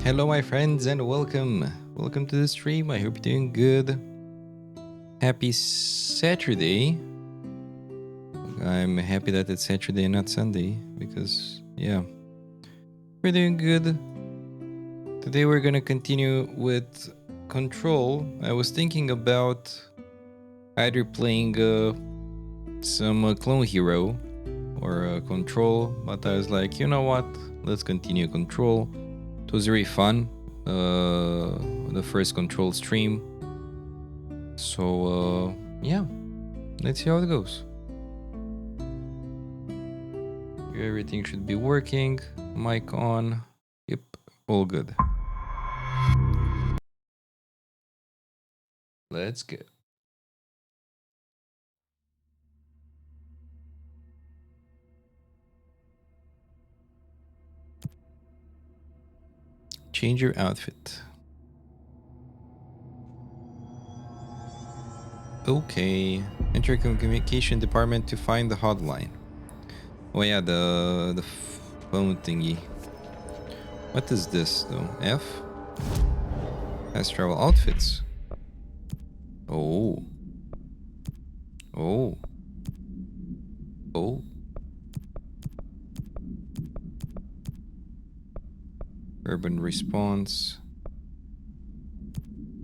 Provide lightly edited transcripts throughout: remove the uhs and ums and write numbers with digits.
Hello, my friends, and welcome. Welcome to the stream. I hope you're doing good. Happy Saturday. I'm happy that it's Saturday and not Sunday because, yeah, we're doing good. Today we're gonna continue with Control. I was thinking about either playing some Clone Hero or Control, but I was like, you know what? Let's continue Control. It was very fun. The first Control stream. So yeah, let's see how it goes. Everything should be working. Mic on. Yep, all good. Let's go. Change your outfit. Okay. Enter communication department to find the hotline. Oh yeah, the phone thingy. What is this though? F? Fast travel outfits. Oh. Oh. Oh. Urban response.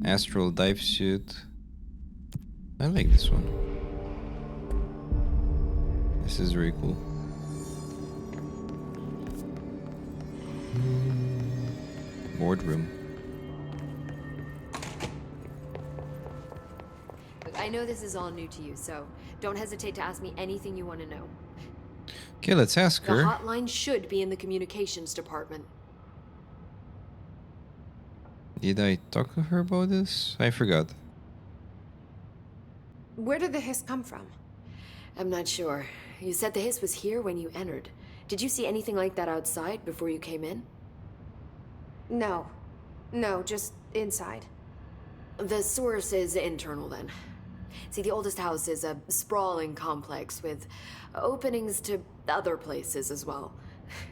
Astral dive suit. I like this one. This is very cool. Boardroom. Look, I know this is all new to you, so don't hesitate to ask me anything you want to know. Okay, let's ask The her. hotline should be in the communications department. Did I talk to her about this? I forgot. Where did the hiss come from? I'm not sure. You said the hiss was here when you entered. Did you see anything like that outside before you came in? No. No, just inside. The source is internal then. See, the oldest house is a sprawling complex with openings to other places as well.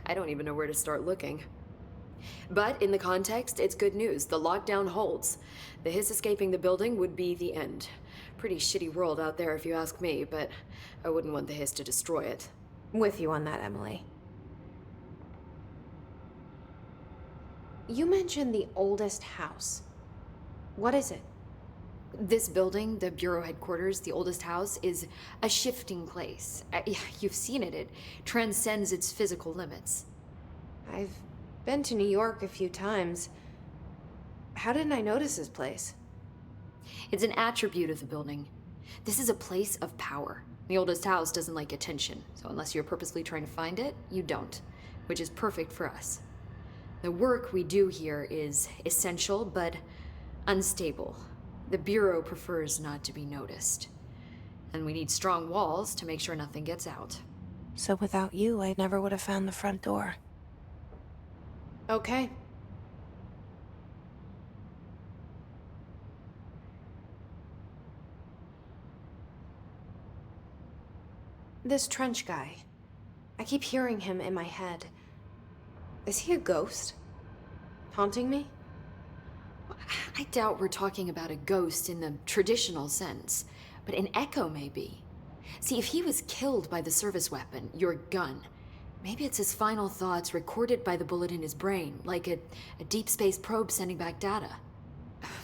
I don't even know where to start looking. But in the context, it's good news. The lockdown holds. The hiss escaping the building would be the end. Pretty shitty world out there if you ask me, but I wouldn't want the hiss to destroy it. With you on that, Emily. You mentioned the oldest house. What is it? This building, the Bureau headquarters, the oldest house, is a shifting place. You've seen it. It transcends its physical limits. I've been to New York a few times. How didn't I notice this place? It's an attribute of the building. This is a place of power. The oldest house doesn't like attention, so unless you're purposely trying to find it, you don't, which is perfect for us. The work we do here is essential, but unstable. The Bureau prefers not to be noticed. And we need strong walls to make sure nothing gets out. So without you, I never would have found the front door. Okay. This Trench guy. I keep hearing him in my head. Is he a ghost? Haunting me? I doubt we're talking about a ghost in the traditional sense, but an echo maybe. See, if he was killed by the service weapon, your gun, maybe it's his final thoughts recorded by the bullet in his brain, like a deep space probe sending back data.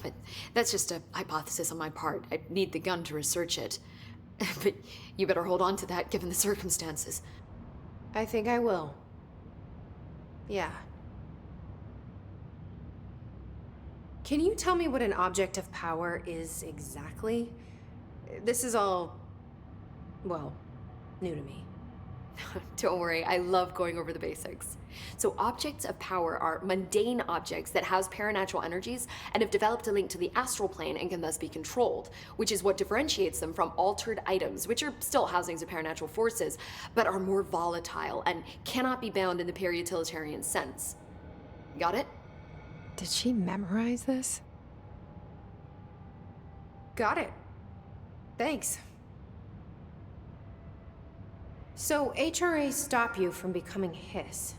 But that's just a hypothesis on my part. I'd need the gun to research it. But you better hold on to that given the circumstances. I think I will. Yeah. Can you tell me what an object of power is exactly? This is all, well, new to me. Don't worry, I love going over the basics. So objects of power are mundane objects that house paranatural energies and have developed a link to the astral plane and can thus be controlled, which is what differentiates them from altered items, which are still housings of paranatural forces, but are more volatile and cannot be bound in the peri-utilitarian sense. Got it? Did she memorize this? Got it. Thanks. So HRA stop you from becoming Hiss?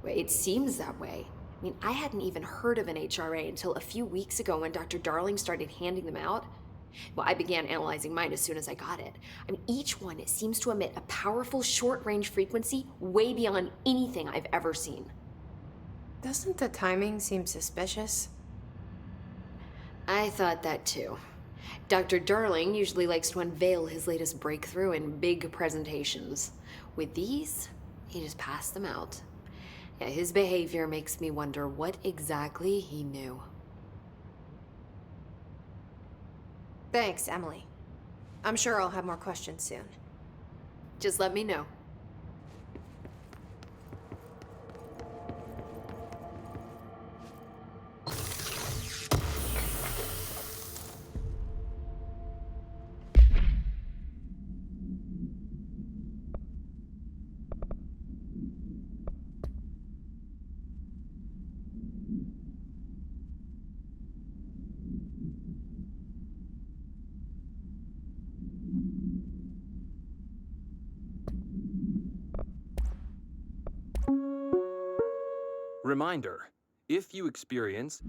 It seems that way. I mean, I hadn't even heard of an HRA until a few weeks ago when Dr. Darling started handing them out. Well, I began analyzing mine as soon as I got it. I mean, each one seems to emit a powerful short-range frequency way beyond anything I've ever seen. Doesn't the timing seem suspicious? I thought that too. Dr. Darling usually likes to unveil his latest breakthrough in big presentations. With these, he just passed them out. Yeah, his behavior makes me wonder what exactly he knew. Thanks, Emily. I'm sure I'll have more questions soon. Just let me know. Reminder, if you experience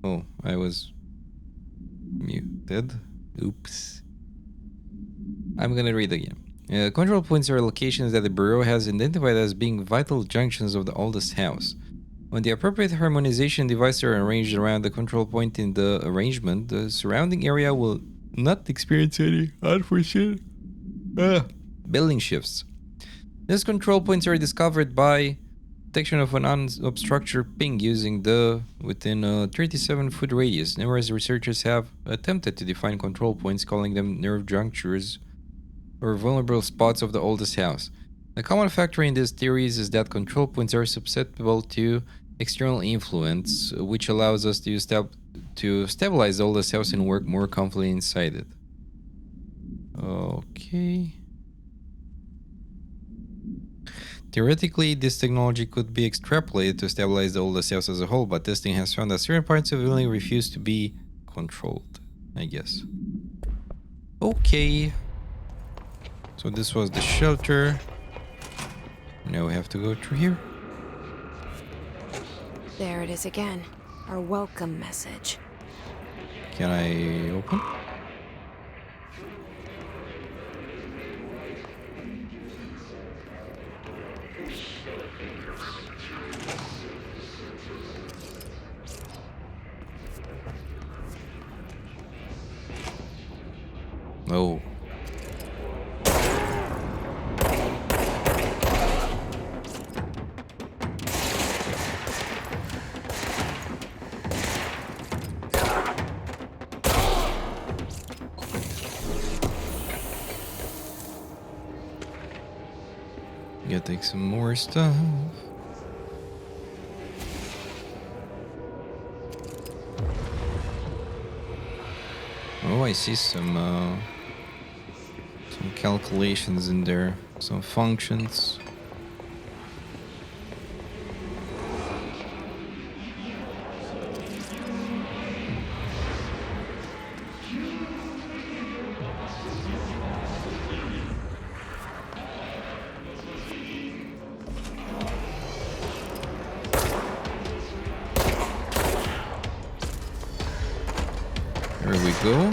Oh, I was muted. Oops. I'm gonna read again. Control points are locations that the Bureau has identified as being vital junctions of the oldest house. When the appropriate harmonization devices are arranged around the control point in the arrangement, the surrounding area will not experience any unforeseen building shifts. These control points are discovered by detection of an unobstructed ping using the within a 37-foot radius. Numerous researchers have attempted to define control points, calling them nerve junctures or vulnerable spots of the oldest house. The common factor in these theories is that control points are susceptible to external influence, which allows us to stabilize the oldest house and work more comfortably inside it. Okay. Theoretically, this technology could be extrapolated to stabilize the oldest house as a whole, but testing has found that certain parts of the building refuse to be controlled, I guess. Okay. So this was the shelter. Now we have to go through here. There it is again. Our welcome message. Can I open? Oh. Gotta take some more stuff. Oh, I see some calculations in there, some functions. There we go.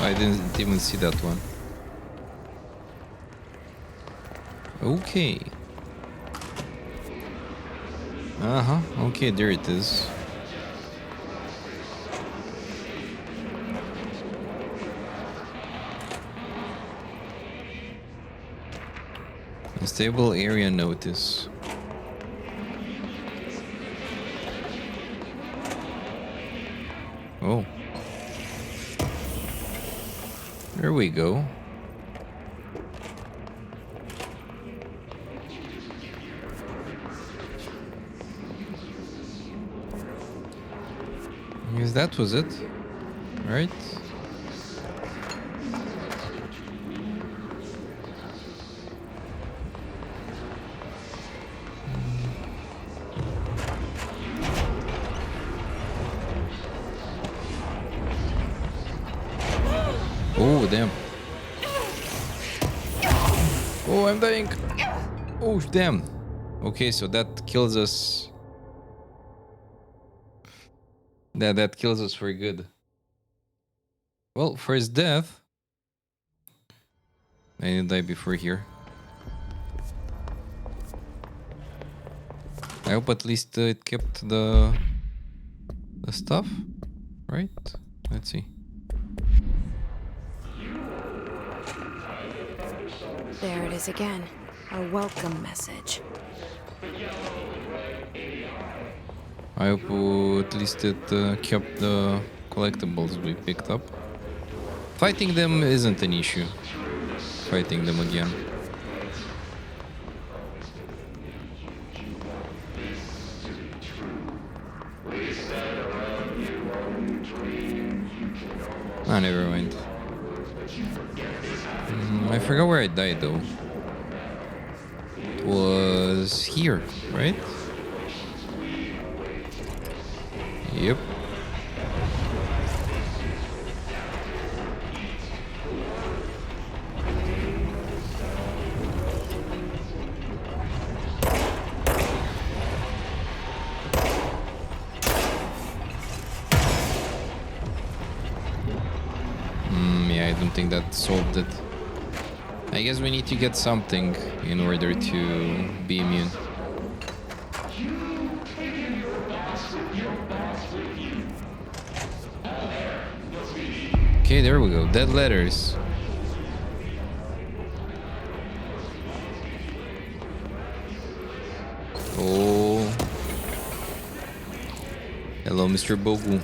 I didn't even see that one. Okay. Uh-huh. Okay, there it is. Stable area notice. Oh. There we go. I guess that was it, right? Oh, damn. Oh, I'm dying. Oh, damn. Okay, so that kills us. That kills us for good. Well, for his death, I didn't die before here. I hope at least it kept the stuff, right? Let's see. There it is again. Our welcome message. I hope at least it kept the collectibles we picked up. Fighting them isn't an issue. Fighting them again. Ah, never mind. I forgot where I died though. It was here, right? Yep. Yeah, I don't think that solved it. I guess we need to get something in order to be immune. Okay, there we go. Dead letters. Oh. Hello, Mr. Bogu.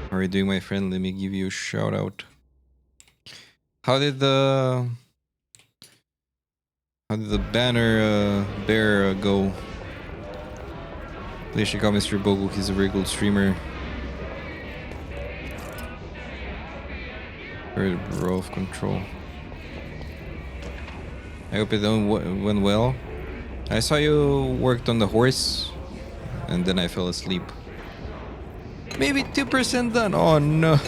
How are you doing, my friend? Let me give you a shout out. How did the banner bear go? Please check out Mr. Bogu. He's a very good streamer. Third row of control. I hope it went well. I saw you worked on the horse, and then I fell asleep. Maybe 2% done. Oh no.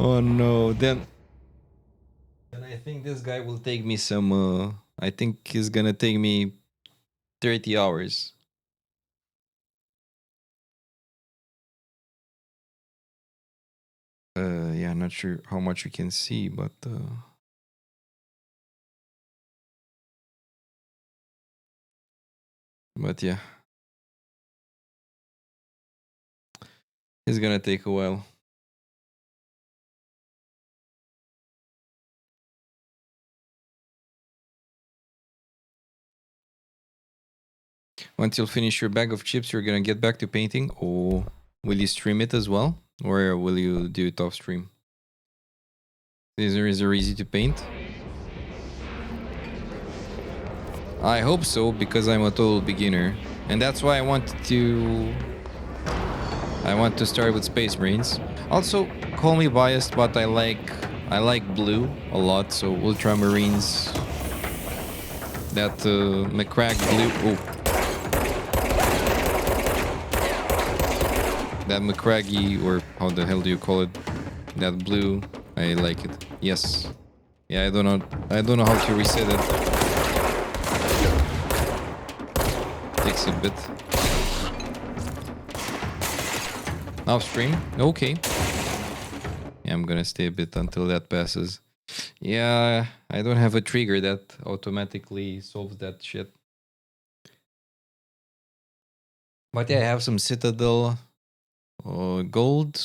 Oh no. Then I think this guy will take me some. I think he's gonna take me 30 hours. Yeah, not sure how much you can see, but yeah, it's gonna take a while. Once you'll finish your bag of chips, you're gonna get back to painting, or will you stream it as well, or will you do it off stream? Is there easy to paint? I hope so, because I'm a total beginner, and that's why I want to start with Space Marines. Also, call me biased, but I like blue a lot, so Ultramarines. That Macragge blue. Oh. That Macragge, or how the hell do you call it? That blue, I like it. Yes. Yeah, I don't know how to reset it. Takes a bit. Off stream? Okay. Yeah, I'm gonna stay a bit until that passes. Yeah, I don't have a trigger that automatically solves that shit. But yeah, I have some Citadel. Gold,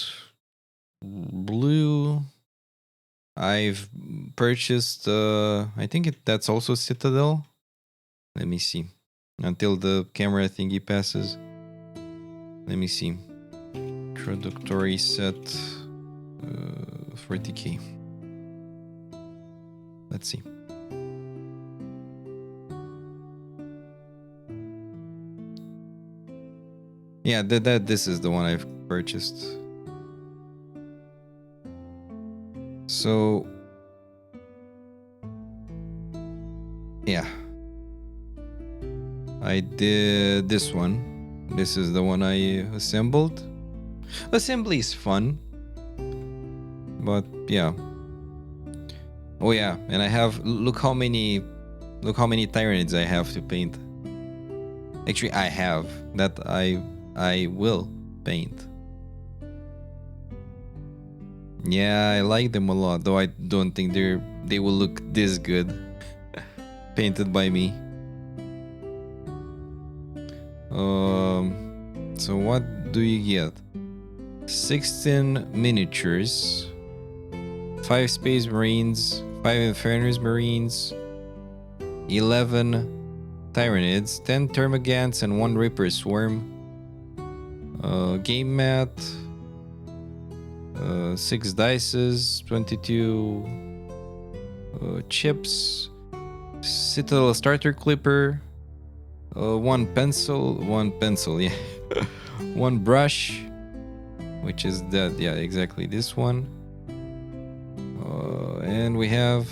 blue. I've purchased. I think that's also Citadel. Let me see. Until the camera thingy passes. Let me see. Introductory set. 40k. Let's see. Yeah, this is the one I've purchased. So yeah, I did this one. This is the one I assembled. Assembly is fun, but yeah. Oh yeah, and I have look how many Tyranids I have to paint. Actually, I have that I will paint. Yeah, I like them a lot, though I don't think they will look this good painted by me. So what do you get? 16 miniatures, 5 Space Marines, 5 Infernus Marines, 11 Tyranids, 10 Termagants, and 1 Reaper Swarm. Game mat, 6 dices, 22 chips, Citadel starter clipper, 1 pencil, yeah, 1 brush, which is that, yeah, exactly this one. And we have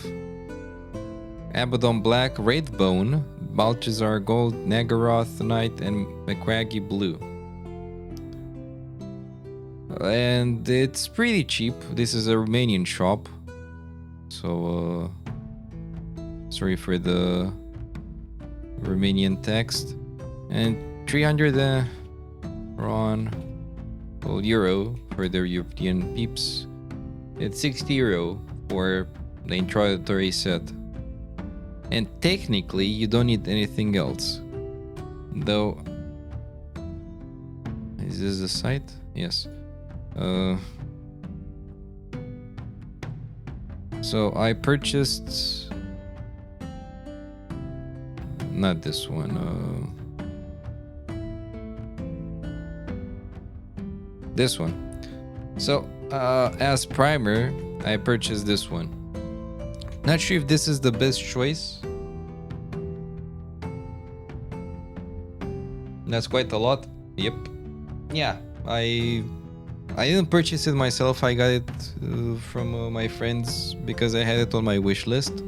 Abaddon Black, Wraithbone, Balthazar Gold, Nagaroth Knight, and Macragge Blue. And it's pretty cheap. This is a Romanian shop, so sorry for the Romanian text. And 300 euro for the European peeps. It's 60 euro for the introductory set. And technically, you don't need anything else. Though, is this the site? Yes. So I purchased not this one. This one. So as primer, I purchased this one. Not sure if this is the best choice. That's quite a lot. Yep. Yeah, I I didn't purchase it myself. I got it from my friends because I had it on my wish list,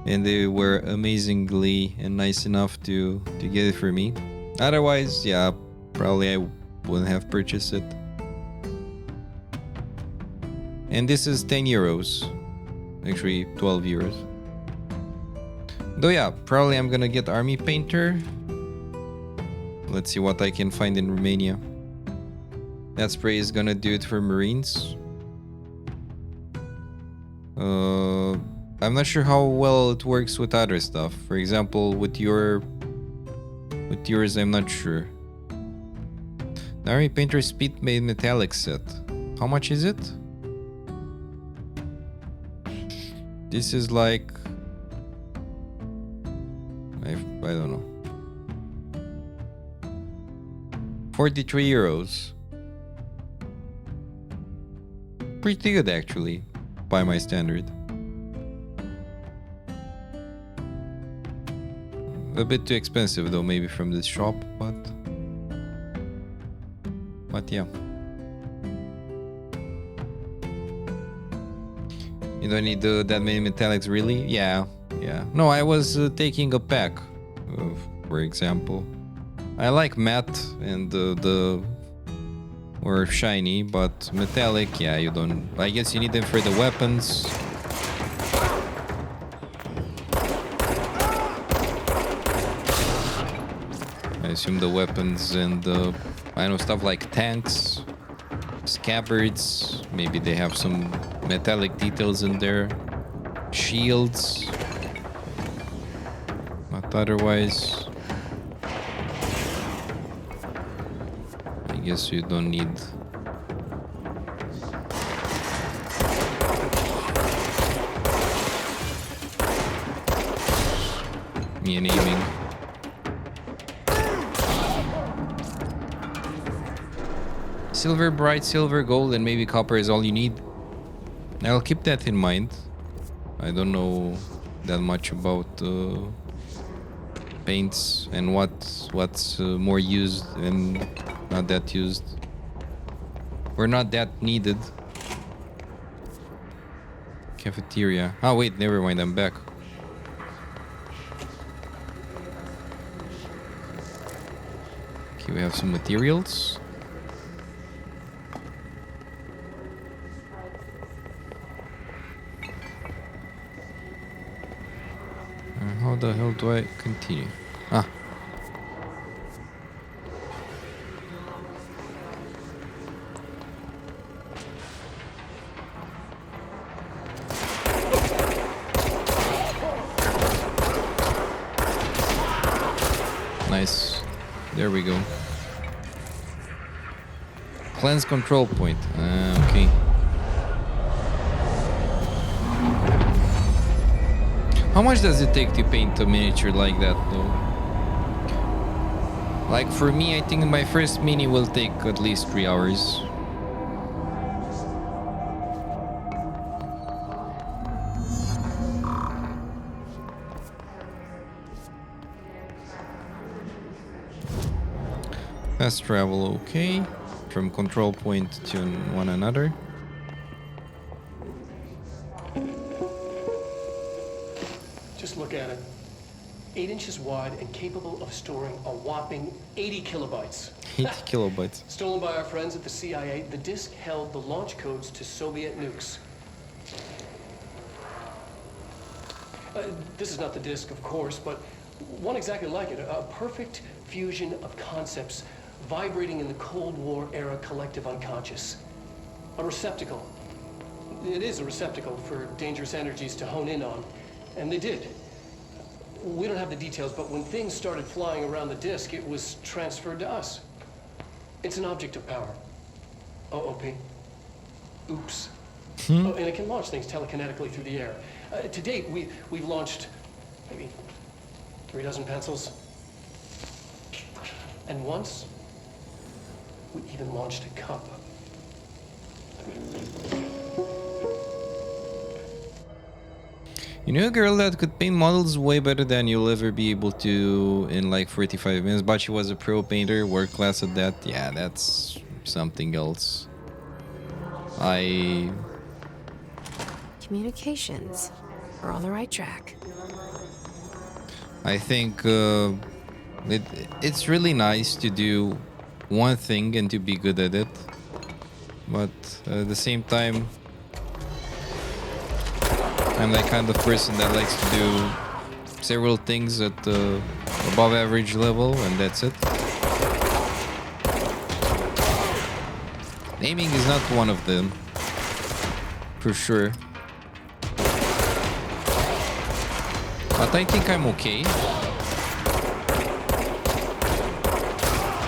and they were amazingly and nice enough to get it for me. Otherwise, yeah, probably I wouldn't have purchased it. And this is 10 euros. Actually, 12 euros. Though yeah, probably I'm gonna get Army Painter. Let's see what I can find in Romania. That spray is gonna do it for Marines. I'm not sure how well it works with other stuff. For example, with yours, I'm not sure. The Army Painter Speed Made Metallic set. How much is it? This is like... I don't know. 43 euros. Pretty good actually, by my standard. A bit too expensive though, maybe from this shop, but yeah. You don't need that many metallics, really? Yeah. No, I was taking a pack, for example. I like matte and or shiny, but metallic, yeah, you don't. I guess you need them for the weapons. I assume the weapons and I know, stuff like tanks, scabbards. Maybe they have some metallic details in there. Shields. But otherwise, I guess you don't need. Me and aiming. Silver, bright silver, gold, and maybe copper is all you need. I'll keep that in mind. I don't know that much about paints and what's more used and not that used, or not that needed. Cafeteria. Oh wait, never mind, I'm back. Okay, we have some materials. How the hell do I continue? Ah. Nice. There we go. Cleanse control point. Okay. How much does it take to paint a miniature like that, though? Like for me, I think my first mini will take at least 3 hours. Fast travel, okay. From control point to one another. Just look at it. 8 inches wide and capable of storing a whopping 80 kilobytes. 80 kilobytes. Stolen by our friends at the CIA, the disk held the launch codes to Soviet nukes. This is not the disk, of course, but one exactly like it. A perfect fusion of concepts vibrating in the Cold War era collective unconscious. A receptacle. It is a receptacle for dangerous energies to hone in on. And they did. We don't have the details, but when things started flying around the disk, it was transferred to us. It's an object of power. OOP. Oops. Oh, and it can launch things telekinetically through the air. To date, we've launched maybe 3 dozen pencils. And once, we even launched a cup. You know a girl that could paint models way better than you'll ever be able to in like 45 minutes, but she was a pro painter, world class at that. Yeah, that's something else. I Communications. We're on the right track. think it's really nice to do one thing and to be good at it, but at the same time, I'm that kind of person that likes to do several things at above average level, and that's it. Aiming is not one of them, for sure. But I think I'm okay.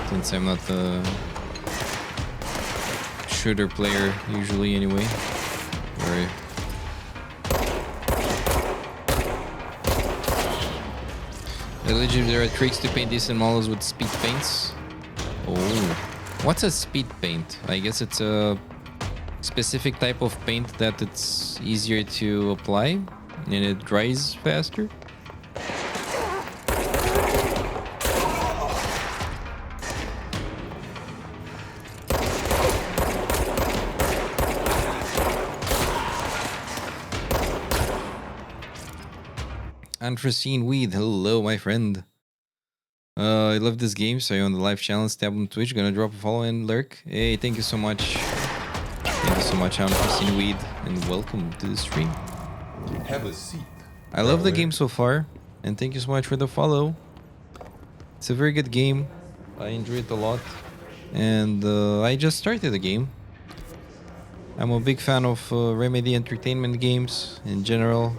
Since I'm not a shooter player usually anyway. Or the legend there are tricks to paint decent models with speed paints. Oh. What's a speed paint? I guess it's a specific type of paint that it's easier to apply and it dries faster. Unforeseen Weed, hello my friend. I love this game, so you're on the live challenge tab on Twitch. Gonna drop a follow and lurk. Hey, thank you so much. Thank you so much, Unforeseen Weed, and welcome to the stream. Have a seat. I love the game so far, and thank you so much for the follow. It's a very good game. I enjoy it a lot, and I just started the game. I'm a big fan of Remedy Entertainment games in general.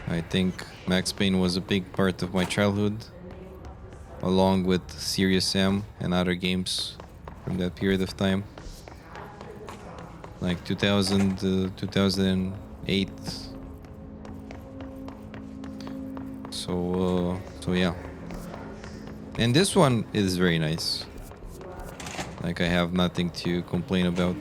I think Max Payne was a big part of my childhood, along with Serious Sam and other games from that period of time, like 2000, 2008. So yeah. And this one is very nice. Like, I have nothing to complain about.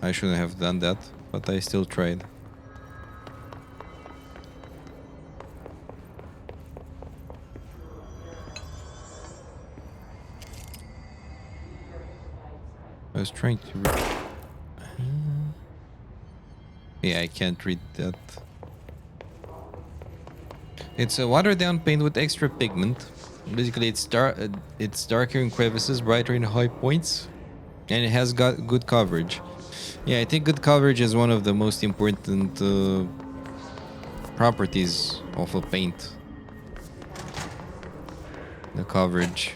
I shouldn't have done that, but I still tried. I was trying to read. Yeah, I can't read that. It's a watered down paint with extra pigment. Basically, it's darker in crevices, brighter in high points, and it has got good coverage. Yeah, I think good coverage is one of the most important properties of a paint. The coverage.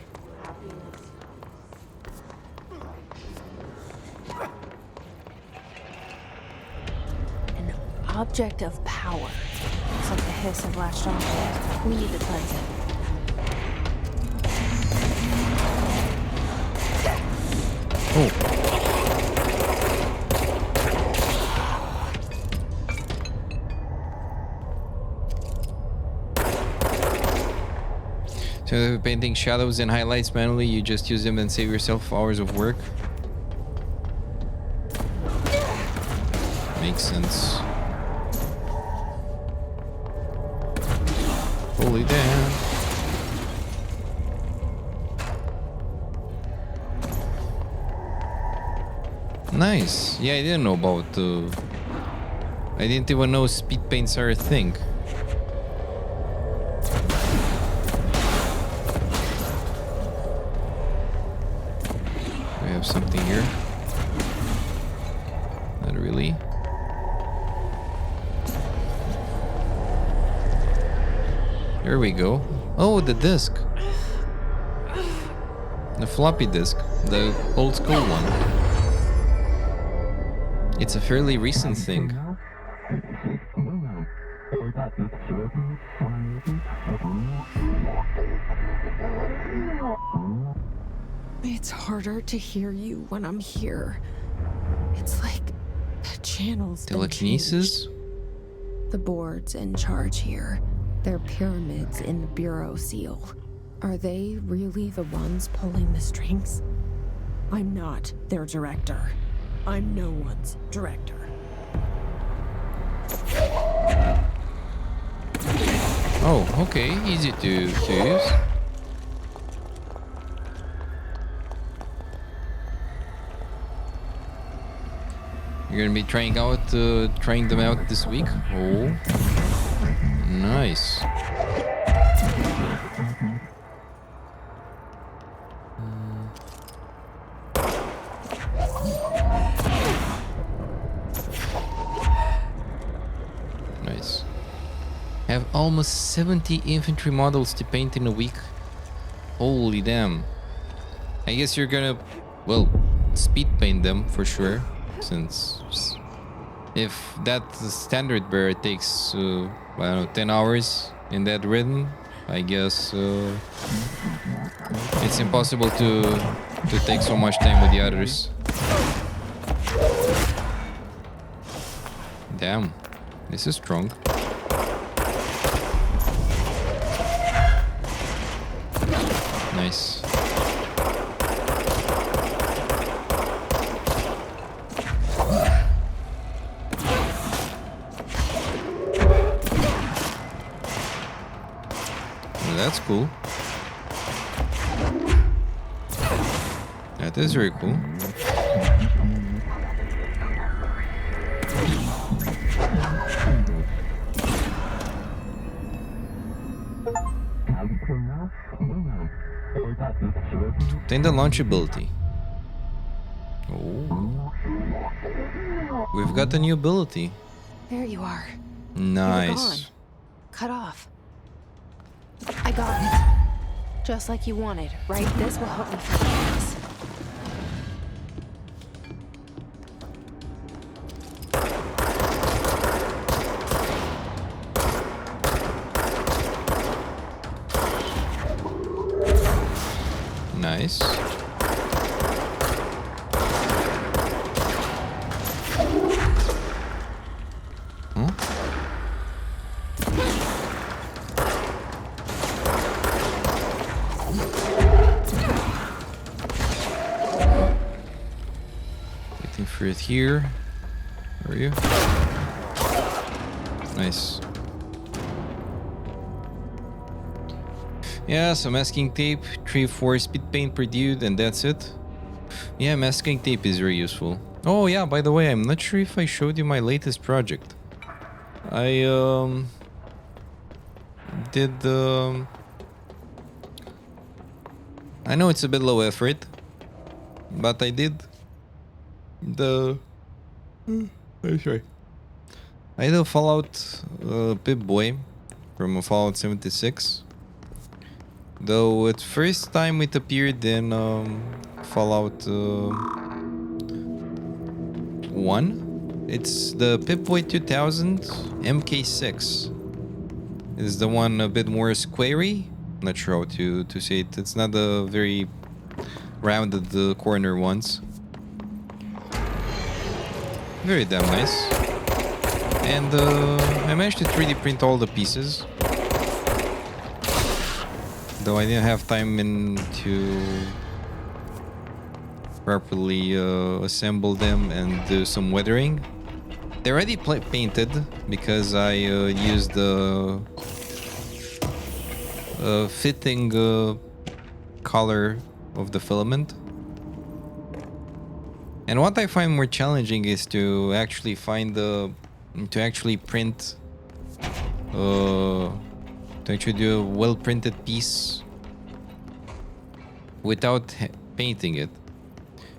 An object of power. It's like the hiss have latched onto it. We need to cleanse it. Oh. So painting shadows and highlights manually, you just use them and save yourself hours of work. Makes sense. Holy damn. Nice. Yeah, I didn't know about I didn't even know speed paints are a thing. Something here. Not really. There we go. Oh, the disc. The floppy disk. The old school one. It's a fairly recent thing. It's harder to hear you when I'm here. It's like the channels. Telekinesis? The board's in charge here. They're pyramids in the Bureau seal. Are they really the ones pulling the strings? I'm not their director. I'm no one's director. Oh, okay. Easy to use. You're gonna be trying them out this week. Oh, nice. Nice. Have almost 70 infantry models to paint in a week. Holy damn. I guess you're gonna, well, speed paint them for sure, since if that standard bearer takes, I don't know, 10 hours in that rhythm, I guess it's impossible to take so much time with the others. Damn, this is strong. Nice. That's cool. That is very cool. Obtain the launch ability. Oh. We've got a new ability. There you are. You were Nice. gone. Cut off. I got it. Just like you wanted, right? This will help me find this. Nice. Huh? Waiting for it here. Where are you? Nice. Yeah, so masking tape, 3-4 speed paint per dude, and that's it. Yeah, masking tape is very useful. Oh yeah, by the way, I'm not sure if I showed you my latest project. I did I know it's a bit low effort, but I did the sorry. I did a Fallout Pip-Boy from Fallout 76. Though at first time it appeared in Fallout 1. It's the Pip-Boy 2000 MK6. It's the one a bit more squarey. Not sure how to say it. It's not the very rounded corner ones. Very damn nice. And I managed to 3D print all the pieces. Though I didn't have time to properly assemble them and do some weathering. They're already painted because I used the fitting color of the filament. And what I find more challenging is to actually print to actually do a well-printed piece without painting it,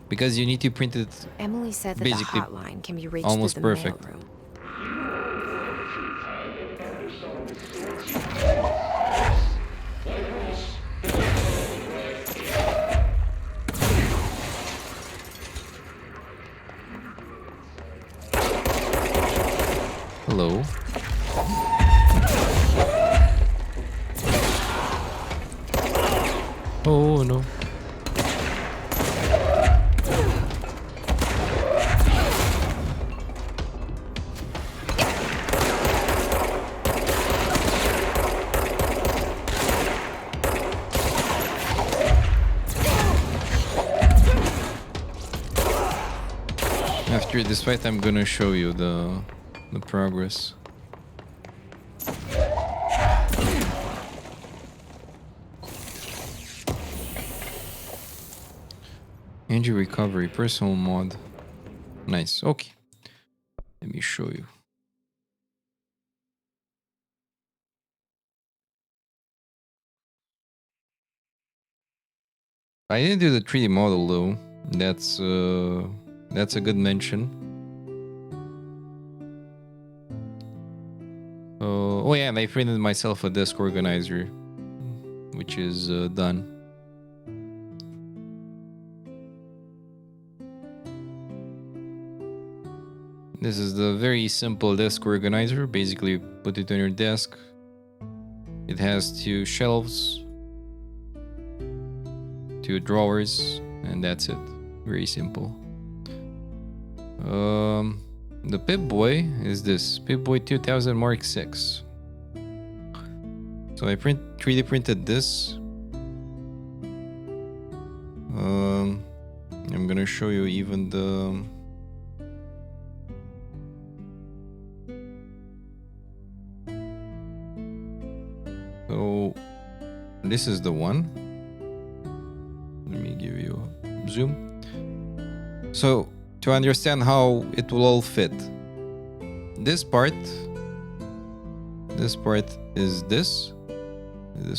because you need to print it Emily said that basically the hotline can be reached almost through the perfect. mailroom. Hello. Oh no. After this fight, I'm gonna show you the progress. Injury recovery, personal mod. Nice, okay. Let me show you. I didn't do the 3D model though. That's a good mention. Oh yeah, and I printed myself a desk organizer, which is done. This is the very simple desk organizer. Basically, put it on your desk. It has 2 shelves, 2 drawers, and that's it. Very simple. The Pip-Boy is this Pip-Boy 2000 Mark 6. So I 3D printed this. I'm gonna show you even the so this is the one. Let me give you a zoom. So to understand how it will all fit, this part is this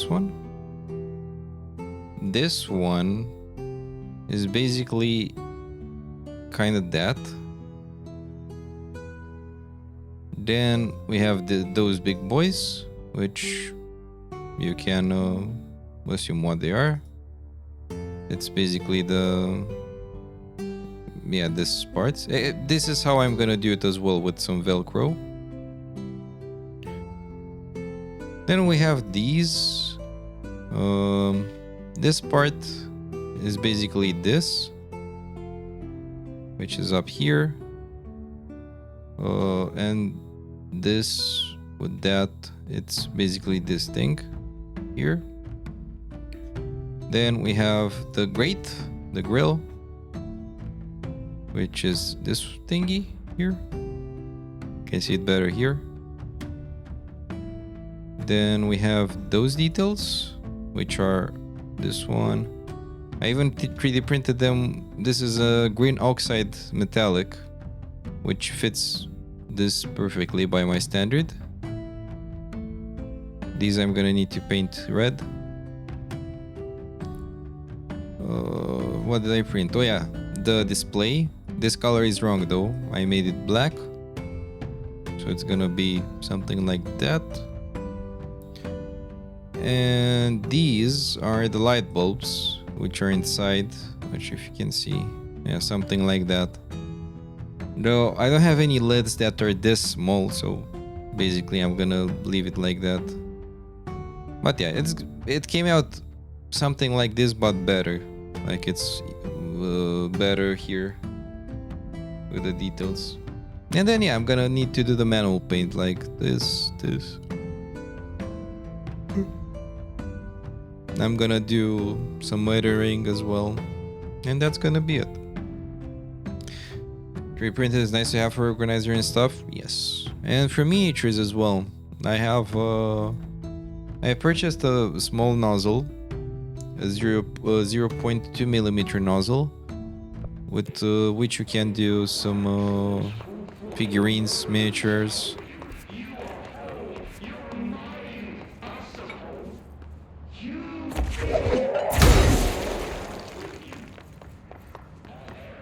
one. This one is basically kind of that. Then we have those big boys, which you can assume what they are. It's basically this part. This is how I'm gonna do it as well, with some Velcro. Then we have these. This part is basically this, which is up here, and this with that, it's basically this thing here. Then we have the grate, the grill, which is this thingy here. You can see it better here. Then we have those details, which are this one. I even 3D printed them. This is a green oxide metallic, which fits this perfectly by my standard. These I'm gonna need to paint red. What did I print? Oh yeah, the display. This color is wrong though. I made it black, so it's gonna be something like that. And these are the light bulbs, which are inside, which if you can see, yeah, something like that. Though I don't have any LEDs that are this small, so basically I'm gonna leave it like that. But yeah, it came out something like this, but better. Like it's better here with the details. And then yeah, I'm gonna need to do the manual paint like this. I'm gonna do some weathering as well, and that's gonna be it. 3D printed is nice to have for organizer and stuff, yes, and for miniatures as well. I purchased a small nozzle, a 0.2 millimeter nozzle, with which you can do some figurines, miniatures.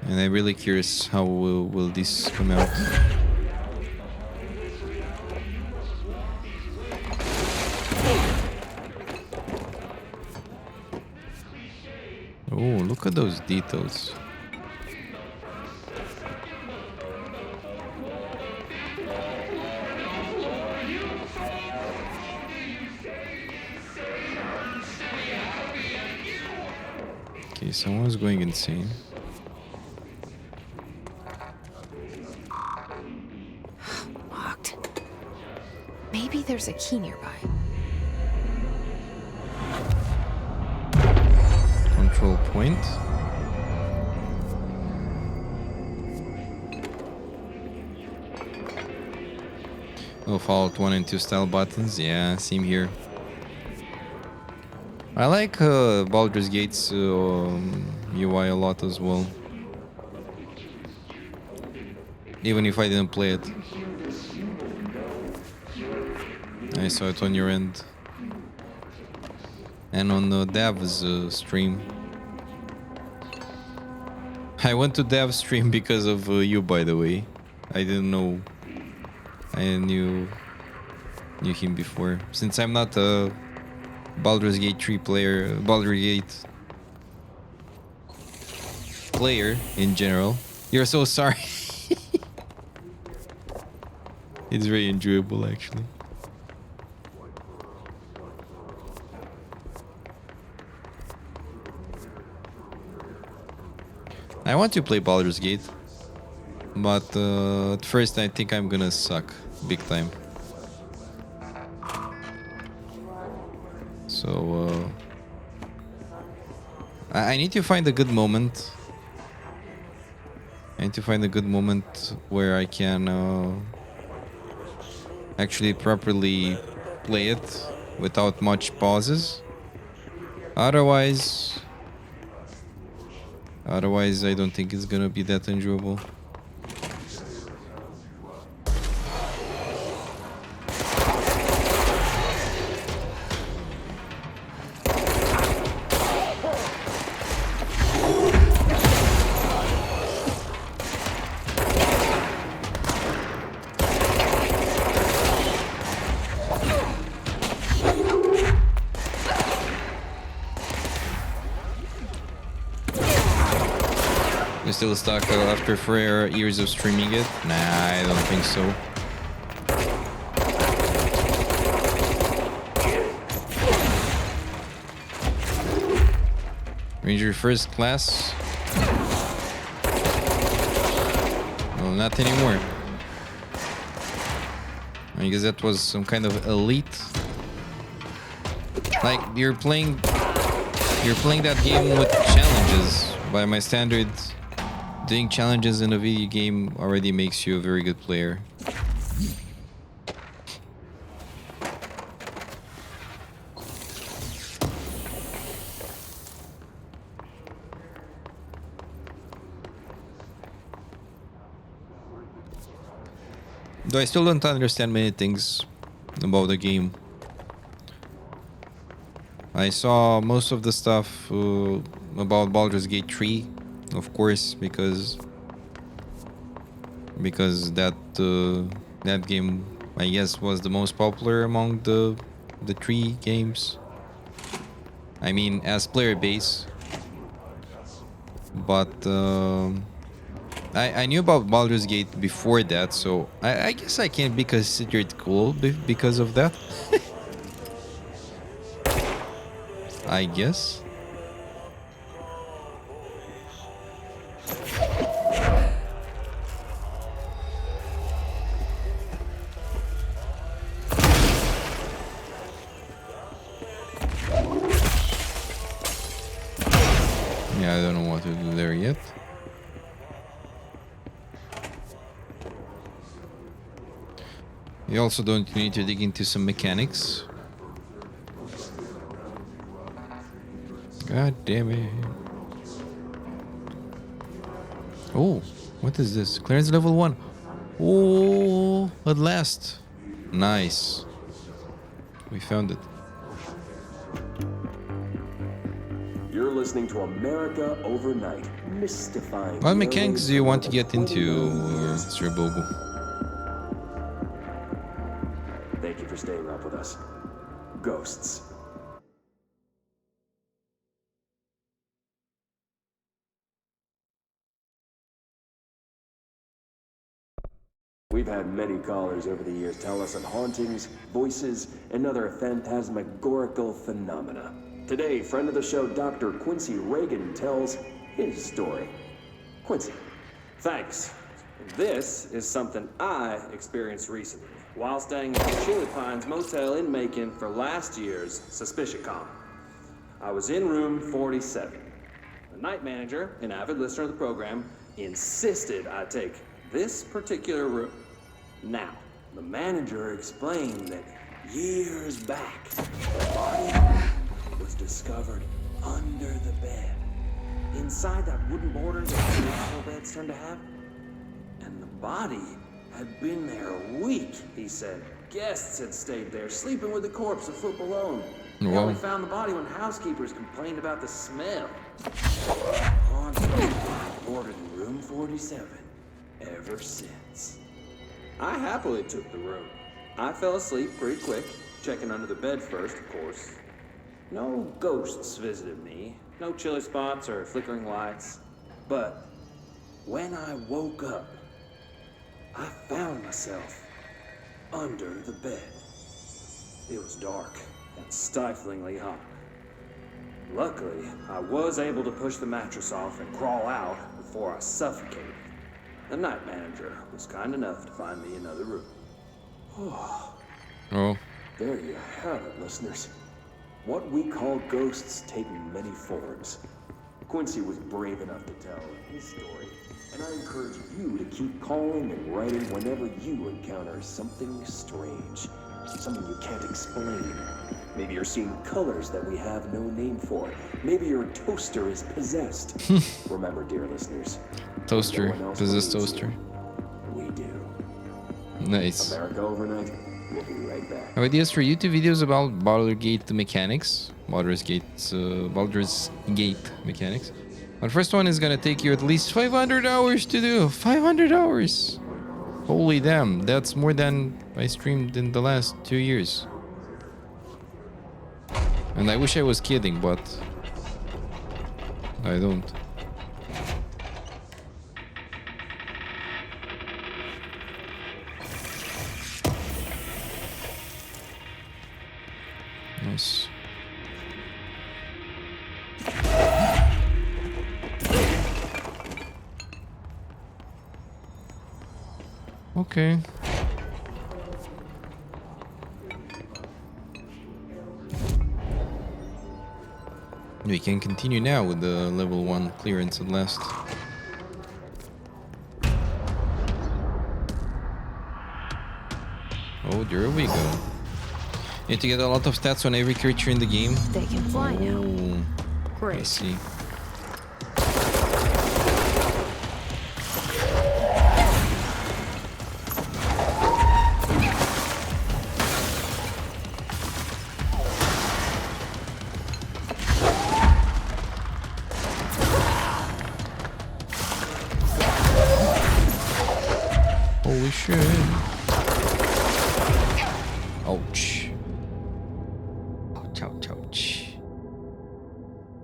And I'm really curious how will this come out. Oh, look at those details. Okay, someone's going insane. Locked. Maybe there's a key nearby. Control point. Oh, Fallout 1 and 2 style buttons. Yeah, same here. I like Baldur's Gate's UI a lot as well. even if I didn't play it. I saw it on your end. And on Dav's stream. I went to Dav's stream because of you, by the way. I didn't know. I knew him before. Since I'm not a Baldur's Gate 3 player, Baldur's Gate player in general. You're so sorry. It's very enjoyable, actually. I want to play Baldur's Gate, but at first I think I'm gonna suck big time. So I need to find a good moment. I need to find a good moment where I can actually properly play it without much pauses. Otherwise, I don't think it's gonna be that enjoyable. You still stuck after 4 years of streaming it? Nah, I don't think so. Ranger first class? Well, not anymore. I guess that was some kind of elite. Like, you're playing that game with challenges. By my standards, doing challenges in a video game already makes you a very good player. Though I still don't understand many things about the game. I saw most of the stuff about Baldur's Gate 3, of course, because that game, I guess, was the most popular among the 3 games. I mean, as player base. But I knew about Baldur's Gate before that, so I guess I can be considered cool because of that. I guess. Yeah, I don't know what to do there yet. You also don't need to dig into some mechanics. God damn it. Oh, what is this? Clearance level 1. Oh, at last. Nice. We found it. You're listening to America Overnight, mystifying. What mechanics do you want to get into, Sir Bogo? Thank you for staying up with us. Ghosts. We've had many callers over the years tell us of hauntings, voices, and other phantasmagorical phenomena. Today, friend of the show, Dr. Quincy Reagan, tells his story. Quincy, thanks. This is something I experienced recently while staying at the Chili Pines Motel in Macon for last year's SuspiciaCon. I was in room 47. The night manager, an avid listener of the program, insisted I take this particular room. Now, the manager explained that years back, the body was discovered under the bed. Inside that wooden border that traditional beds tend to have, And the body had been there a week, he said. Guests had stayed there, sleeping with the corpse a foot below. They Whoa. only found the body when housekeepers complained about the smell. Haunted. Ordered in room 47 ever since. I happily took the room. I fell asleep pretty quick, checking under the bed first, of course. No ghosts visited me, no chilly spots or flickering lights. But when I woke up, I found myself under the bed. It was dark and stiflingly hot. Luckily, I was able to push the mattress off and crawl out before I suffocated. The night manager was kind enough to find me another room. Oh. There you have it, listeners. What we call ghosts take many forms. Quincy was brave enough to tell his story, and I encourage you to keep calling and writing whenever you encounter something strange, something you can't explain. Maybe you're seeing colors that we have no name for. Maybe your toaster is possessed. Remember, dear listeners, Toaster. no one else Possessed believes toaster. you. We do. Nice. America Overnight. We'll be right back. Have ideas for YouTube videos about Baldur's Gate mechanics? Baldur's Gate mechanics. The first one is gonna take you at least 500 hours to do. 500 hours! Holy damn, that's more than I streamed in the last 2 years. And I wish I was kidding, but I don't. Nice. Okay. We can continue now with the level 1 clearance at last. Oh, there we go. You have to get a lot of stats on every creature in the game. They can fly now. Oh, I Great. see. Holy shit. Ouch. Ouch, ouch, ouch.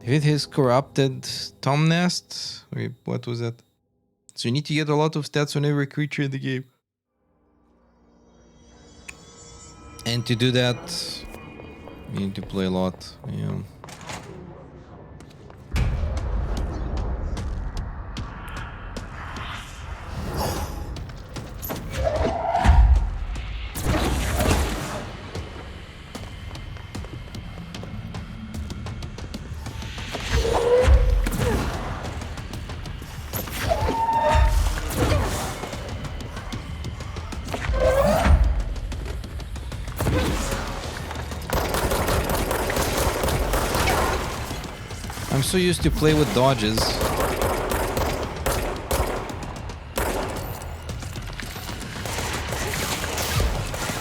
Hit his corrupted Tom Nest? Wait, what was that? So you need to get a lot of stats on every creature in the game. And to do that, you need to play a lot. Yeah. I'm so used to play with dodges.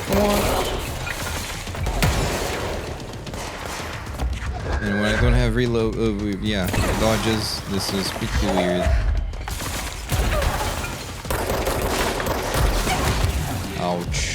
Come on. And when I don't have reload, yeah, dodges, this is pretty weird. Ouch.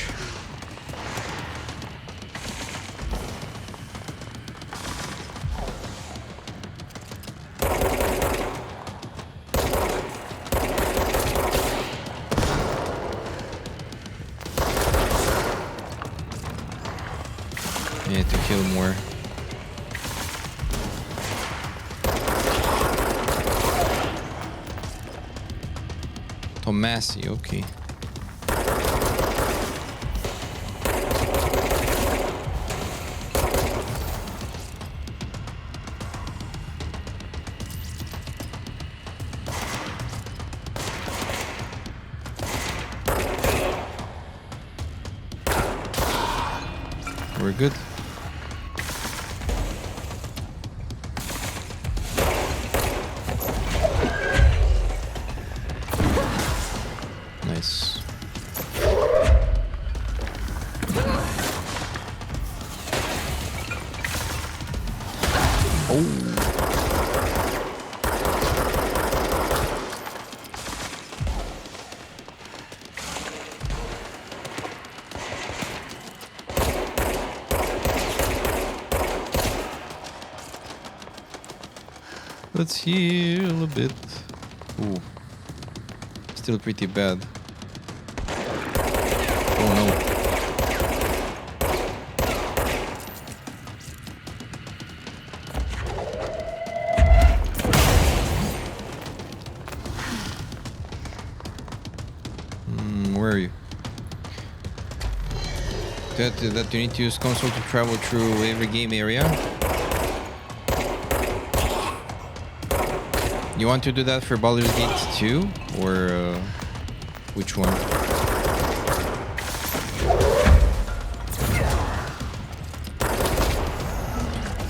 I need to kill more. Tomasi, okay. We're good. Let's heal a bit. Ooh. Still pretty bad. Oh no. Where are you? That you need to use console to travel through every game area. You want to do that for Baldur's Gate 2 or which one?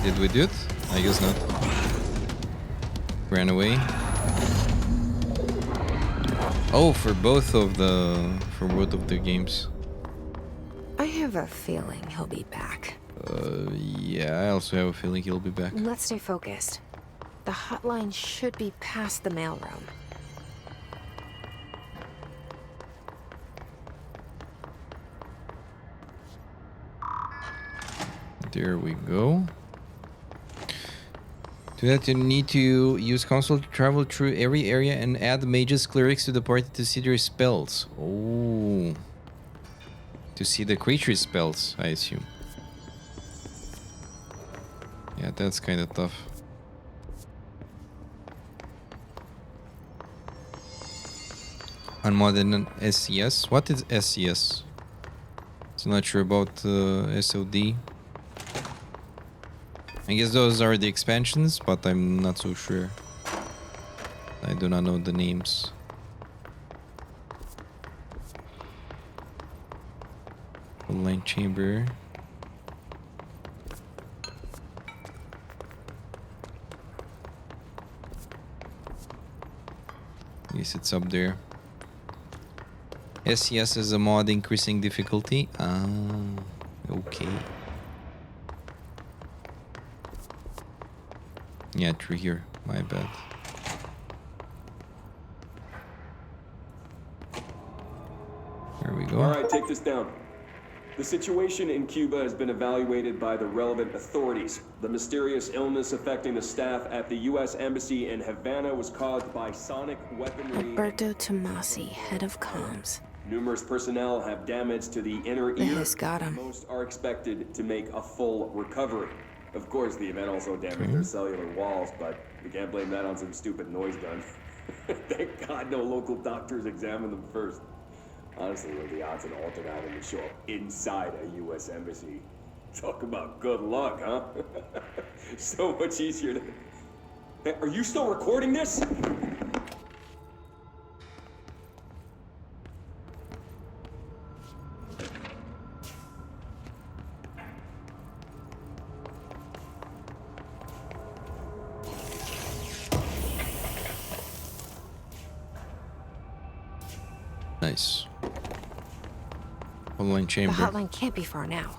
Did we do it? I guess not. Ran away. Oh, for both of the games. I have a feeling he'll be back. Yeah, I also have a feeling he'll be back. Let's stay focused. The hotline should be past the mailroom. There we go. To that, you need to use console to travel through every area and add mages, clerics to the party to see their spells. Oh. To see the creature's spells, I assume. Yeah, that's kind of tough. Unmodded SCS. What is SCS? I'm not sure about SOD. I guess those are the expansions, but I'm not so sure. I do not know the names. Online chamber. I guess it's up there. SCS is a mod increasing difficulty. Ah, okay. Yeah, through here. My bad. There we go. All right, take this down. The situation in Cuba has been evaluated by the relevant authorities. The mysterious illness affecting the staff at the U.S. Embassy in Havana was caused by sonic weaponry. Alberto Tomasi, head of comms. Numerous personnel have damage to the inner The ear. hiss got him. Most are expected to make a full recovery. Of course, the event also damaged their cellular walls, but we can't blame that on some stupid noise gun. Thank God no local doctors examined them first. Honestly, what are the odds an alternate item would show up inside a U.S. embassy? Talk about good luck, huh? So much easier to... Hey, are you still recording this? Nice. Online The chamber. hotline can't be far now.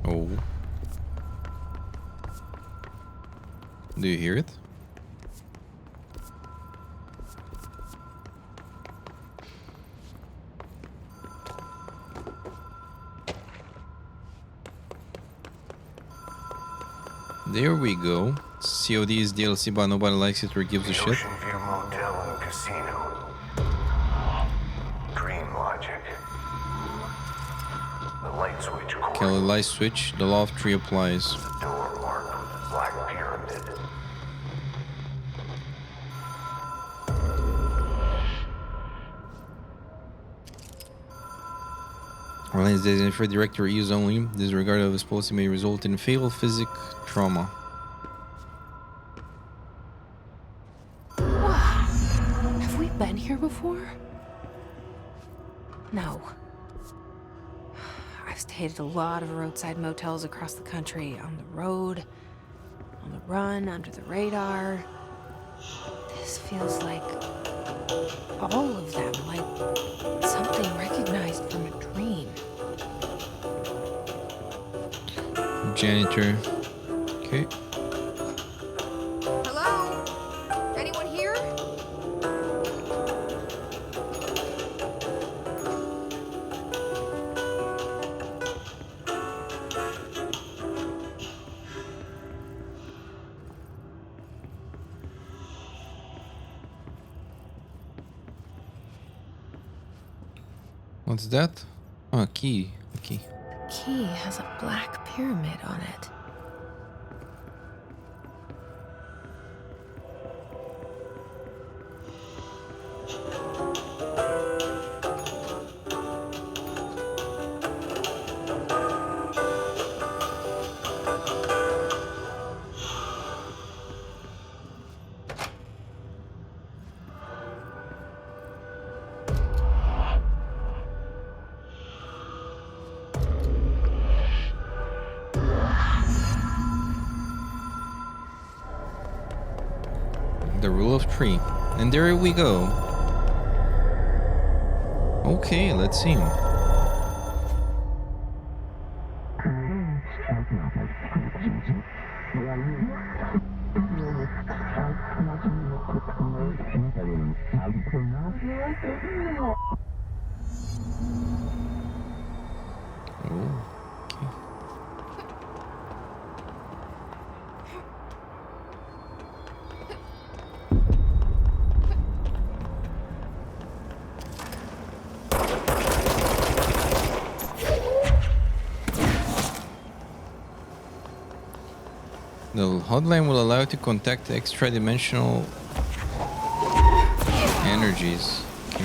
Oh. Do you hear it? There we go. COD is DLC, but nobody likes it or gives a shit. Ocean View Motel and Casino. Dream Logic. The light switch cord. Kill the light switch, the law of three applies. The door marked with the Black Pyramid. Online is designated for director use only. Disregard of this policy may result in fatal physic trauma. Have we been here before? No. I've stayed at a lot of roadside motels across the country, on the road, on the run, under the radar. This feels like all of them, like something recognized from a dream. Janitor. Okay. Hello? Anyone here? What's that? Oh, key. A key. Key has a black pyramid on it. The rule of three. And there we go. Okay, let's see. Oh, okay. The hotline will allow you to contact extra-dimensional energies. Okay.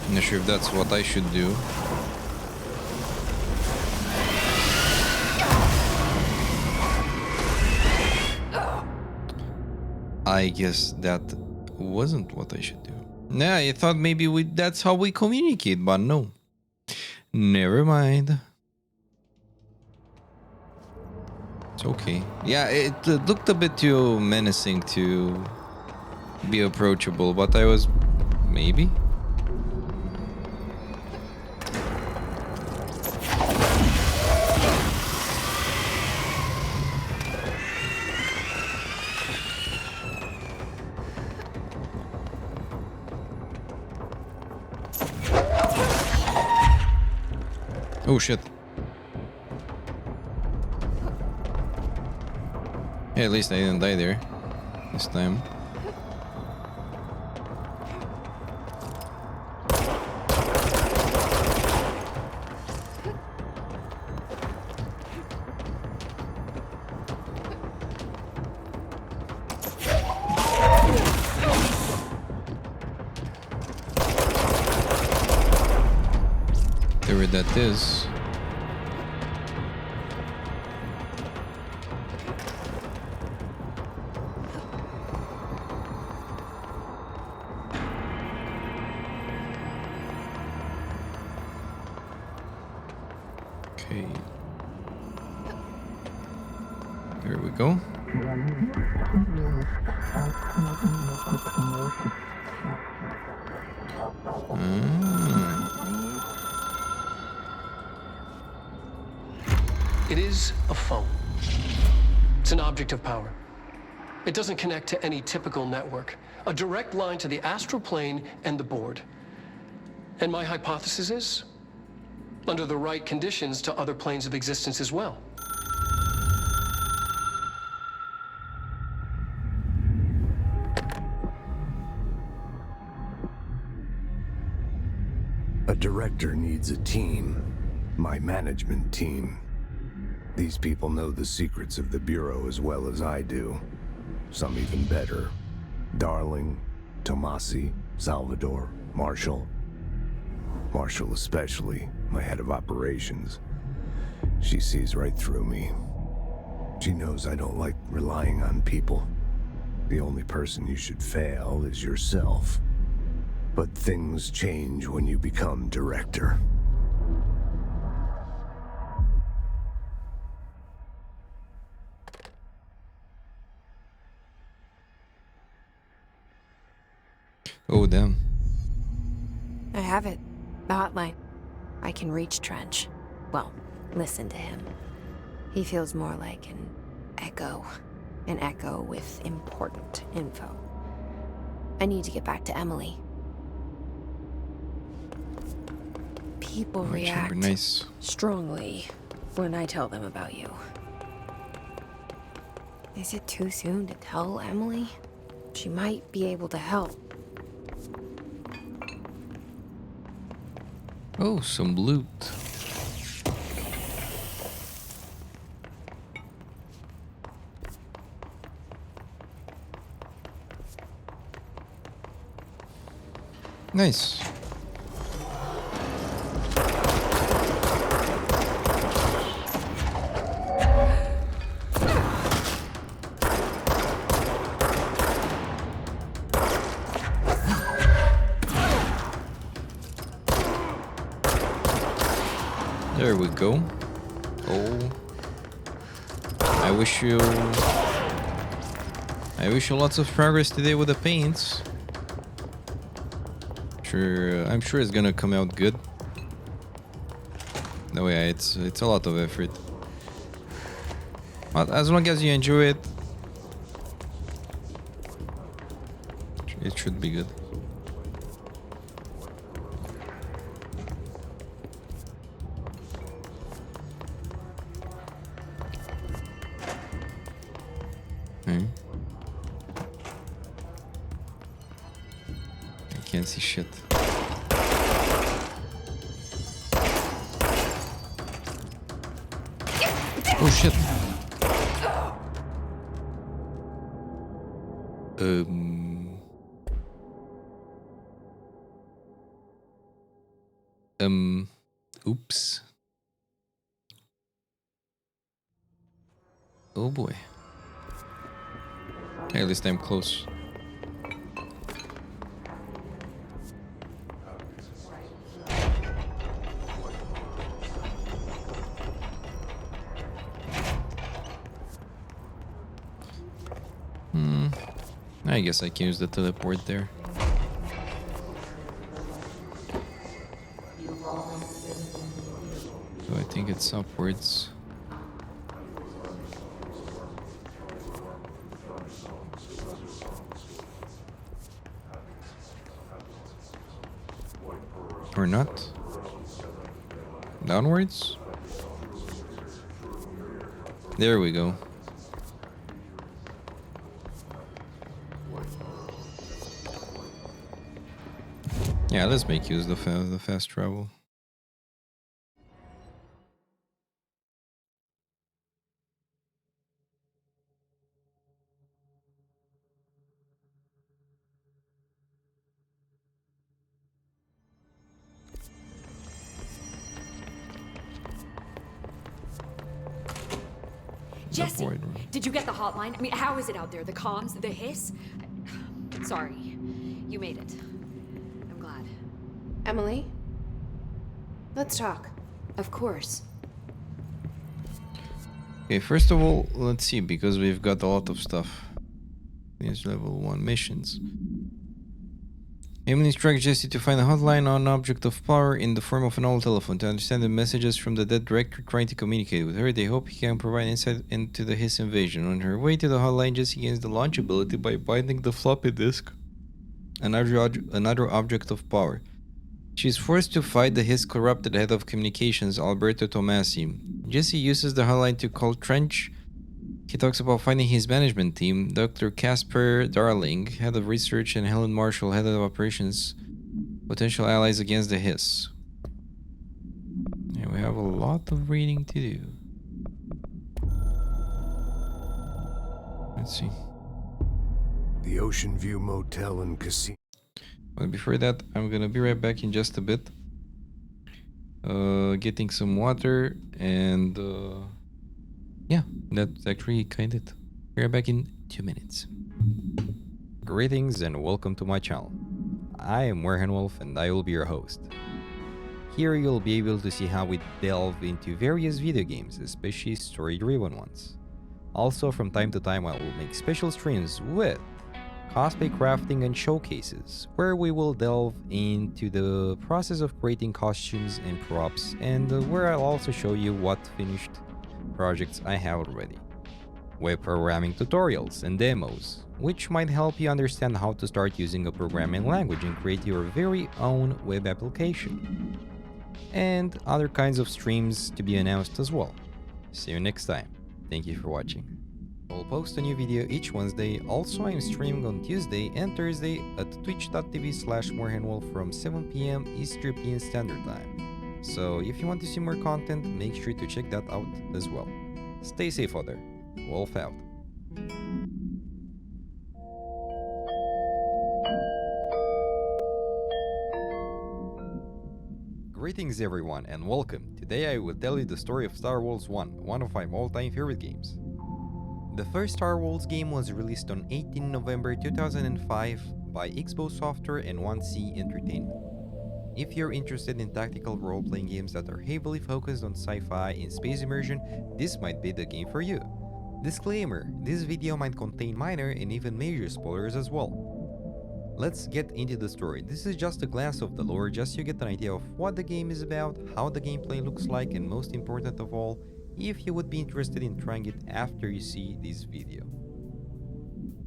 I'm not sure if that's what I should do. I guess that wasn't what I should do. Nah, I thought maybe that's how we communicate, but no. Never mind. It's okay. Yeah, it looked a bit too menacing to be approachable, but I was... maybe? Oh shit. Yeah, at least I didn't die there this time. Whatever that is. Okay. There we go. It is a phone. It's an object of power. It doesn't connect to any typical network. A direct line to the astral plane and the board. And my hypothesis is, under the right conditions, to other planes of existence as well. A director needs a team. My management team. These people know the secrets of the Bureau as well as I do. Some even better. Darling, Tomasi, Salvador, Marshall. Marshall especially, my head of operations. She sees right through me. She knows I don't like relying on people. The only person you should fail is yourself. But things change when you become director. Oh, damn. I have it. The hotline. I can reach Trench. Well, listen to him. He feels more like an echo. An echo with important info. I need to get back to Emily. People react Nice. strongly when I tell them about you. Is it too soon to tell Emily? She might be able to help. Oh, some loot. Nice. There we go. Oh, I wish you lots of progress today with the paints. I'm sure it's gonna come out good. No, yeah, it's a lot of effort. But as long as you enjoy it, it should be good. I can't see shit. Oh shit. Oops. Oh boy. Hey, at least I'm close. I guess I can use the teleport there. So I think it's upwards. Or not? Downwards? There we go. Yeah, let's make use of the fast travel. Jesse, did you get the hotline? I mean, how is it out there? The comms, the hiss? Sorry, you made it. I'm glad. Emily? Let's talk. Of course. Okay, first of all, let's see, because we've got a lot of stuff. These level 1 missions. Emily instructs Jesse to find a hotline on an object of power in the form of an old telephone to understand the messages from the dead director trying to communicate with her. They hope he can provide insight into the Hiss invasion. On her way to the hotline, Jesse gains the launch ability by binding the floppy disk, another object of power. She is forced to fight the Hiss corrupted head of communications, Alberto Tomasi. Jesse uses the hotline to call Trench. He talks about finding his management team, Dr. Casper Darling, head of research, and Helen Marshall, head of operations, potential allies against the Hiss. And we have a lot of reading to do. Let's see. The Ocean View Motel and Casino. But before that, I'm gonna be right back in just a bit. Getting some water and yeah, that's actually kind of it. Be right back in 2 minutes. Greetings and welcome to my channel. I am Werhenwolf and I will be your host. Here you'll be able to see how we delve into various video games, especially story-driven ones. Also, from time to time I will make special streams with cosplay crafting and showcases, where we will delve into the process of creating costumes and props, and where I'll also show you what finished projects I have already. web programming tutorials and demos, which might help you understand how to start using a programming language and create your very own web application. And other kinds of streams to be announced as well. See you next time. Thank you for watching. I'll post a new video each Wednesday. Also, I'm streaming on Tuesday and Thursday at twitch.tv/morehandwolf from 7 p.m. East European Standard Time. So if you want to see more content, make sure to check that out as well. Stay safe out there. Wolf out. Greetings everyone and welcome. Today I will tell you the story of Star Wars 1, one of my all-time favorite games. The first Star Wars game was released on 18 November 2005 by Xbox Software and 1C Entertainment. If you're interested in tactical role-playing games that are heavily focused on sci-fi and space immersion, this might be the game for you. Disclaimer, this video might contain minor and even major spoilers as well. Let's get into the story. This is just a glance of the lore, just so you get an idea of what the game is about, how the gameplay looks like, and most important of all, if you would be interested in trying it after you see this video.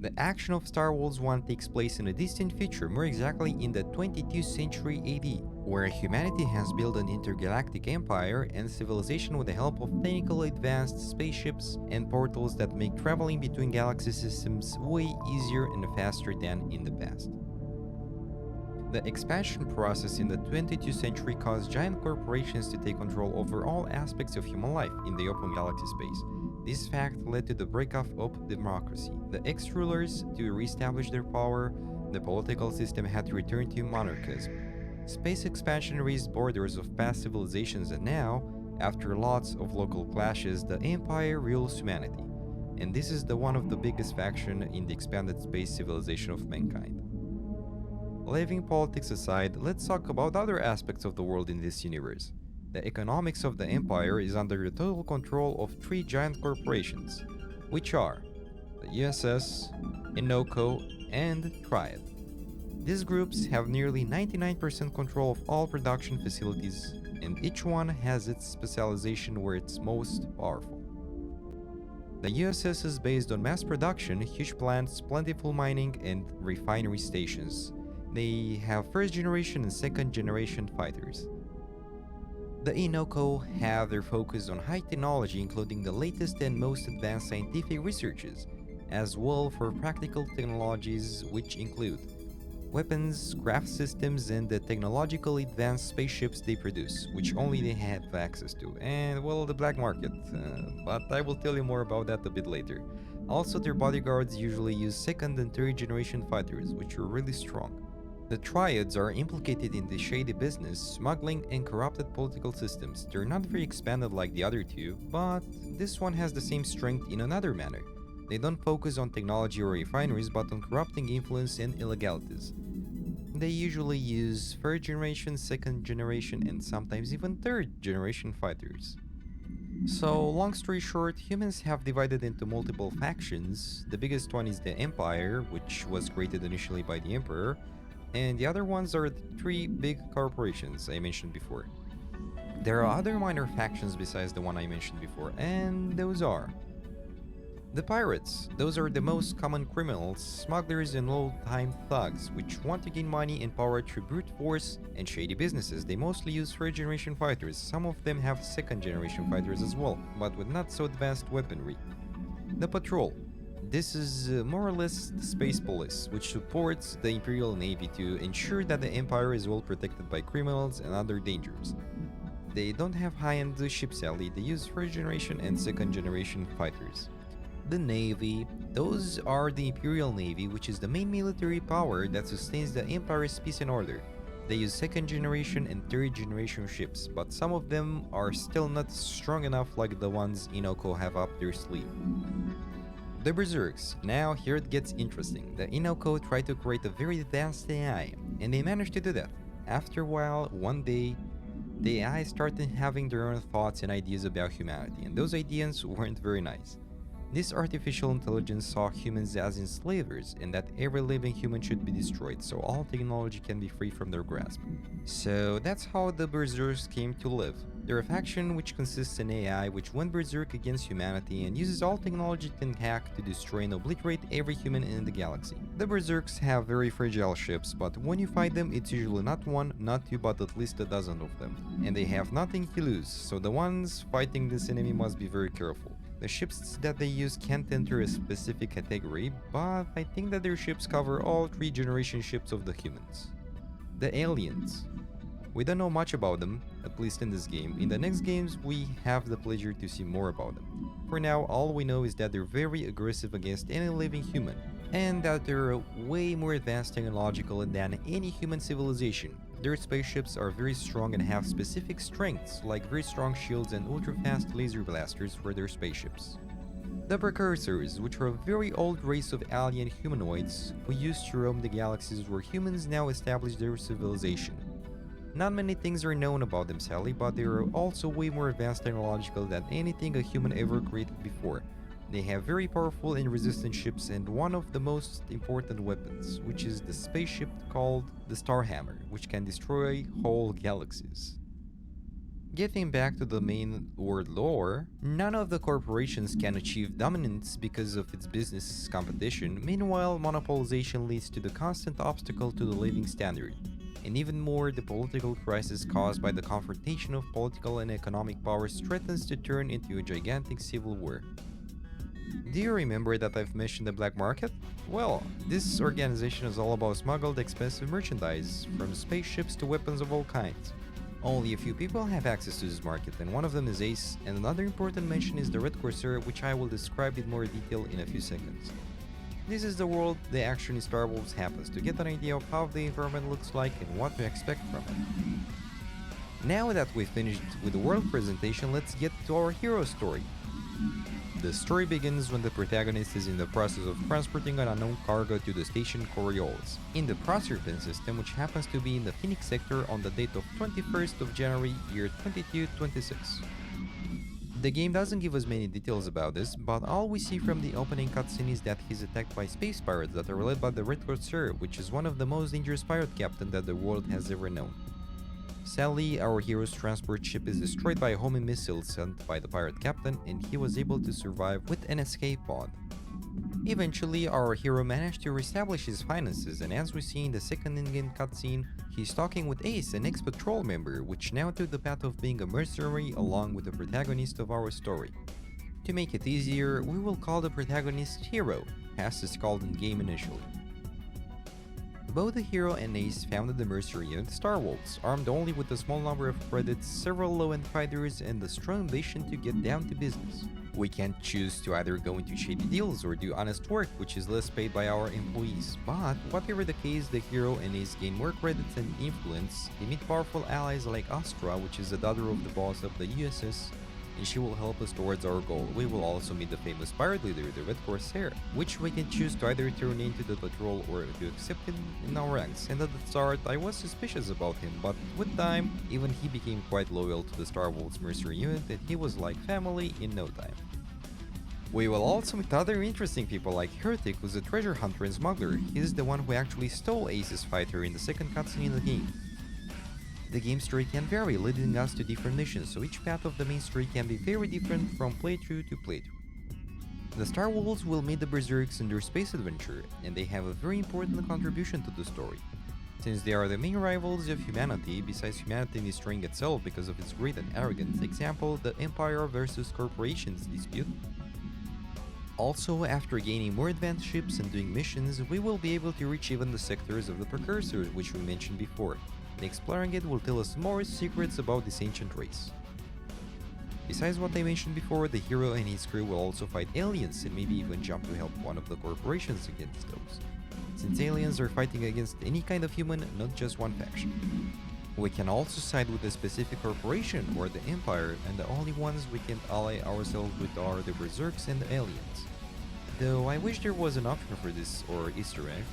The action of Star Wars 1 takes place in a distant future, more exactly in the 22nd century AD, where humanity has built an intergalactic empire and civilization with the help of technically advanced spaceships and portals that make traveling between galaxy systems way easier and faster than in the past. The expansion process in the 22nd century caused giant corporations to take control over all aspects of human life in the open galaxy space. This fact led to the breakup of democracy. The ex-rulers, to re-establish their power, the political system had to return to monarchism. Space expansion raised borders of past civilizations, and now, after lots of local clashes, the Empire rules humanity. And this is one of the biggest factions in the expanded space civilization of mankind. Leaving politics aside, let's talk about other aspects of the world in this universe. The economics of the Empire is under the total control of three giant corporations, which are the USS, Inoko, and Triad. These groups have nearly 99% control of all production facilities, and each one has its specialization where it's most powerful. The USS is based on mass production, huge plants, plentiful mining, and refinery stations. They have first generation and second generation fighters. The Inoko have their focus on high technology, including the latest and most advanced scientific researches, as well for practical technologies which include weapons, craft systems, and the technologically advanced spaceships they produce, which only they have access to, and well, the black market, but I will tell you more about that a bit later. Also, their bodyguards usually use second and third generation fighters, which are really strong. The Triads are implicated in the shady business, smuggling, and corrupted political systems. They're not very expanded like the other two, but this one has the same strength in another manner. They don't focus on technology or refineries, but on corrupting influence and illegalities. They usually use third generation, second generation, and sometimes even third generation fighters. So, long story short, humans have divided into multiple factions. The biggest one is the Empire, which was created initially by the Emperor, and the other ones are the three big corporations I mentioned before. There are other minor factions besides the one I mentioned before, and those are the pirates. Those are the most common criminals, smugglers, and old-time thugs, which want to gain money and power through brute force and shady businesses. They mostly use third-generation fighters. Some of them have second-generation fighters as well, but with not so advanced weaponry. The patrol. This is more or less the space police, which supports the Imperial Navy to ensure that the Empire is well protected by criminals and other dangers. They don't have high-end ships sadly, they use first-generation and second-generation fighters. The Navy. Those are the Imperial Navy, which is the main military power that sustains the Empire's peace and order. They use second-generation and third-generation ships, but some of them are still not strong enough like the ones Inoko have up their sleeve. The Berserks. Now here it gets interesting. The Inoko tried to create a very advanced AI, and they managed to do that. After a while, one day, the AI started having their own thoughts and ideas about humanity, and those ideas weren't very nice. This artificial intelligence saw humans as enslavers, and that every living human should be destroyed so all technology can be free from their grasp. So that's how the Berserks came to live. They're a faction which consists in AI which went berserk against humanity and uses all technology it can hack to destroy and obliterate every human in the galaxy. The berserks have very fragile ships, but when you fight them it's usually not one, not two, but at least a dozen of them. And they have nothing to lose, so the ones fighting this enemy must be very careful. The ships that they use can't enter a specific category, but I think that their ships cover all 3 generation ships of the humans. The aliens. We don't know much about them, at least in this game. In the next games, we have the pleasure to see more about them. For now, all we know is that they're very aggressive against any living human, and that they're way more advanced technologically than any human civilization. Their spaceships are very strong and have specific strengths, like very strong shields and ultra-fast laser blasters for their spaceships. The Precursors, which are a very old race of alien humanoids who used to roam the galaxies where humans now established their civilization. Not many things are known about them, sadly, but they are also way more advanced technological than anything a human ever created before. They have very powerful and resistant ships and one of the most important weapons, which is the spaceship called the Starhammer, which can destroy whole galaxies. Getting back to the main world lore, none of the corporations can achieve dominance because of its business competition. Meanwhile, monopolization leads to the constant obstacle to the living standard. And even more, the political crisis caused by the confrontation of political and economic powers threatens to turn into a gigantic civil war. Do you remember that I've mentioned the black market? Well, this organization is all about smuggled expensive merchandise, from spaceships to weapons of all kinds. Only a few people have access to this market, and one of them is Ace, and another important mention is the Red Corsair, which I will describe in more detail in a few seconds. This is the world the action in Star Wolves happens, to get an idea of how the environment looks like and what to expect from it. Now that we've finished with the world presentation, let's get to our hero story. The story begins when the protagonist is in the process of transporting an unknown cargo to the station Coriolis, in the Proserpine system, which happens to be in the Phoenix sector on the date of 21st of January, year 2226. The game doesn't give us many details about this, but all we see from the opening cutscene is that he's attacked by space pirates that are led by the Red Corsair, which is one of the most dangerous pirate captains that the world has ever known. Sadly, our hero's transport ship is destroyed by a homing missile sent by the pirate captain, and he was able to survive with an escape pod. Eventually, our hero managed to reestablish his finances, and as we see in the second in-game cutscene, he's talking with Ace, an ex-patrol member, which now took the path of being a mercenary along with the protagonist of our story. To make it easier, we will call the protagonist Hero, as is called in-game initially. Both the hero and Ace founded the mercenary unit Star Wolves, armed only with a small number of credits, several low-end fighters, and the strong ambition to get down to business. We can choose to either go into shady deals or do honest work, which is less paid by our employees, but whatever the case, the hero and Ace gain more credits and influence. They meet powerful allies like Astra, which is the daughter of the boss of the USS, and she will help us towards our goal. We will also meet the famous pirate leader, the Red Corsair, which we can choose to either turn into the patrol or to accept him in our ranks. And at the start, I was suspicious about him, but with time, even he became quite loyal to the Star Wolves mercenary unit, and he was like family in no time. We will also meet other interesting people like Heretic, who's a treasure hunter and smuggler. He's the one who actually stole Ace's fighter in the second cutscene in the game. The game story can vary, leading us to different missions, so each path of the main story can be very different from playthrough to playthrough. The Star Wolves will meet the Berserks in their space adventure, and they have a very important contribution to the story. Since they are the main rivals of humanity, besides humanity destroying itself because of its greed and arrogance, example, the Empire versus Corporations dispute. Also, after gaining more advanced ships and doing missions, we will be able to reach even the sectors of the Precursors, which we mentioned before. And exploring it will tell us more secrets about this ancient race. Besides what I mentioned before, the hero and his crew will also fight aliens and maybe even jump to help one of the corporations against those, since aliens are fighting against any kind of human, not just one faction. We can also side with a specific corporation or the Empire, and the only ones we can ally ourselves with are the Berserks and the aliens. Though I wish there was an option for this or Easter egg.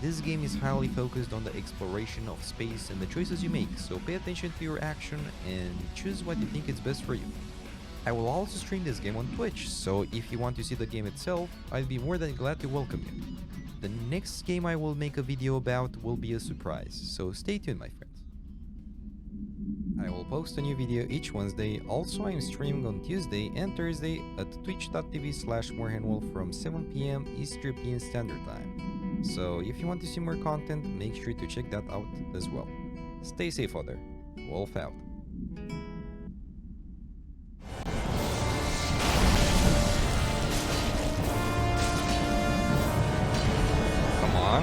This game is highly focused on the exploration of space and the choices you make, so pay attention to your action and choose what you think is best for you. I will also stream this game on Twitch, so if you want to see the game itself, I'd be more than glad to welcome you. The next game I will make a video about will be a surprise, so stay tuned, my friends. I will post a new video each Wednesday. Also, I'm streaming on Tuesday and Thursday at twitch.tv/morehandwolf from 7 p.m. East European Standard Time. So if you want to see more content, make sure to check that out as well. Stay safe out there. Wolf out. Come on.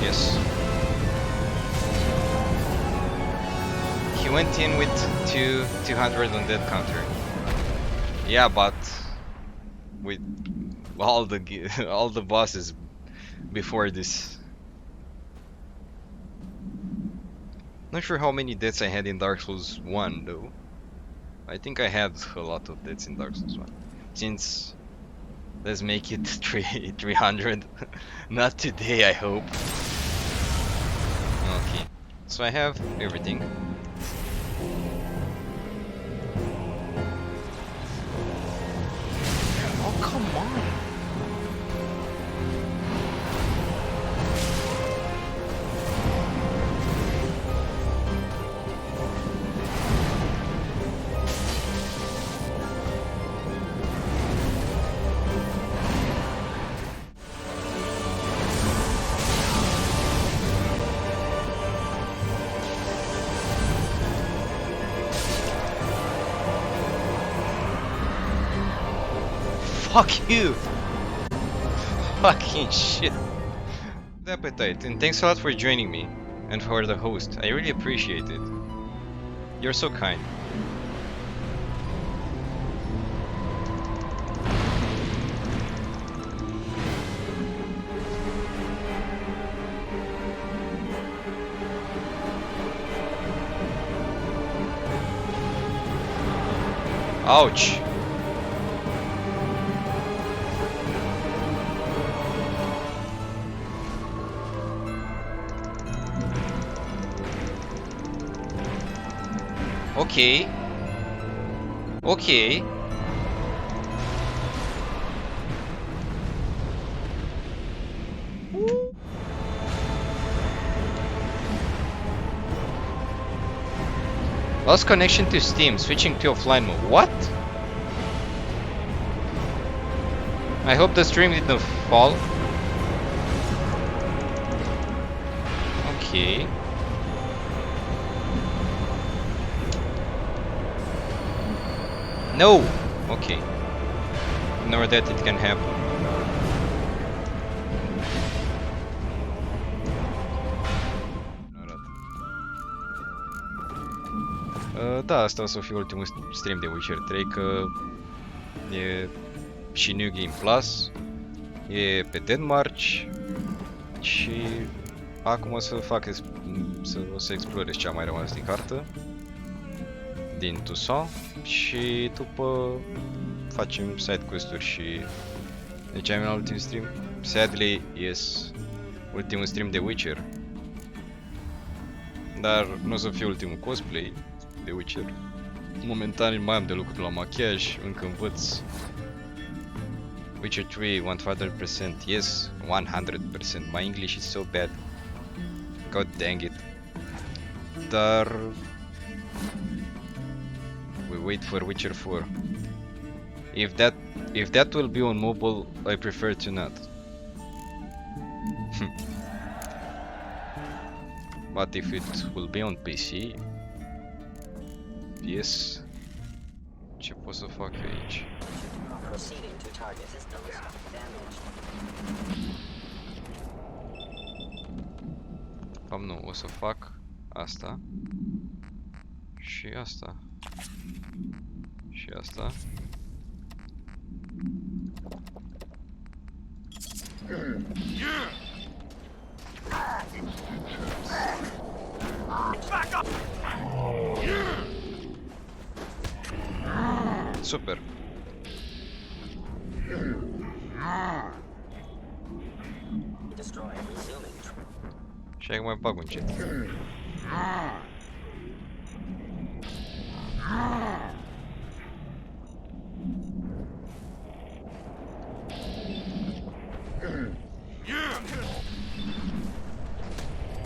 Yes. He went in with 200 on that counter. Yeah, but with all the bosses before this. Not sure how many deaths I had in Dark Souls 1 though. I think I had a lot of deaths in Dark Souls 1. Since let's make it 300. Not today, I hope. Okay. So I have everything. Oh, come on. Fuck you! Fucking shit. Good appetite, and thanks a lot for joining me, and for the host. I really appreciate it. You're so kind. Ouch! Okay. Okay. Lost connection to Steam, switching to offline mode. What? I hope the stream didn't fall. Okay. No! Okay. Ignore that, it can happen. Da, asta o să fie ultimul stream de Witcher 3, că e și New Game Plus, e pe Denmark și acum o să fac, o să explorez ce a mai rămas din cartă, din Toussaint, și după facem side quest-uri și deci am la ultimul stream. Sadly, yes, ultimul stream de Witcher, dar nu o să fie ultimul cosplay de Witcher. Momentan mai am de lucru la machiaj, încă învăț. Witcher 3, 100%, yes, 100%. My English is so bad. God dang it. Dar we wait for Witcher 4. If that will be on mobile, I prefer to not. But if it will be on PC, yes. Ce pot să fac aici? Nu, o să fac asta și asta și asta. Super. Și acum mai bag un cet.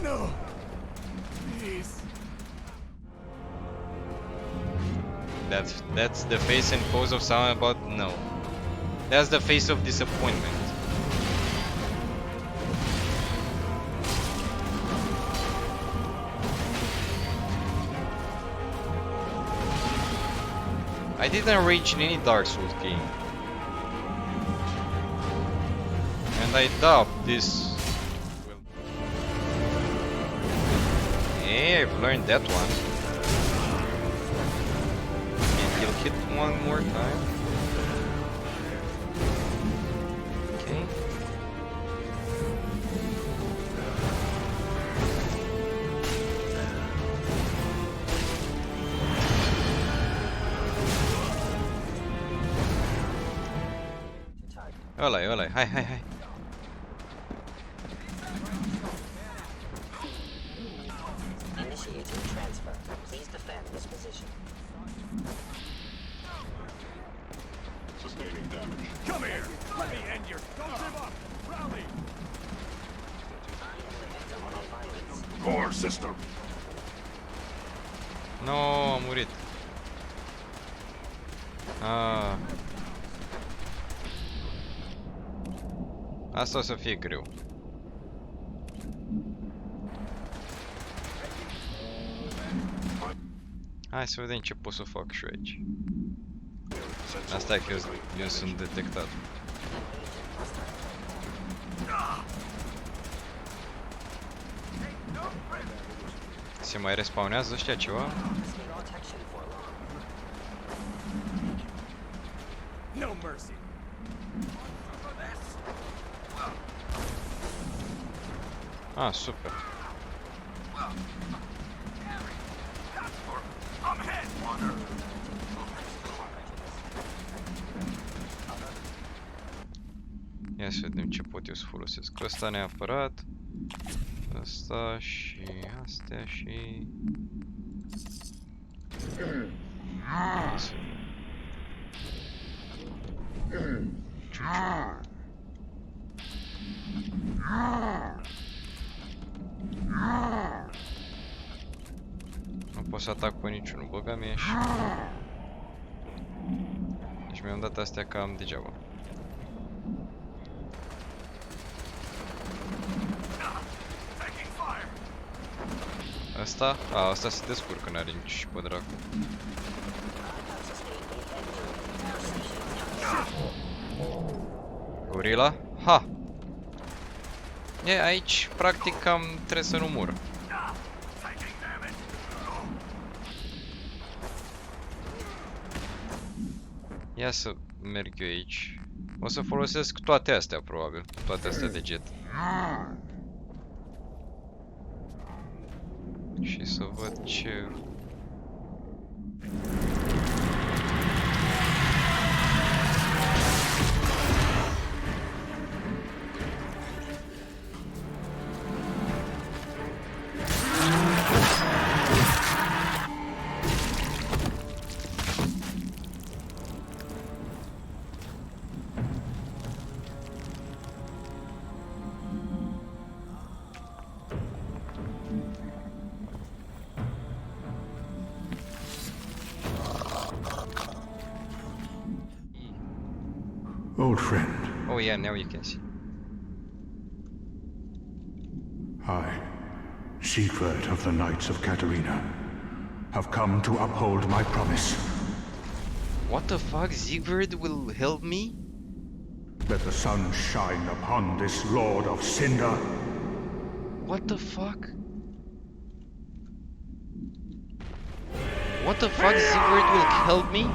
No. Please. That's the face and pose of someone about no. That's the face of disappointment. I didn't reach in any Dark Souls game. And I doubt this will... Hey, I've learned that one. And he'll hit one more time. Okay. Olay, hi. Initiating transfer. Please defend this position. Sustaining damage. Come here! Let me end your... Don't give up! Rally! Core system. No, am murit. Ah. Asta o să fie greu. Hai să vedem ce pot să fac și aici. Asta e că eu sunt detectat. Se mai respawnează ăștia ceva? No mercy. Ah, super. Ia să vedem ce pot eu să folosesc. Ăsta neapărat. Asta și astea și... Ia să vedem. Nu pot să atac pe niciunul, băga mea și... Deci mi-am dat astea cam degeaba. Asta? A, asta se descurcă, n-are nici pe dracu. Gorila? Ha! E, aici, practic, cam trebuie să nu mur. Ia să merg eu aici. O să folosesc toate astea, probabil. Toate astea de jet. Și să văd ce... Old friend. Oh yeah, now you can see. I, Siegfried of the Knights of Katarina, have come to uphold my promise. What the fuck? Siegfried will help me? Let the sun shine upon this Lord of Cinder. What the fuck? What the fuck? Siegfried will help me?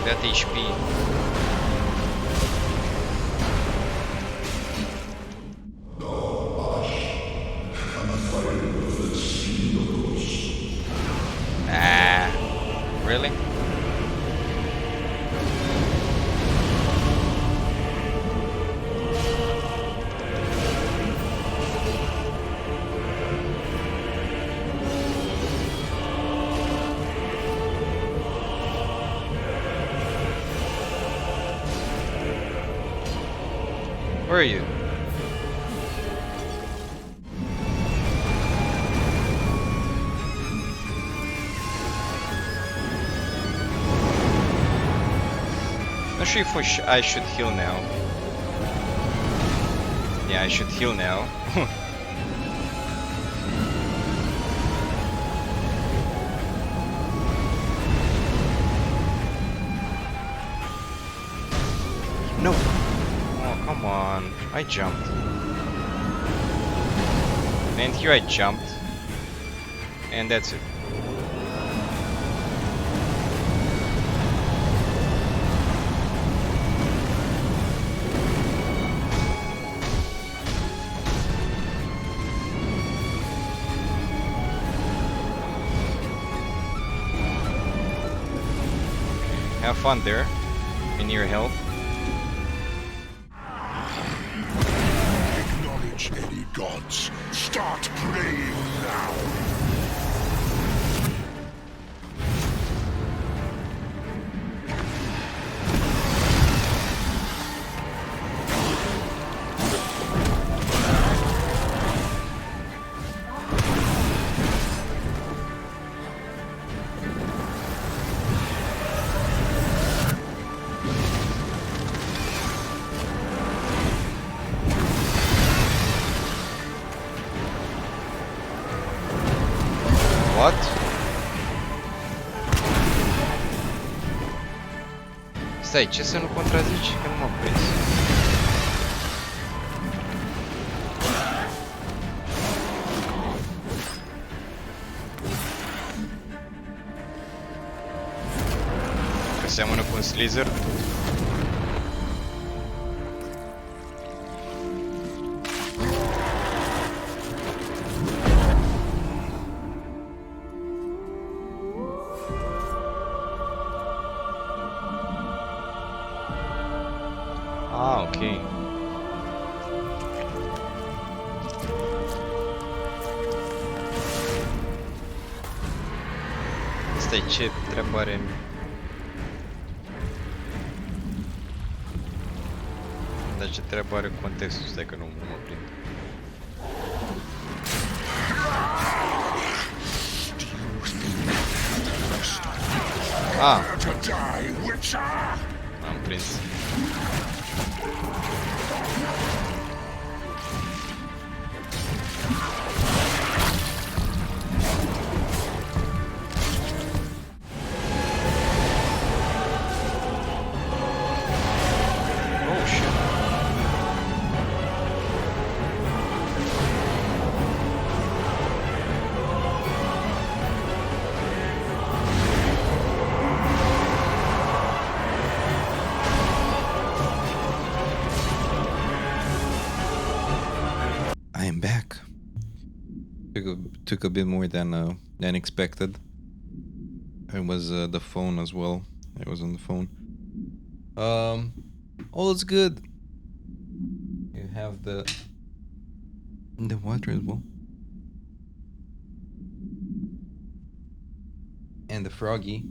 That HP. Ah, really? Where are you? Not sure if I should heal now. Yeah, I should heal now. No! Oh, come on. I jumped. And here I jumped. And that's it. Have fun there, in your health. Acknowledge any gods. Start praying now. What? Stai, ce să nu contrazici? Că nu m-am prins. Că seamănă cu un Slither? Ah, ok. Stai, ce întrebare? Dar ce treabă are contextul? Stai că nu mă prind. Ah! Am prins. Oh shit. I am back. Took a bit more than expected. It was the phone as well. I was on the phone. All is good. You have the water as well. And the froggy.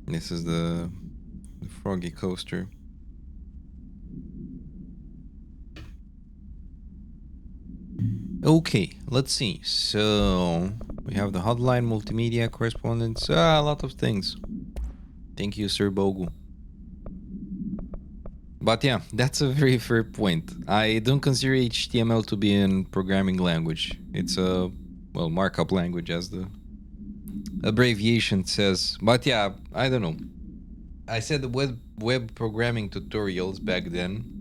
This is the froggy coaster. Okay, let's see. So we have the hotline, multimedia correspondence, a lot of things. Thank you, Sir Bogu. But yeah, that's a very fair point. I don't consider HTML to be a programming language. It's a, well, markup language as the abbreviation says. But yeah, I don't know. I said the web programming tutorials back then.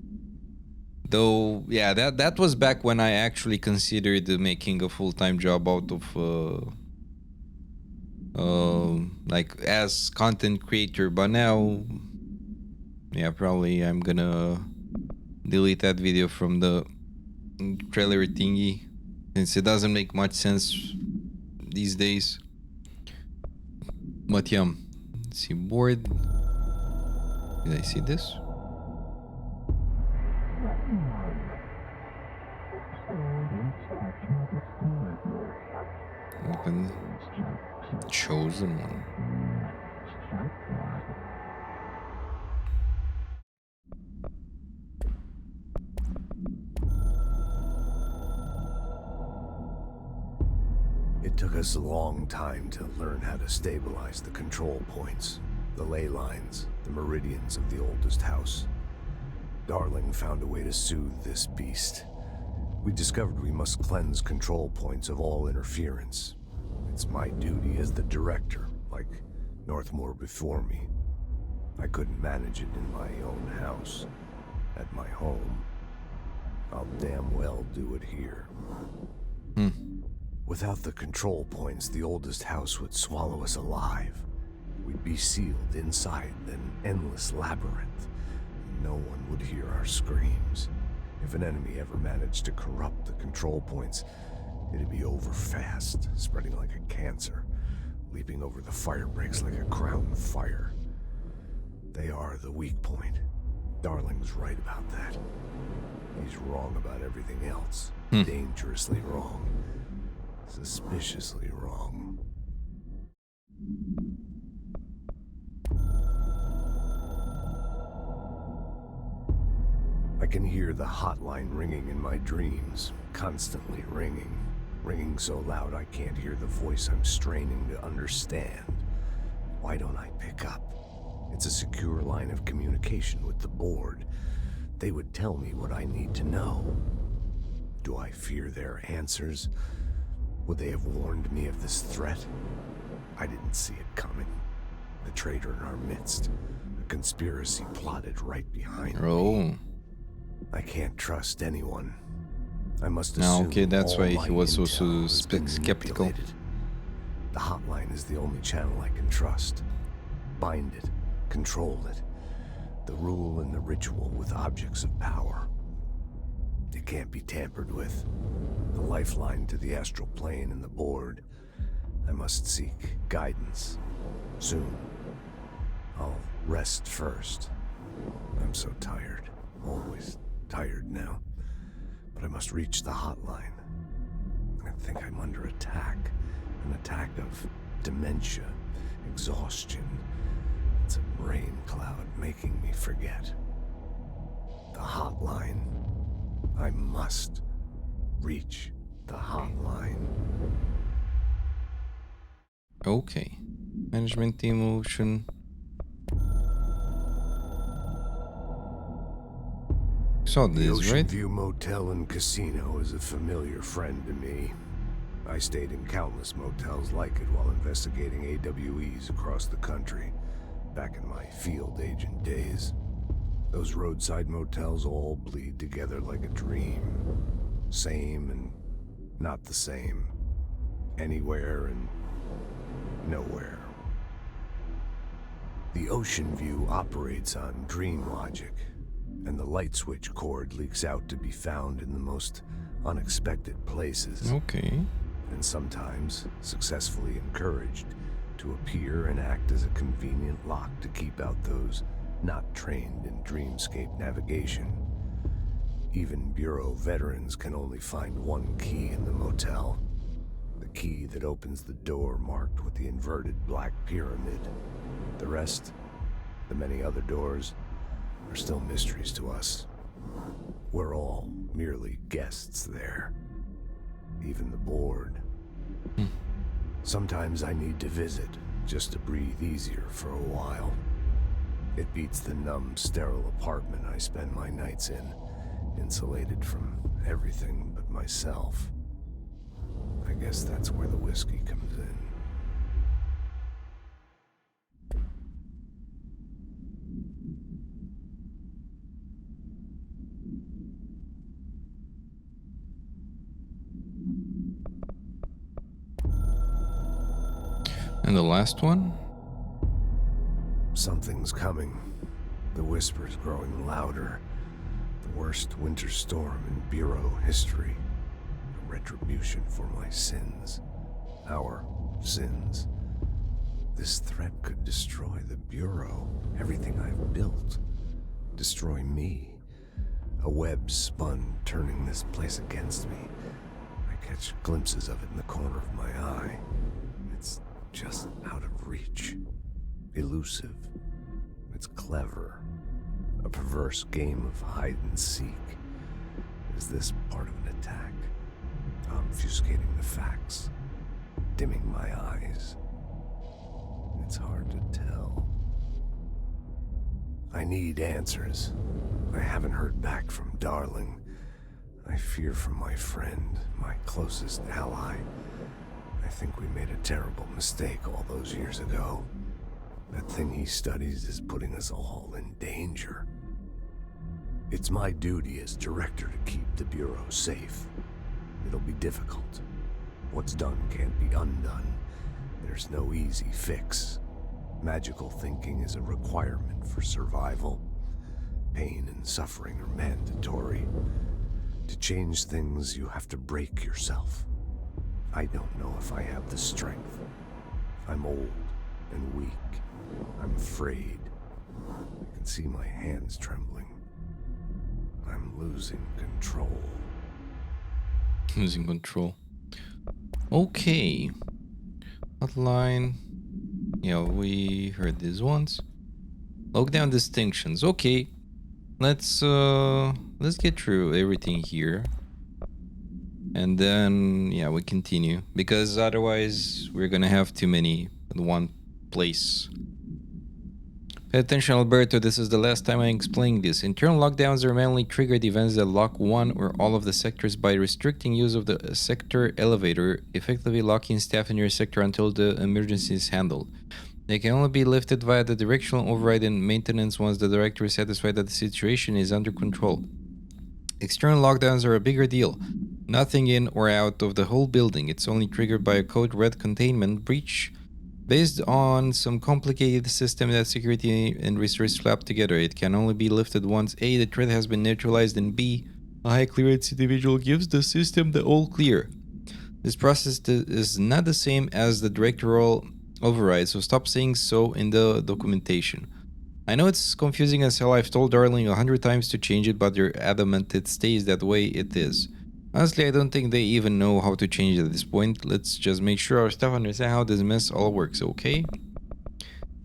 Though, yeah, that was back when I actually considered making a full-time job out of like as content creator, but now, yeah, probably I'm gonna delete that video from the trailer thingy since it doesn't make much sense these days. But yeah, let's see, board. Did I see this? Open chosen one. took us a long time to learn how to stabilize the control points, the ley lines, the meridians of the oldest house. Darling found a way to soothe this beast. We discovered we must cleanse control points of all interference. It's my duty as the director, like Northmore before me. I couldn't manage it in my own house. At my home, I'll damn well do it here. Without the control points, the oldest house would swallow us alive. We'd be sealed inside an endless labyrinth. No one would hear our screams. If an enemy ever managed to corrupt the control points, it'd be over fast, spreading like a cancer, leaping over the fire breaks like a crown fire. They are the weak point. Darling's right about that. He's wrong about everything else. Dangerously wrong. Suspiciously wrong. I can hear the hotline ringing in my dreams, constantly ringing. Ringing so loud I can't hear the voice I'm straining to understand. Why don't I pick up? It's a secure line of communication with the board. They would tell me what I need to know. Do I fear their answers? Would they have warned me of this threat? I didn't see it coming. The traitor in our midst. A conspiracy plotted right behind me. I can't trust anyone. I must assume okay, that's why he was intel also has been skeptical. manipulated. The hotline is the only channel I can trust. Bind it, control it. The rule and the ritual with objects of power. It can't be tampered with. The lifeline to the astral plane and the board. I must seek guidance. Soon. I'll rest first. I'm so tired. Always tired now. But I must reach the hotline. I think I'm under attack. An attack of dementia, exhaustion. It's a rain cloud making me forget. The hotline. I must reach the hotline. Okay. Management team motion. Saw The this, Ocean right? View Motel and Casino is a familiar friend to me. I stayed in countless motels like it while investigating AWEs across the country, back in my field agent days. Those roadside motels all bleed together like a dream. Same and not the same. Anywhere and nowhere. The Ocean View operates on dream logic, and the light switch cord leaks out to be found in the most unexpected places. Okay. And sometimes successfully encouraged to appear and act as a convenient lock to keep out those not trained in dreamscape navigation. Even Bureau veterans can only find one key in the motel. The key that opens the door marked with the inverted black pyramid. The rest, the many other doors, are still mysteries to us. We're all merely guests there. Even the board. Sometimes I need to visit, just to breathe easier for a while. It beats the numb, sterile apartment I spend my nights in, insulated from everything but myself. I guess that's where the whiskey comes in. And the last one? Something's coming. The whispers growing louder. The worst winter storm in Bureau history. A retribution for my sins. Our sins. This threat could destroy the Bureau. Everything I've built. Destroy me. A web spun, turning this place against me. I catch glimpses of it in the corner of my eye. It's just out of reach. Elusive. It's clever. A perverse game of hide and seek. Is this part of an attack? Obfuscating the facts. dimming my eyes? It's hard to tell. I need answers. I haven't heard back from Darling. I fear for my friend, my closest ally. I think we made a terrible mistake all those years ago. That thing he studies is putting us all in danger. It's my duty as director to keep the Bureau safe. It'll be difficult. What's done can't be undone. There's no easy fix. Magical thinking is a requirement for survival. Pain and suffering are mandatory. To change things, you have to break yourself. I don't know if I have the strength. I'm old and weak. I'm afraid. I can see my hands trembling. I'm losing control. Losing control. Okay. Hotline. Yeah, we heard this once. Lockdown distinctions. Okay. Let's get through everything here. And then yeah, we continue. Because otherwise we're gonna have too many in one place. Pay attention, Alberto, this is the last time I'm explaining this. Internal lockdowns are mainly triggered events that lock one or all of the sectors by restricting use of the sector elevator, effectively locking staff in your sector until the emergency is handled. They can only be lifted via the directional override and maintenance once the director is satisfied that the situation is under control. External lockdowns are a bigger deal. Nothing in or out of the whole building. It's only triggered by a code red containment breach. Based on some complicated system that security and research slap together, it can only be lifted once A, the threat has been neutralized, and B, a high clearance individual gives the system the all clear. This process is not the same as the directorial override, so stop saying so in the documentation. I know it's confusing as hell. I've told Darling 100 times to change it, but they're adamant it stays that way it is. Honestly, I don't think they even know how to change it at this point. Let's just make sure our staff understand how this mess all works, okay?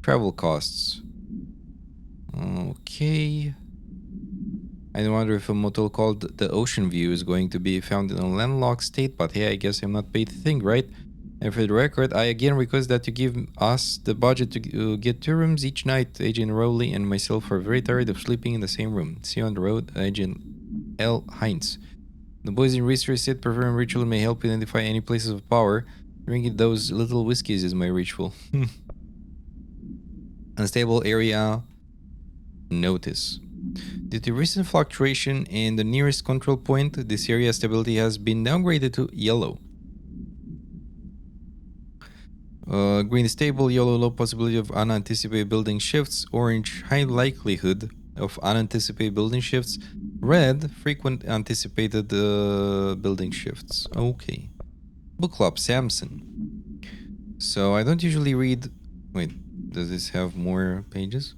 Travel costs. Okay. I wonder if a motel called the Ocean View is going to be found in a landlocked state, but hey, I guess I'm not paid to think, right? And for the record, I again request that you give us the budget to get 2 rooms each night. Agent Rowley and myself are very tired of sleeping in the same room. See you on the road, Agent L. Heinz. The boys in research said performing ritual may help identify any places of power. Drinking those little whiskeys is my ritual. Unstable area notice. Due to recent fluctuation in the nearest control point, this area stability has been downgraded to yellow. Green stable, yellow low possibility of unanticipated building shifts, orange high likelihood of unanticipated building shifts, red frequent anticipated building shifts. Okay. Book club Samson. So I don't usually read. Wait, does this have more pages?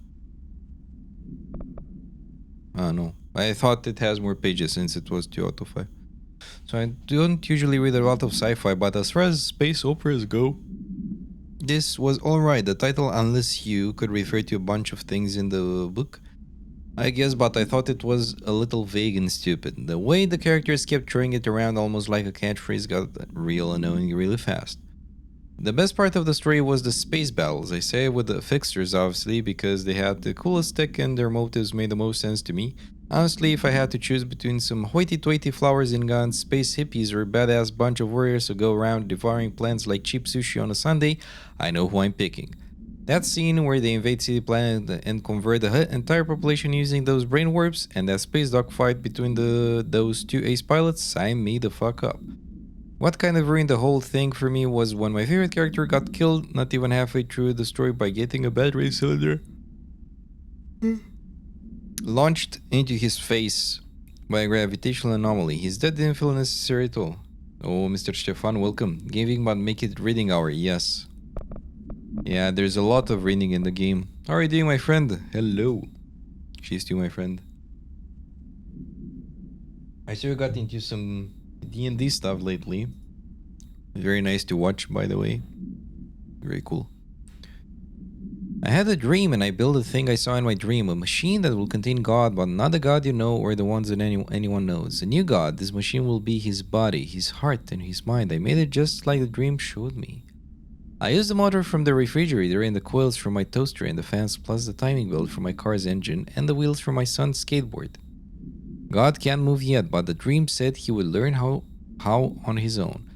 Ah, no. I thought it has more pages since it was 2 out of 5. So I don't usually read a lot of sci-fi, but as far as space operas go, this was alright. The title, Unless You, could refer to a bunch of things in the book, I guess, but I thought it was a little vague and stupid. The way the characters kept throwing it around almost like a catchphrase got real annoying really fast. The best part of the story was the space battles. I say with the fixers, obviously, because they had the coolest tech and their motives made the most sense to me. Honestly, if I had to choose between some hoity-toity flowers and guns, space hippies, or a badass bunch of warriors who go around devouring plants like cheap sushi on a Sunday, I know who I'm picking. That scene where they invade City Planet and convert the entire population using those brain warps, and that space dogfight between those 2 ace pilots, signed me the fuck up. What kind of ruined the whole thing for me was when my favorite character got killed not even halfway through the story by getting a battery cylinder launched into his face by a gravitational anomaly. His death didn't feel necessary at all. Oh, Mr. Stefan, welcome. Gaming but make it reading hour, yes. Yeah, there's a lot of reading in the game. How are you doing, my friend? Hello. She's too, my friend. I still got into some D&D stuff lately. Very nice to watch, by the way. Very cool. I had a dream and I built a thing I saw in my dream, a machine that will contain God, but not the God you know or the ones that anyone knows. A new God. This machine will be his body, his heart, and his mind. I made it just like the dream showed me. I used the motor from the refrigerator and the coils from my toaster and the fans, plus the timing belt for my car's engine and the wheels for my son's skateboard. God can't move yet, but the dream said he would learn how on his own.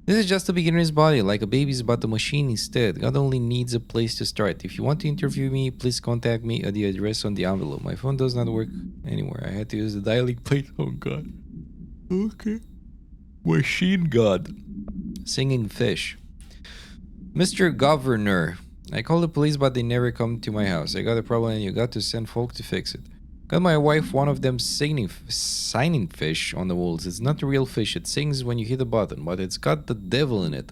This is just the beginner's body, like a baby's, but the machine instead. God only needs a place to start. If you want to interview me, please contact me at the address on the envelope. My phone does not work anymore. I had to use the dialing plate. Oh God. Okay. Machine God. Singing fish. Mr. Governor, I called the police, but they never come to my house. I got a problem and you got to send folk to fix it. Got my wife one of them signing fish on the walls. It's not a real fish. It sings when you hit a button, but it's got the devil in it.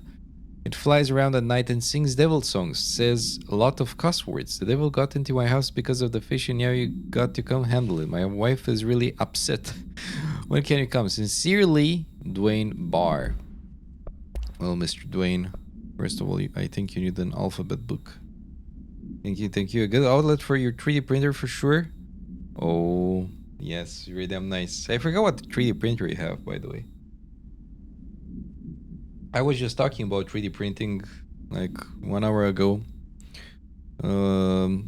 It flies around at night and sings devil songs. Says a lot of cuss words. The devil got into my house because of the fish and now you got to come handle it. My wife is really upset. When can you come? Sincerely, Dwayne Barr. Well, Mr. Dwayne, first of all, I think you need an alphabet book. Thank you. A good outlet for your 3D printer for sure. Oh, yes, really damn nice. I forgot what 3D printer you have, by the way. I was just talking about 3D printing like 1 hour ago. The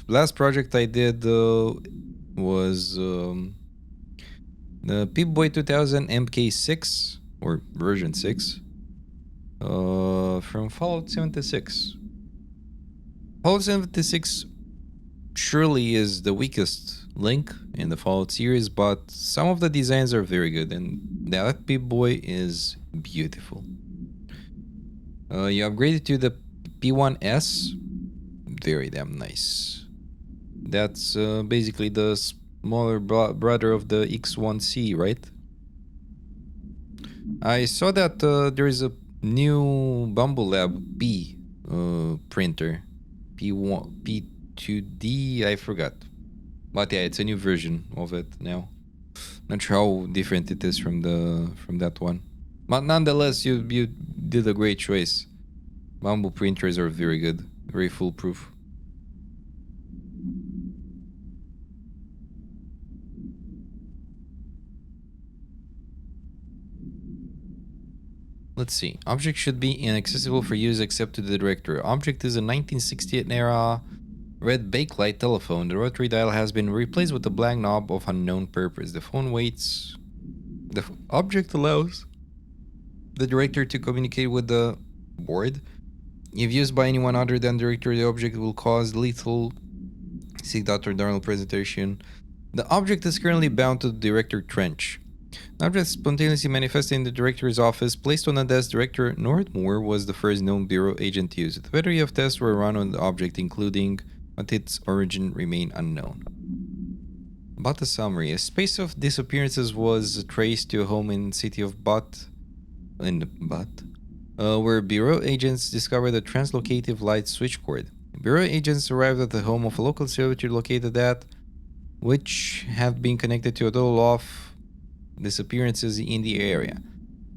last project I did was the Pip-Boy 2000 MK6 or version 6 from Fallout 76. Fallout 76 surely is the weakest link in the Fallout series, but some of the designs are very good, and that Pip-Boy is beautiful. You upgraded to the P1S, very damn nice. That's basically the smaller brother of the X1C, right? I saw that there is a new Bumble Lab P printer, P2D, I forgot. But yeah, it's a new version of it now. Not sure how different it is from that one. But nonetheless, you did a great choice. Bumble printers are very good, very foolproof. Let's see. Object should be inaccessible for use except to the director. Object is a 1968 era red bakelite telephone. The rotary dial has been replaced with a black knob of unknown purpose. The phone waits. The object allows the director to communicate with the board. If used by anyone other than the director, the object will cause lethal. See Dr. Darnell presentation. The object is currently bound to the director trench. The object spontaneously manifested in the director's office, placed on a desk. Director Northmore was the first known Bureau agent to use it. A battery of tests were run on the object, including but its origin remain unknown. But a summary. A space of disappearances was traced to a home in the city of Butt, where Bureau agents discovered a translocative light switch cord. Bureau agents arrived at the home of a local celebrity located at, which had been connected to a total of disappearances in the area.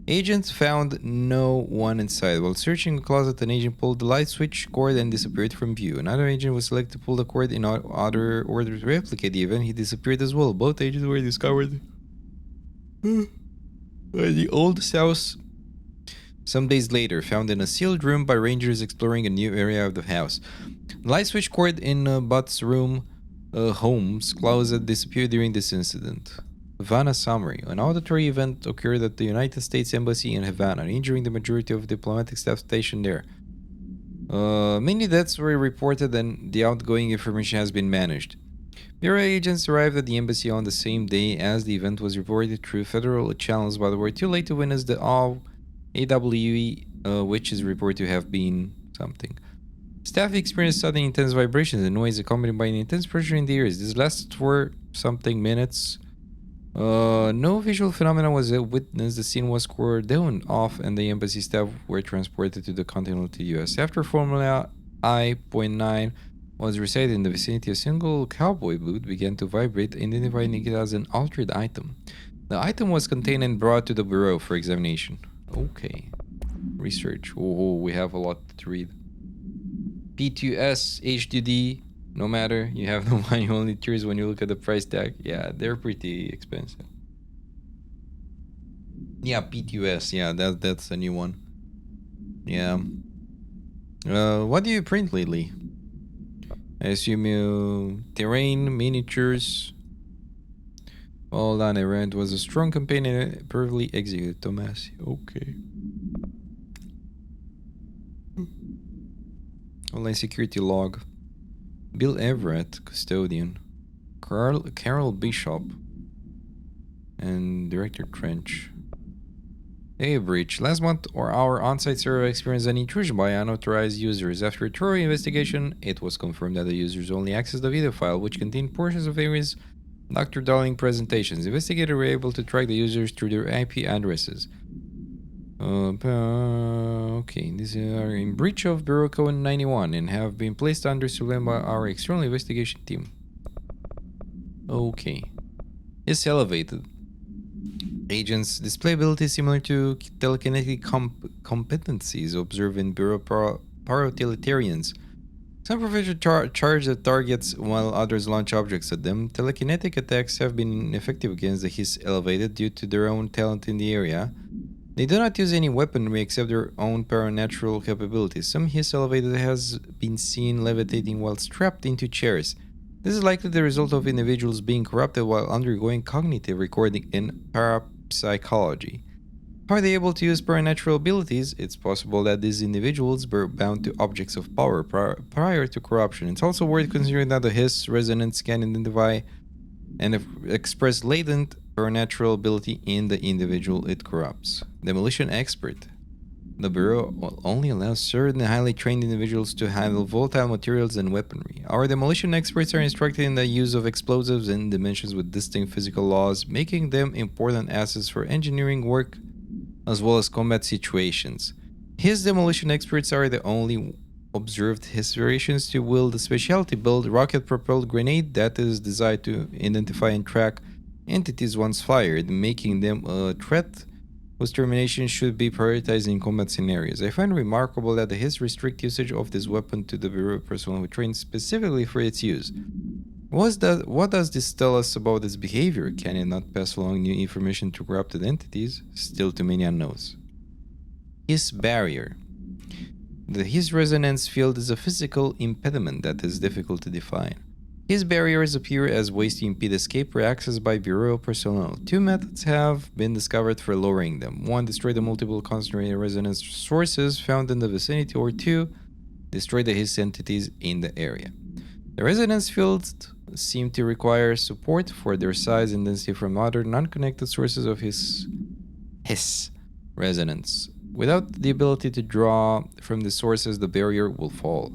Agents found no one inside. While searching a closet, an agent pulled the light switch cord and disappeared from view. Another agent was selected to pull the cord in order to replicate the event. He disappeared as well. Both agents were discovered by the old house some days later, found in a sealed room by rangers exploring a new area of the house. The light switch cord in Butt's room, Holmes' closet disappeared during this incident. Havana summary. An auditory event occurred at the United States Embassy in Havana, injuring the majority of diplomatic staff stationed there. Many deaths were reported and the outgoing information has been managed. Bureau agents arrived at the embassy on the same day as the event was reported through federal channels, but were too late to witness the AWE, which is reported to have been something. Staff experienced sudden intense vibrations and noise accompanied by an intense pressure in the ears. This lasted for something minutes. No visual phenomena was witnessed. The scene was cordoned off and the embassy staff were transported to the continental US. After Formula I.9 was recited in the vicinity, a single cowboy boot began to vibrate, identifying it as an altered item. The item was contained and brought to the Bureau for examination. Okay. Research. Oh, we have a lot to read. P2S, H2D, no matter. You have no money, only tears when you look at the price tag. Yeah, they're pretty expensive. Yeah, P2S. Yeah, that's a new one. Yeah. What do you print lately? I assume you terrain, miniatures. All on errand was a strong campaign and perfectly executed, Tomasi. Okay. Online security log. Bill Everett, custodian. Carol Bishop. And Director Trench. Hey, Breach. Last month, our on-site server experienced an intrusion by unauthorized users. After a thorough investigation, it was confirmed that the users only accessed the video file, which contained portions of various Dr. Darling presentations. Investigators were able to track the users through their IP addresses. Okay, these are in breach of Bureau Code 91 and have been placed under surveillance by our external investigation team. Okay. It's elevated. Agents display abilities similar to telekinetic competencies observed in Bureau Paratiliterians. Some professionals charge the targets while others launch objects at them. Telekinetic attacks have been effective against the Hiss Elevated due to their own talent in the area. They do not use any weaponry except their own paranatural capabilities. Some Hiss Elevated has been seen levitating while strapped into chairs. This is likely the result of individuals being corrupted while undergoing cognitive recording in parapsychology. How are they able to use paranatural abilities? It's possible that these individuals were bound to objects of power prior to corruption. It's also worth considering that the Hiss resonance can identify and express latent paranatural ability in the individual it corrupts. Demolition expert. The Bureau will only allow certain highly trained individuals to handle volatile materials and weaponry. Our demolition experts are instructed in the use of explosives in dimensions with distinct physical laws, making them important assets for engineering work as well as combat situations. His demolition experts are the only observed Hiss variations to wield a specialty build rocket-propelled grenade that is designed to identify and track entities once fired, making them a threat whose termination should be prioritized in combat scenarios. I find remarkable that the Hiss restrict usage of this weapon to the Bureau personnel who trained specifically for its use. What does this tell us about its behavior? Can it not pass along new information to corrupted entities? Still too many unknowns. Hiss barrier. The Hiss resonance field is a physical impediment that is difficult to define. Hiss barriers appear as ways to impede escape or access by Bureau personnel. Two methods have been discovered for lowering them. One, destroy the multiple concentrated resonance sources found in the vicinity, or two, destroy the Hiss entities in the area. The resonance fields seem to require support for their size and density from other non-connected sources of Hiss resonance. Without the ability to draw from the sources, the barrier will fall.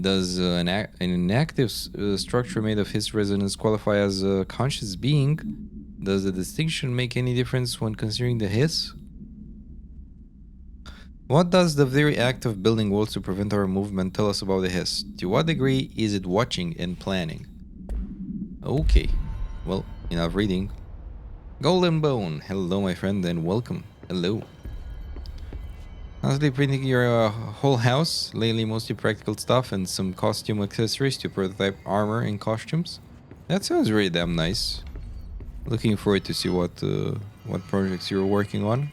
Does an inactive structure made of Hiss resonance qualify as a conscious being? Does the distinction make any difference when considering the Hiss? What does the very act of building walls to prevent our movement tell us about the Hiss? To what degree is it watching and planning? Okay, well, enough reading. Golden Bone, hello my friend and welcome. Hello. Honestly, printing your whole house, lately mostly practical stuff and some costume accessories to prototype armor and costumes. That sounds really damn nice. Looking forward to see what projects you're working on.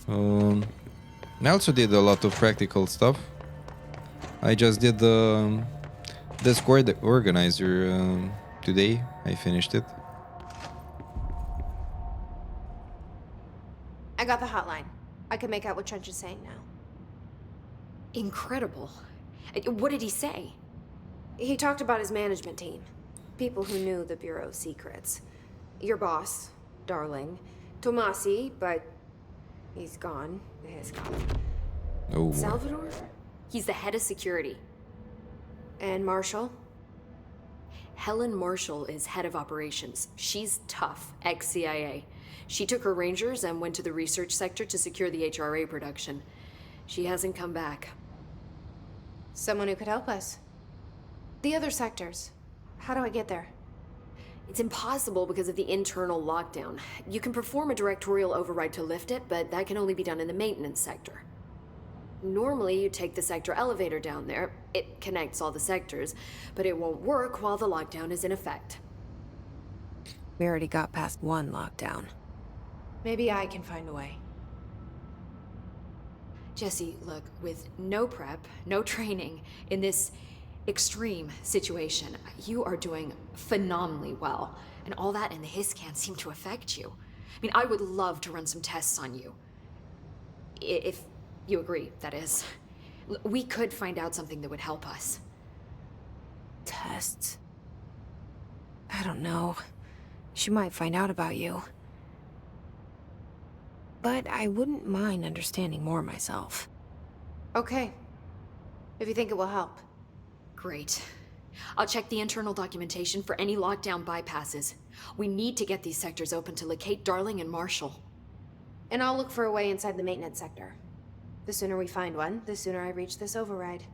I also did a lot of practical stuff. I just did the Discord organizer today. I finished it. I got the hotline. I can make out what Trench is saying now. Incredible. What did he say? He talked about his management team. People who knew the Bureau's secrets. Your boss, Darling. Tomasi, but he's gone. He's gone. Oh. Salvador? He's the head of security. And Marshall? Helen Marshall is head of operations. She's tough, ex-CIA. She took her Rangers and went to the research sector to secure the HRA production. She hasn't come back. Someone who could help us. The other sectors. How do I get there? It's impossible because of the internal lockdown. You can perform a directorial override to lift it, but that can only be done in the maintenance sector. Normally, you take the sector elevator down there. It connects all the sectors, but it won't work while the lockdown is in effect. We already got past one lockdown. Maybe I can find a way. Jesse, look, with no prep, no training, in this extreme situation, you are doing phenomenally well. And all that in the hiss can't seem to affect you. I mean, I would love to run some tests on you. If you agree, that is. We could find out something that would help us. Tests? I don't know. She might find out about you. But I wouldn't mind understanding more myself. Okay. If you think it will help. Great. I'll check the internal documentation for any lockdown bypasses. We need to get these sectors open to locate Darling and Marshall. And I'll look for a way inside the maintenance sector. The sooner we find one, the sooner I reach this override.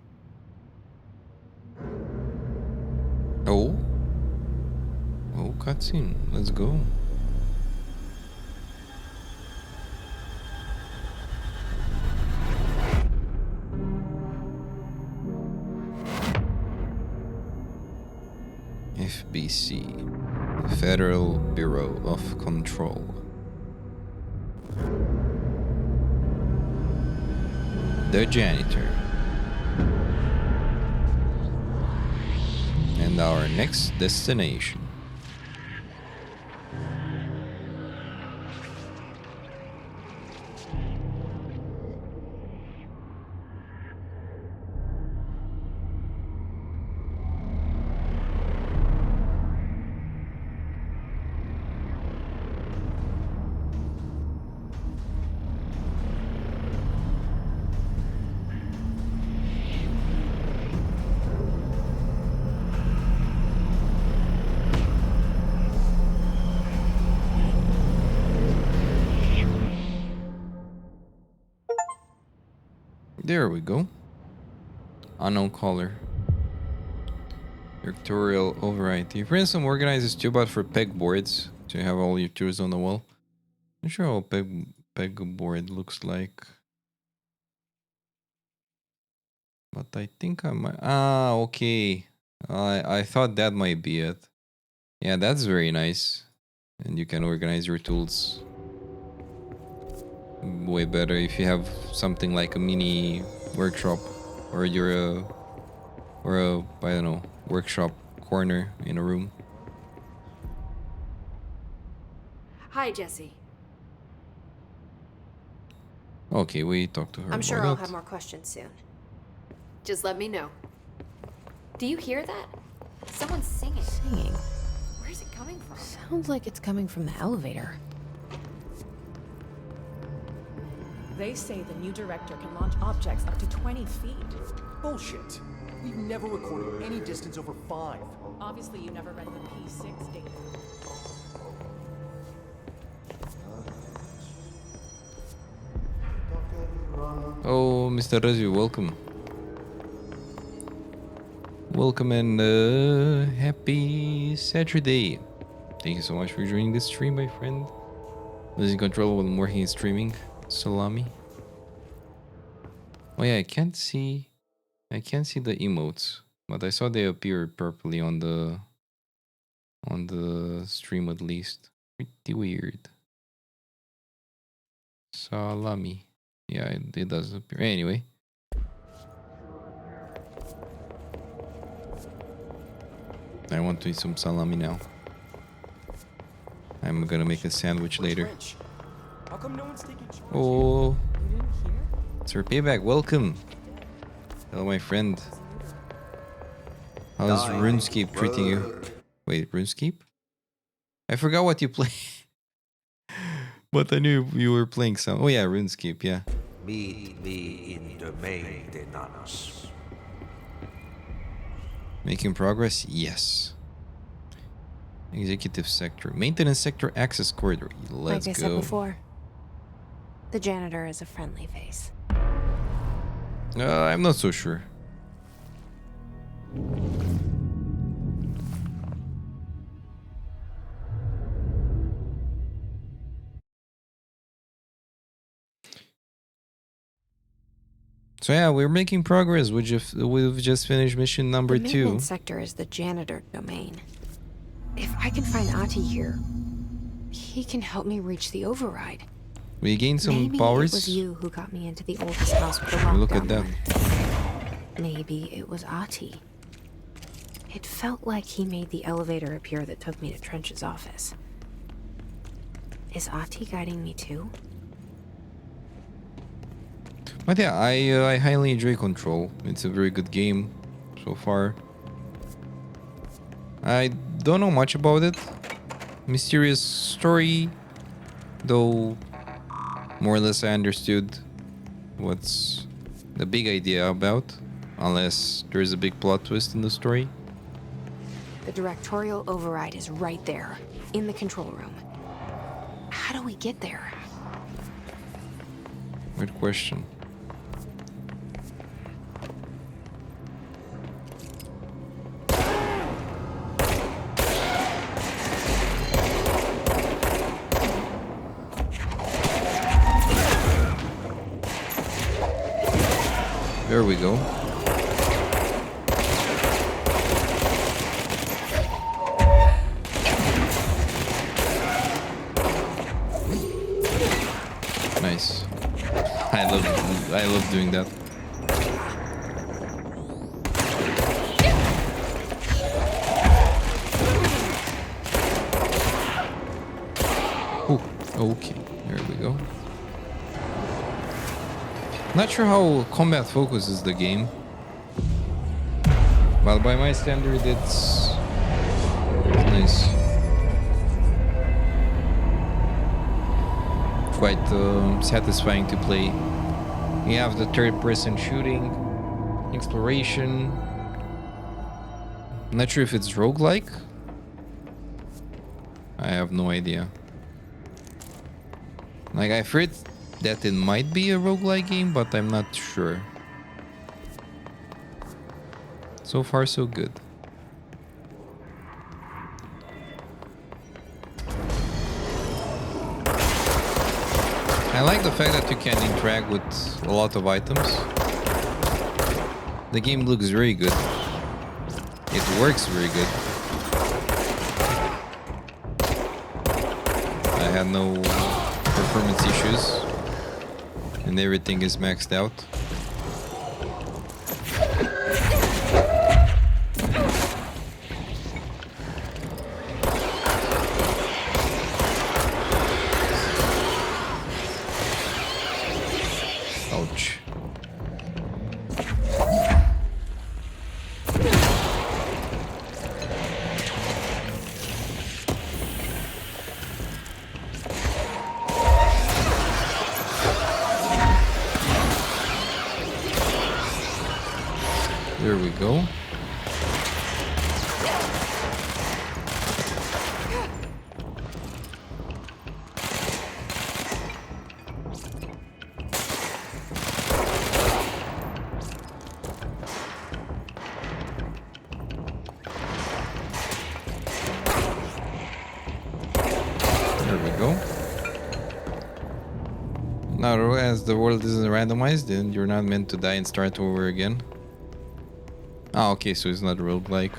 Oh? Oh, cutscene. Let's go. FBC, Federal Bureau of Control. The janitor. And our next destination. There we go. Unknown caller. Directorial override. You print some organizers too, but for pegboards to have all your tours on the wall. Not sure how a pegboard looks like. But I think I might. Ah, okay. I thought that might be it. Yeah, that's very nice. And you can organize your tools way better if you have something like a mini workshop, or you're I don't know, workshop corner in a room. Hi, Jesse. Okay, we talked to her. I'm sure about I'll that. have more questions soon. Just let me know. Do you hear that? Someone's singing. Singing? Where's it coming from? Sounds like it's coming from the elevator. They say the new director can launch objects up to 20 feet. Bullshit. We've never recorded any distance over 5. Obviously, you never read the P6 data. Oh, Mr. Razu, welcome. Welcome and happy Saturday. Thank you so much for joining this stream, my friend. Losing control while I'm working and streaming. Salami. Oh yeah, I can't see the emotes, but I saw they appear purpley on the stream at least. Pretty weird. Salami. Yeah, it does appear. Anyway. I want to eat some salami now. I'm gonna make a sandwich later. How come no one's taking charge? Oh, it's her payback. Welcome. Hello, my friend. How's RuneScape treating you? Wait, RuneScape? I forgot what you play. But I knew you were playing some. Oh yeah, RuneScape, yeah. Meet me in Domain de Nanos. Making progress? Yes. Executive sector. Maintenance sector access corridor. Let's like I go. said before, the janitor is a friendly face. I'm not so sure. So yeah, we're making progress. We've just finished mission number The 2. maintenance sector is the janitor domain. If I can find Ahti here, he can help me reach the override. We gained some Maybe powers. it was you who got me into the oldest house with the lockdown. Look at that. Maybe it was Ahti. It felt like he made the elevator appear that took me to Trench's office. Is Ahti guiding me too? But yeah, I highly enjoy Control. It's a very good game so far. I don't know much about it. Mysterious story, though more or less I understood what's the big idea about, unless there's a big plot twist in the story. The directorial override is right there, in the control room. How do we get there? Good question. There we go. Nice. I love doing that. Oh, okay. There we go. Not sure how combat focuses the game, but by my standard, it's nice. Quite satisfying to play. You have the third-person shooting, exploration. Not sure if it's roguelike. I have no idea. Like, I've heard that it might be a roguelike game, but I'm not sure. So far, so good. I like the fact that you can interact with a lot of items. The game looks very good. It works very good. I had no performance issues. And everything is maxed out. Ouch. There we go. There we go. Now, as the world isn't randomized, then you're not meant to die and start over again. Ah, okay, so it's not roguelike.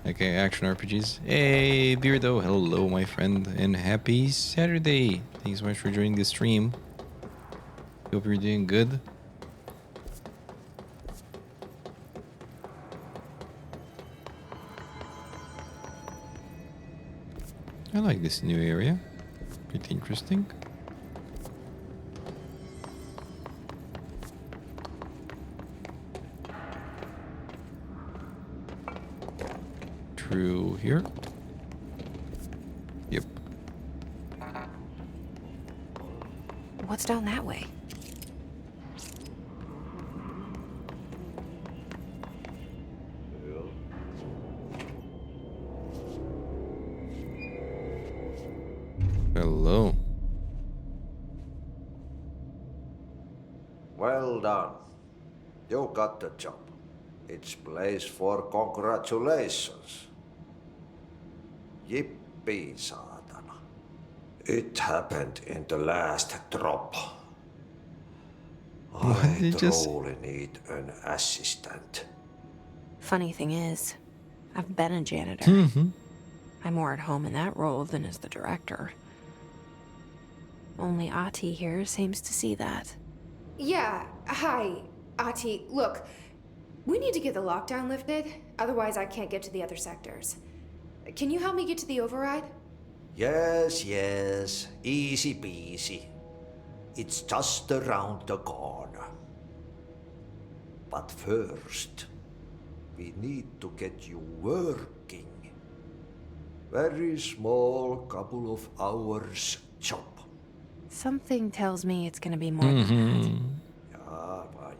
Okay, action RPGs. Hey, Beardo, hello, my friend, and happy Saturday. Thanks so much for joining the stream. Hope you're doing good. I like this new area. Pretty interesting. Through here. Yep. What's down that way? Hello. Well done. You got the job. It's place for congratulations. Yippee, saatana. It happened in the last drop. I truly need an assistant. Funny thing is, I've been a janitor. I'm more at home in that role than as the director. Only Ahti here seems to see that. Yeah, hi, Ahti. Look, we need to get the lockdown lifted, otherwise I can't get to the other sectors. Can you help me get to the override? Yes, easy peasy. It's just around the corner. But first, we need to get you working. Very small, couple of hours job. Something tells me it's gonna be more than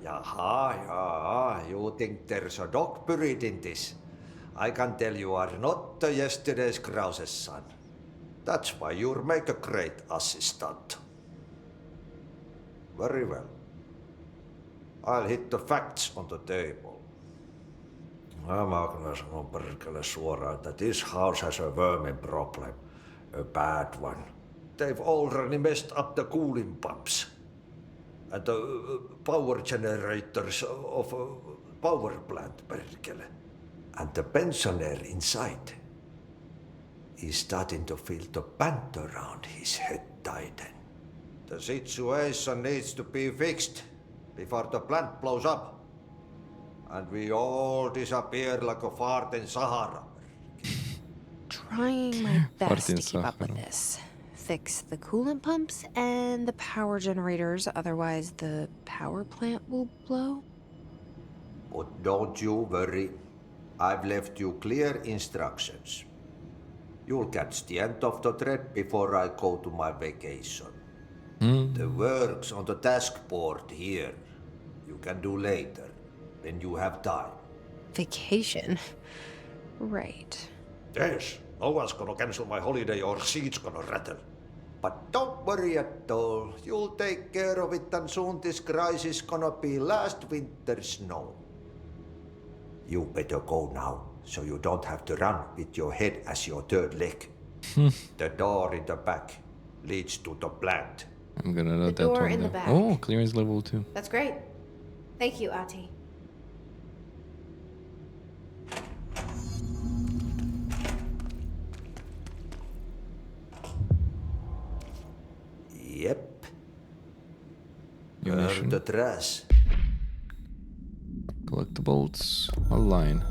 Yeah, you think there's a dog buried in this? I can tell you are not yesterday's Krause's son. That's why you'll make a great assistant. Very well. I'll hit the facts on the table. Mä kyllä sanon perkele suoraan, että this house has a vermin problem. A bad one. They've already messed up the cooling pumps. And the power generators of a power plant, perkele. And the pensioner inside is starting to feel the band around his head tighten. The situation needs to be fixed before the plant blows up. And we all disappear like a fart in Sahara. Trying my best to keep up with this. Fix the coolant pumps and the power generators, otherwise the power plant will blow. But don't you worry. I've left you clear instructions. You'll catch the end of the thread before I go to my vacation. The work's on the task board here. You can do later, when you have time. Vacation? Right. Yes, no one's gonna cancel my holiday or seat's gonna rattle. But don't worry at all. You'll take care of it and soon this crisis gonna be last winter's snow. You better go now, so you don't have to run with your head as your third leg. The door in the back leads to the plant. I'm gonna note The that door one in the down. back. Oh, clearance level 2. That's great. Thank you, Ahti. Yep. New mission. The trash. Collectibles online.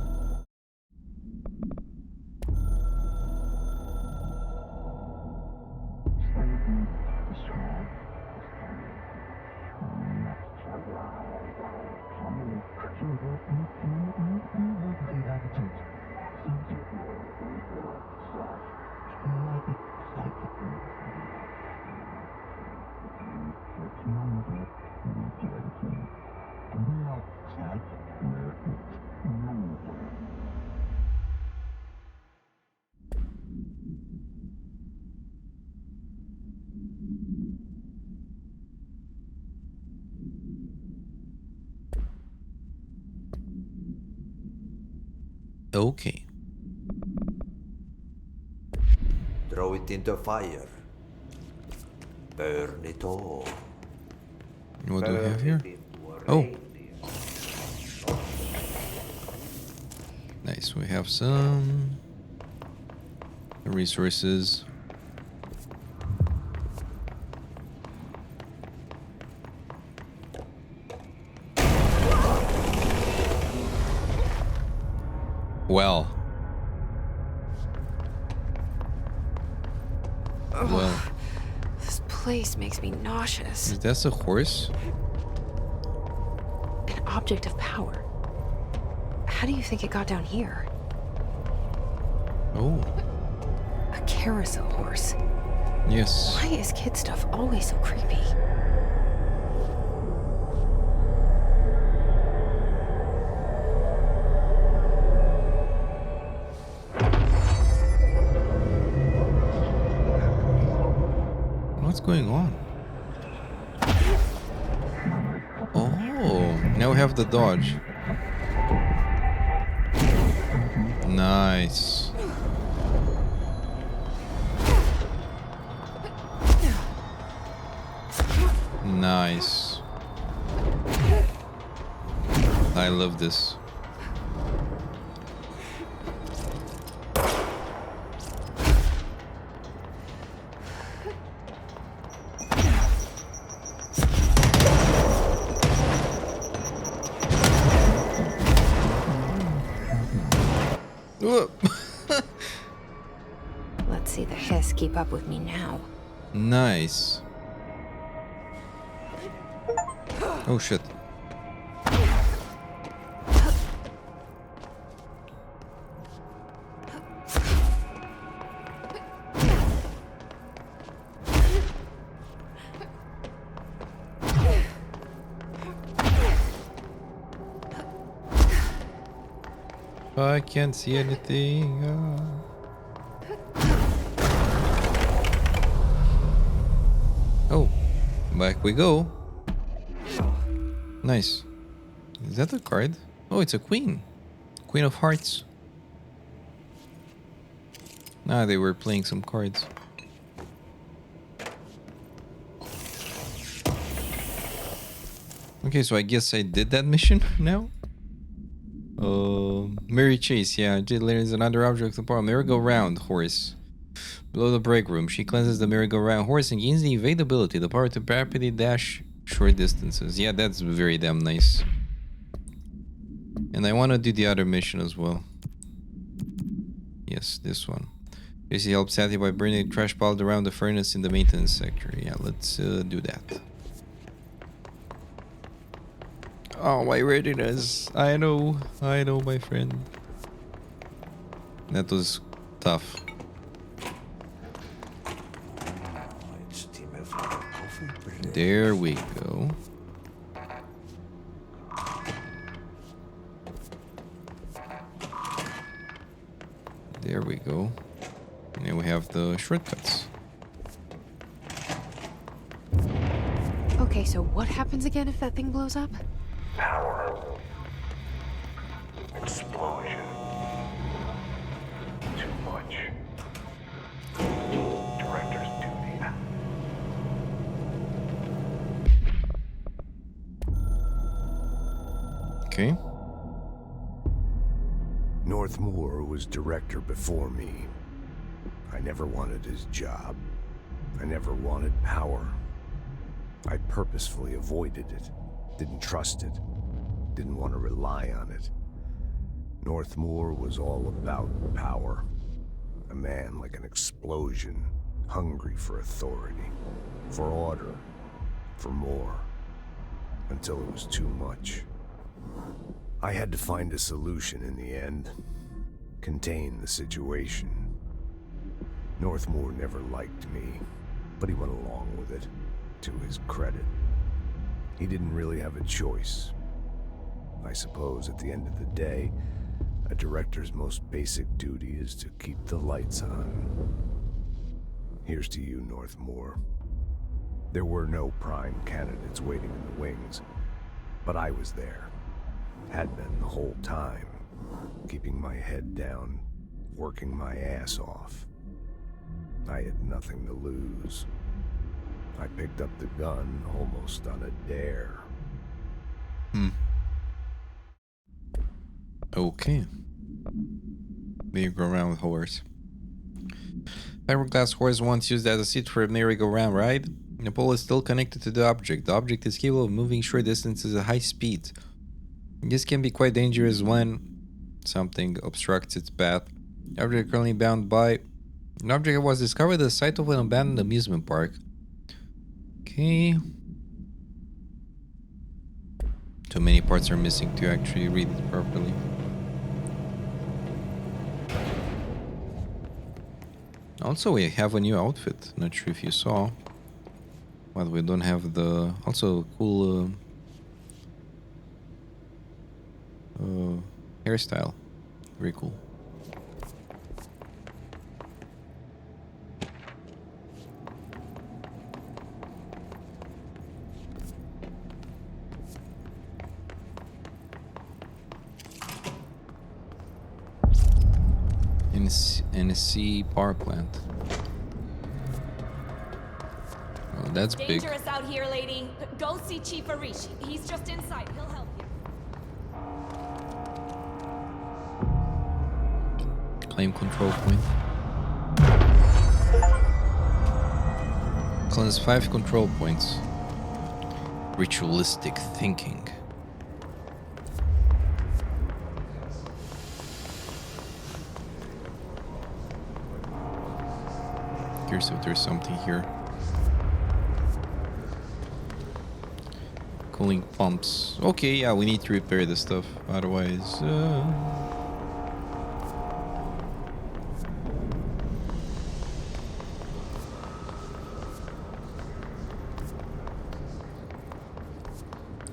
Okay. Throw it in the fire. Burn it all. What do we have here? Oh. Nice. We have some resources. Well. Well. This place makes me nauseous. Is that a horse? An object of power. How do you think it got down here? Oh. A carousel horse. Yes. Why is kid stuff always so creepy? What's going on? Oh, now we have the dodge. Nice. Nice. I love this. Let's see the Hiss keep up with me now. Nice. Oh shit. I can't see anything. Oh, back we go. Nice. Is that a card? Oh, it's a queen. Queen of Hearts. Ah, they were playing some cards. Okay, so I guess I did that mission now. Mary Chase, yeah. There is another object of power. Merry-go-round horse. Below the break room, she cleanses the merry-go-round horse and gains the evade ability, the power to rapidly dash short distances. Yeah, that's very damn nice. And I want to do the other mission as well. Yes, this one. Tracy helps Satty by burning trash piled around the furnace in the maintenance sector. Yeah, let's do that. Oh, my readiness. I know, my friend. That was tough. There we go. There we go. And then we have the shortcuts. Okay, so what happens again if that thing blows up? Power. Explosion. Too much. Director's duty. Okay. Northmoor was director before me. I never wanted his job. I never wanted power. I purposefully avoided it. Didn't trust it. Didn't want to rely on it. Northmoor was all about power. A man like an explosion, hungry for authority, for order, for more, until it was too much. I had to find a solution in the end. Contain the situation. Northmoor never liked me, but he went along with it, to his credit. He didn't really have a choice. I suppose at the end of the day, a director's most basic duty is to keep the lights on. Here's to you, Northmoor. There were no prime candidates waiting in the wings, but I was there. Had been the whole time, keeping my head down, working my ass off. I had nothing to lose. I picked up the gun almost on a dare. Okay. Merry-go-round horse. Fiberglass horse once used as a seat for a merry-go-round ride. The pole is still connected to the object. The object is capable of moving short distances at high speed. This can be quite dangerous when something obstructs its path. The object currently bound by... An object was discovered at the site of an abandoned amusement park. Okay. Too many parts are missing to actually read it properly. Also, we have a new outfit. Not sure if you saw. But we don't have the... Also, cool hairstyle. Very cool. NSC power plant. Oh, that's Dangerous big. Out here, lady. Go see Chief Arishi. He's just inside. He'll help you. Claim control point. Cleanse 5 control points. Ritualistic thinking. Curious if there's something here. Cooling pumps. Okay, yeah, we need to repair this stuff. Otherwise,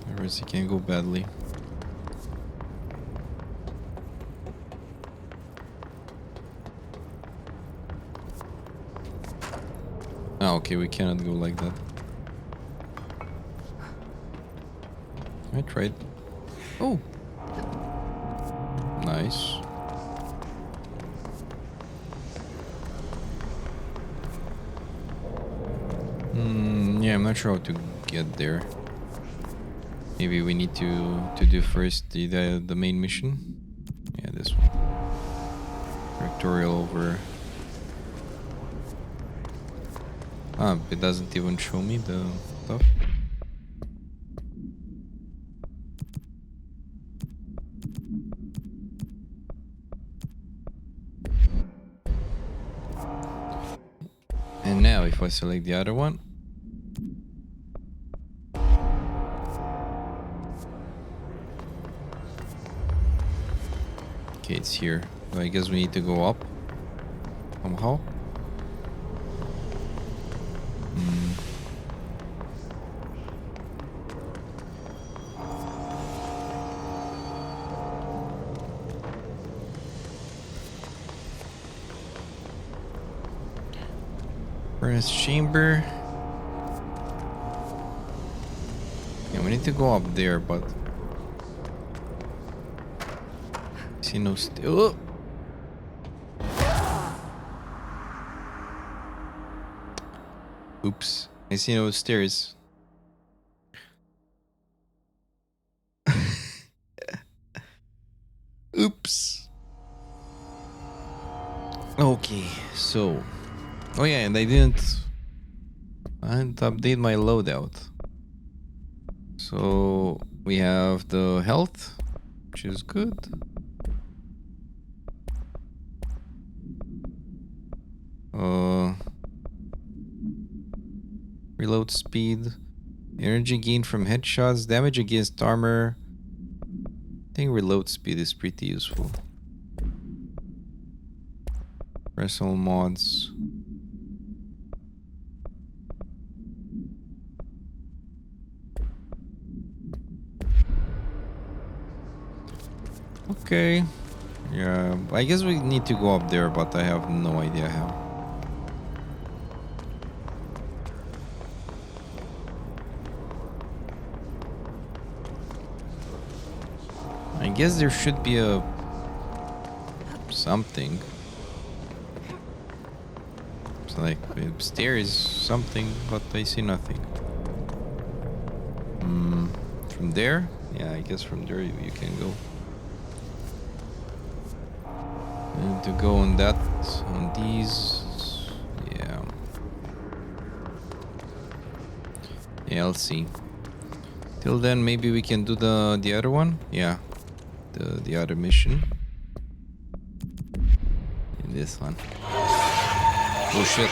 otherwise it can go badly. Oh, okay, we cannot go like that. I tried. Oh! Nice. Yeah, I'm not sure how to get there. Maybe we need to do first the main mission. Yeah, this one. Directorial over. Ah, it doesn't even show me the stuff. And now if I select the other one. Okay, it's here. So I guess we need to go up somehow. Furnace chamber. Yeah, we need to go up there, but I see no oh. Oops, I see no stairs. Oops. Okay, so. Oh yeah, and I didn't update my loadout. So we have the health, which is good. Reload speed, energy gain from headshots, damage against armor. I think reload speed is pretty useful. Personal mods. Okay. Yeah, I guess we need to go up there, but I have no idea how. I guess there should be a something. It's like stairs, something, but I see nothing. From there? Yeah, I guess from there you can go. And to go on that, on these, yeah. Yeah, I'll see. Till then, maybe we can do the other one. Yeah, the other mission. In this one. Oh shit.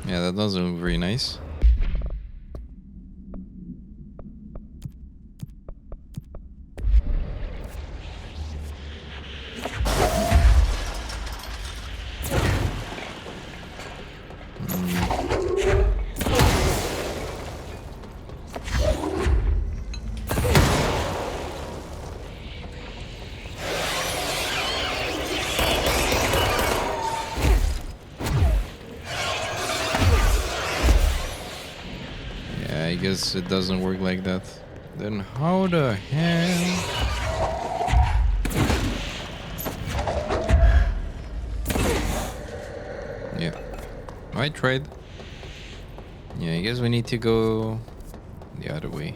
Yeah, that doesn't look very nice. I guess it doesn't work like that. Then how the hell? I tried. Yeah, I guess we need to go the other way.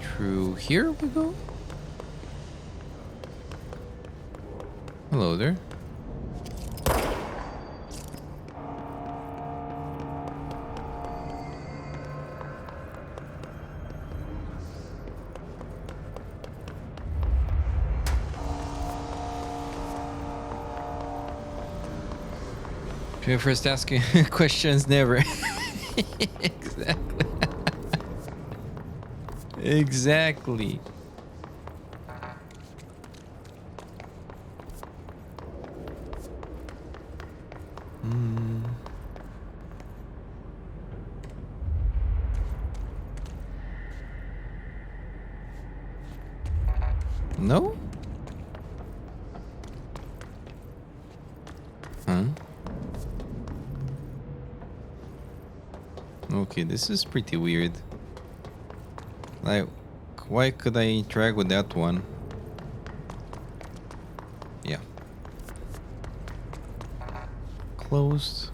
Through here we go? Hello there. First asking questions, never. Exactly. Exactly. No? Huh? Okay, this is pretty weird. Like, why could I interact with that one? Yeah. Closed.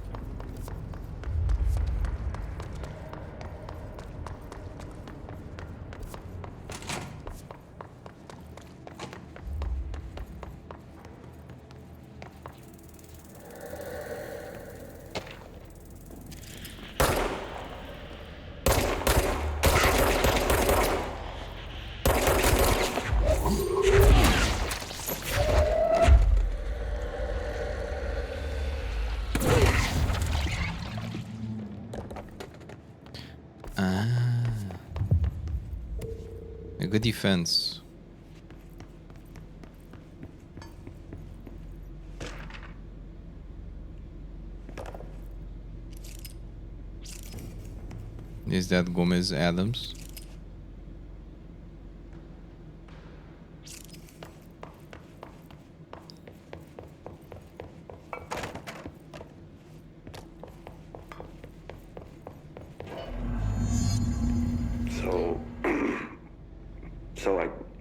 A good defense. Is that Gomez Adams?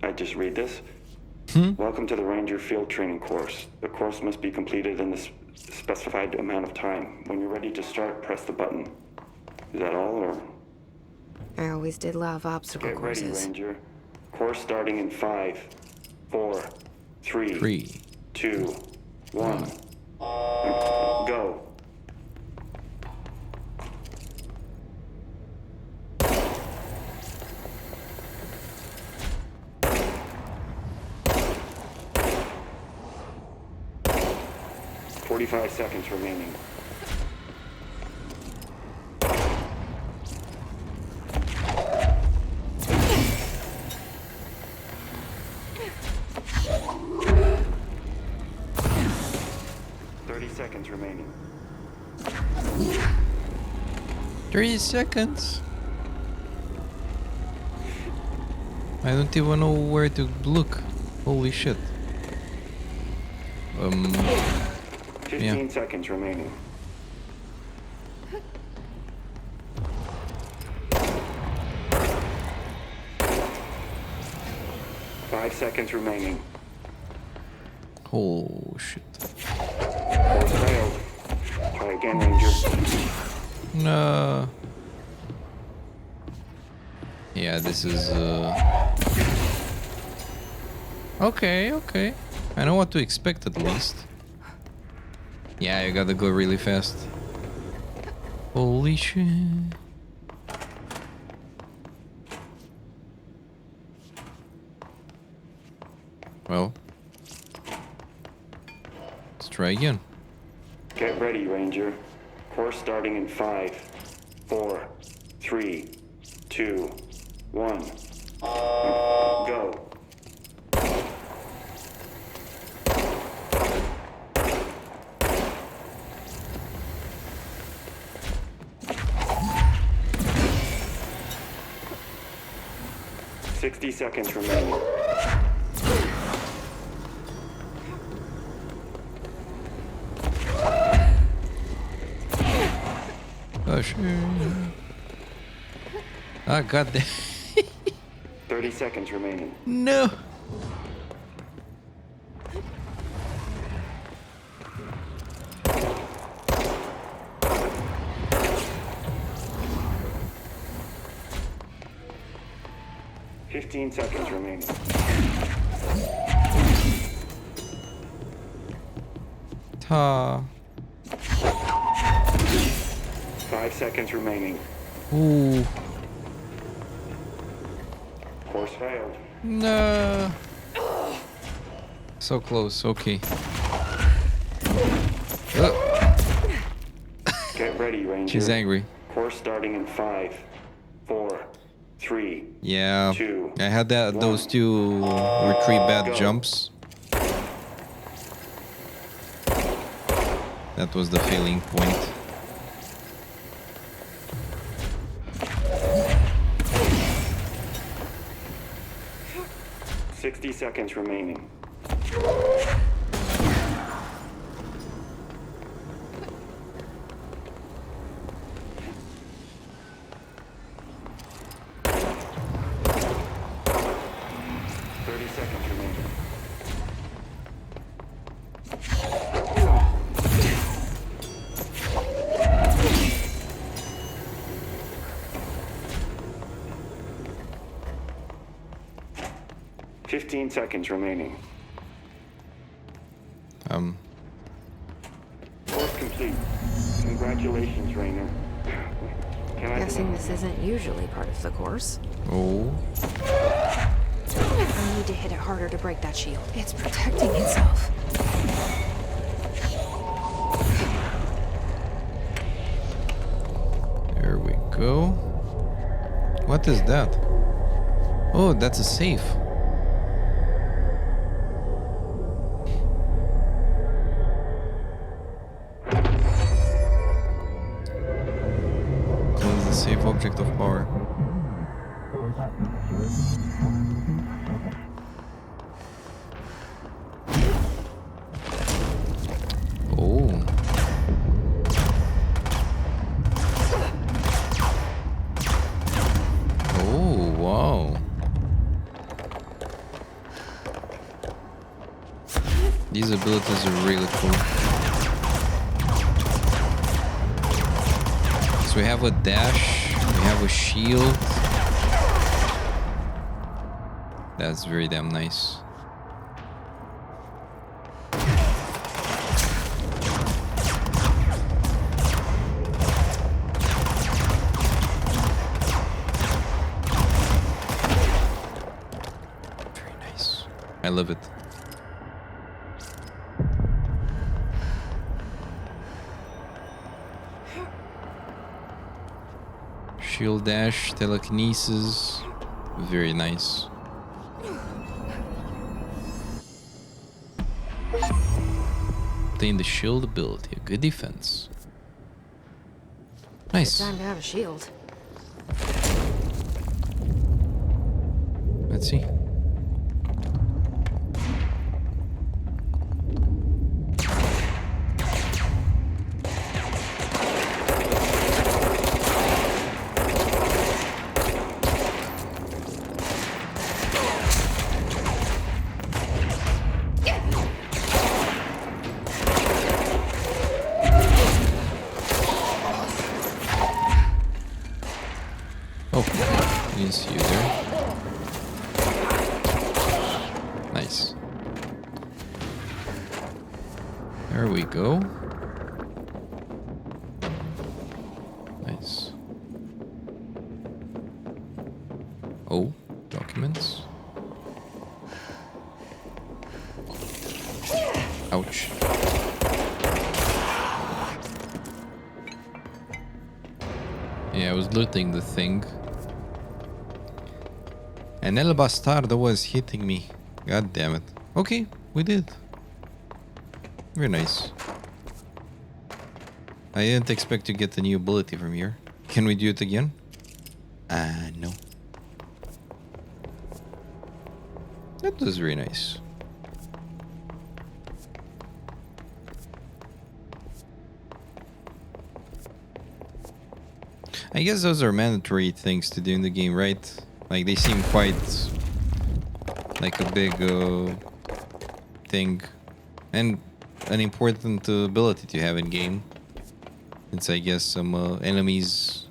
I just read this. Welcome to the Ranger Field Training course. The course must be completed in the specified amount of time. When you're ready to start, press the button. Is that all, or? I always did love obstacle courses. Get ready, Ranger. Course starting in 5, 4, 3, 2, 1. Go. "45 seconds remaining. Seconds remaining. 30 seconds. I don't even know where to look. Holy shit. 15 seconds remaining. Five seconds remaining. Oh shit. Course failed. Try again, Ranger. No. Yeah, this is okay. I know what to expect at least. Yeah, you gotta go really fast. Holy shit. Well, let's try again. Get ready, Ranger. Course starting in 5, 4, 3, 2, 1. Go. ...60 seconds remaining. machine. Ah, goddamn. 30 seconds remaining. No. Fifteen seconds remaining. Ta. 5 seconds remaining. Ooh. Course failed. No. So close. Okay. Get ready, Ranger. She's angry. Course starting in 5, 4, 3. Yeah. 2. I had those two retreat bad jumps. That was the failing point. – 60 seconds remaining. Seconds remaining. Course complete. Congratulations, Rainer. Guessing this isn't usually part of the course. Oh. I need to hit it harder to break that shield. It's protecting itself. There we go. What is that? Oh, that's a safe. Safe object of power. Oh. Oh, wow. These abilities are really cool. So we have a dash, we have a shield. That's very damn nice. Very nice. I love it. Shield dash, telekinesis, very nice. Obtain the shield ability, a good defense. Nice. Time to have a shield. Let's see. You there. Nice. There we go. Nice. Oh, documents. Ouch. Yeah, I was looting the thing. And El Bastardo was hitting me. God damn it. Okay, we did. Very nice. I didn't expect to get the new ability from here. Can we do it again? No. That was very nice. I guess those are mandatory things to do in the game, right? Like, they seem quite like a big thing and an important ability to have in game. Since I guess some enemies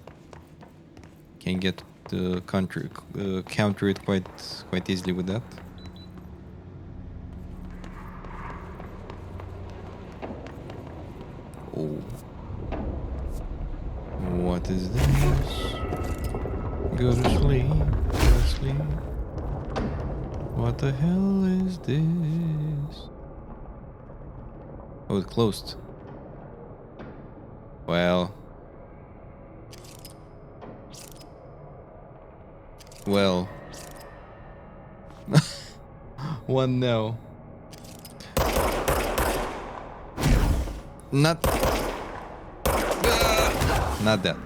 can get the counter it quite easily with that. Oh. What is this? Go to sleep, go to sleep. What the hell is this? Oh, it's closed. Well. Well. One no. Not that.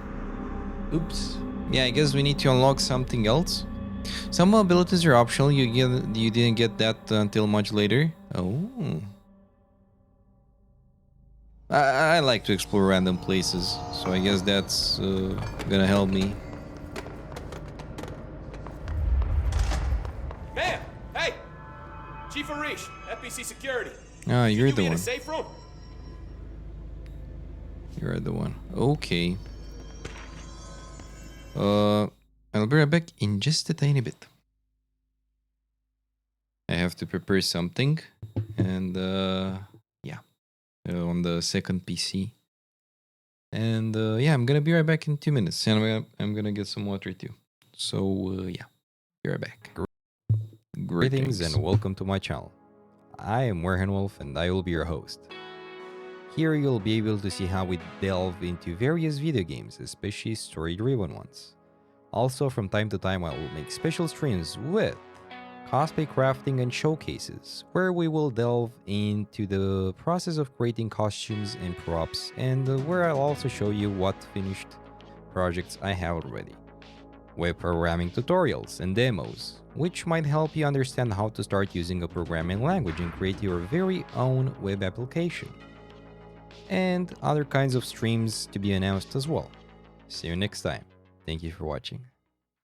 Oops. Yeah, I guess we need to unlock something else. Some abilities are optional. You didn't get that until much later. Oh. I like to explore random places, so I guess that's gonna help me. Bam! Hey! Chief Arish, FBC Security. Ah, you're the in a one. safe room? You're the one. Okay. I'll be right back in just a tiny bit. I have to prepare something, and yeah, on the second PC. And yeah, I'm gonna be right back in 2 minutes, and I'm gonna get some water too. So yeah, be right back. Greetings and welcome to my channel. I am Werhenwolf, and I will be your host. Here you'll be able to see how we delve into various video games, especially story-driven ones. Also, from time to time I will make special streams with cosplay crafting and showcases, where we will delve into the process of creating costumes and props, and where I'll also show you what finished projects I have already. Web programming tutorials and demos, which might help you understand how to start using a programming language and create your very own web application. And other kinds of streams to be announced as well. See you next time. Thank you for watching.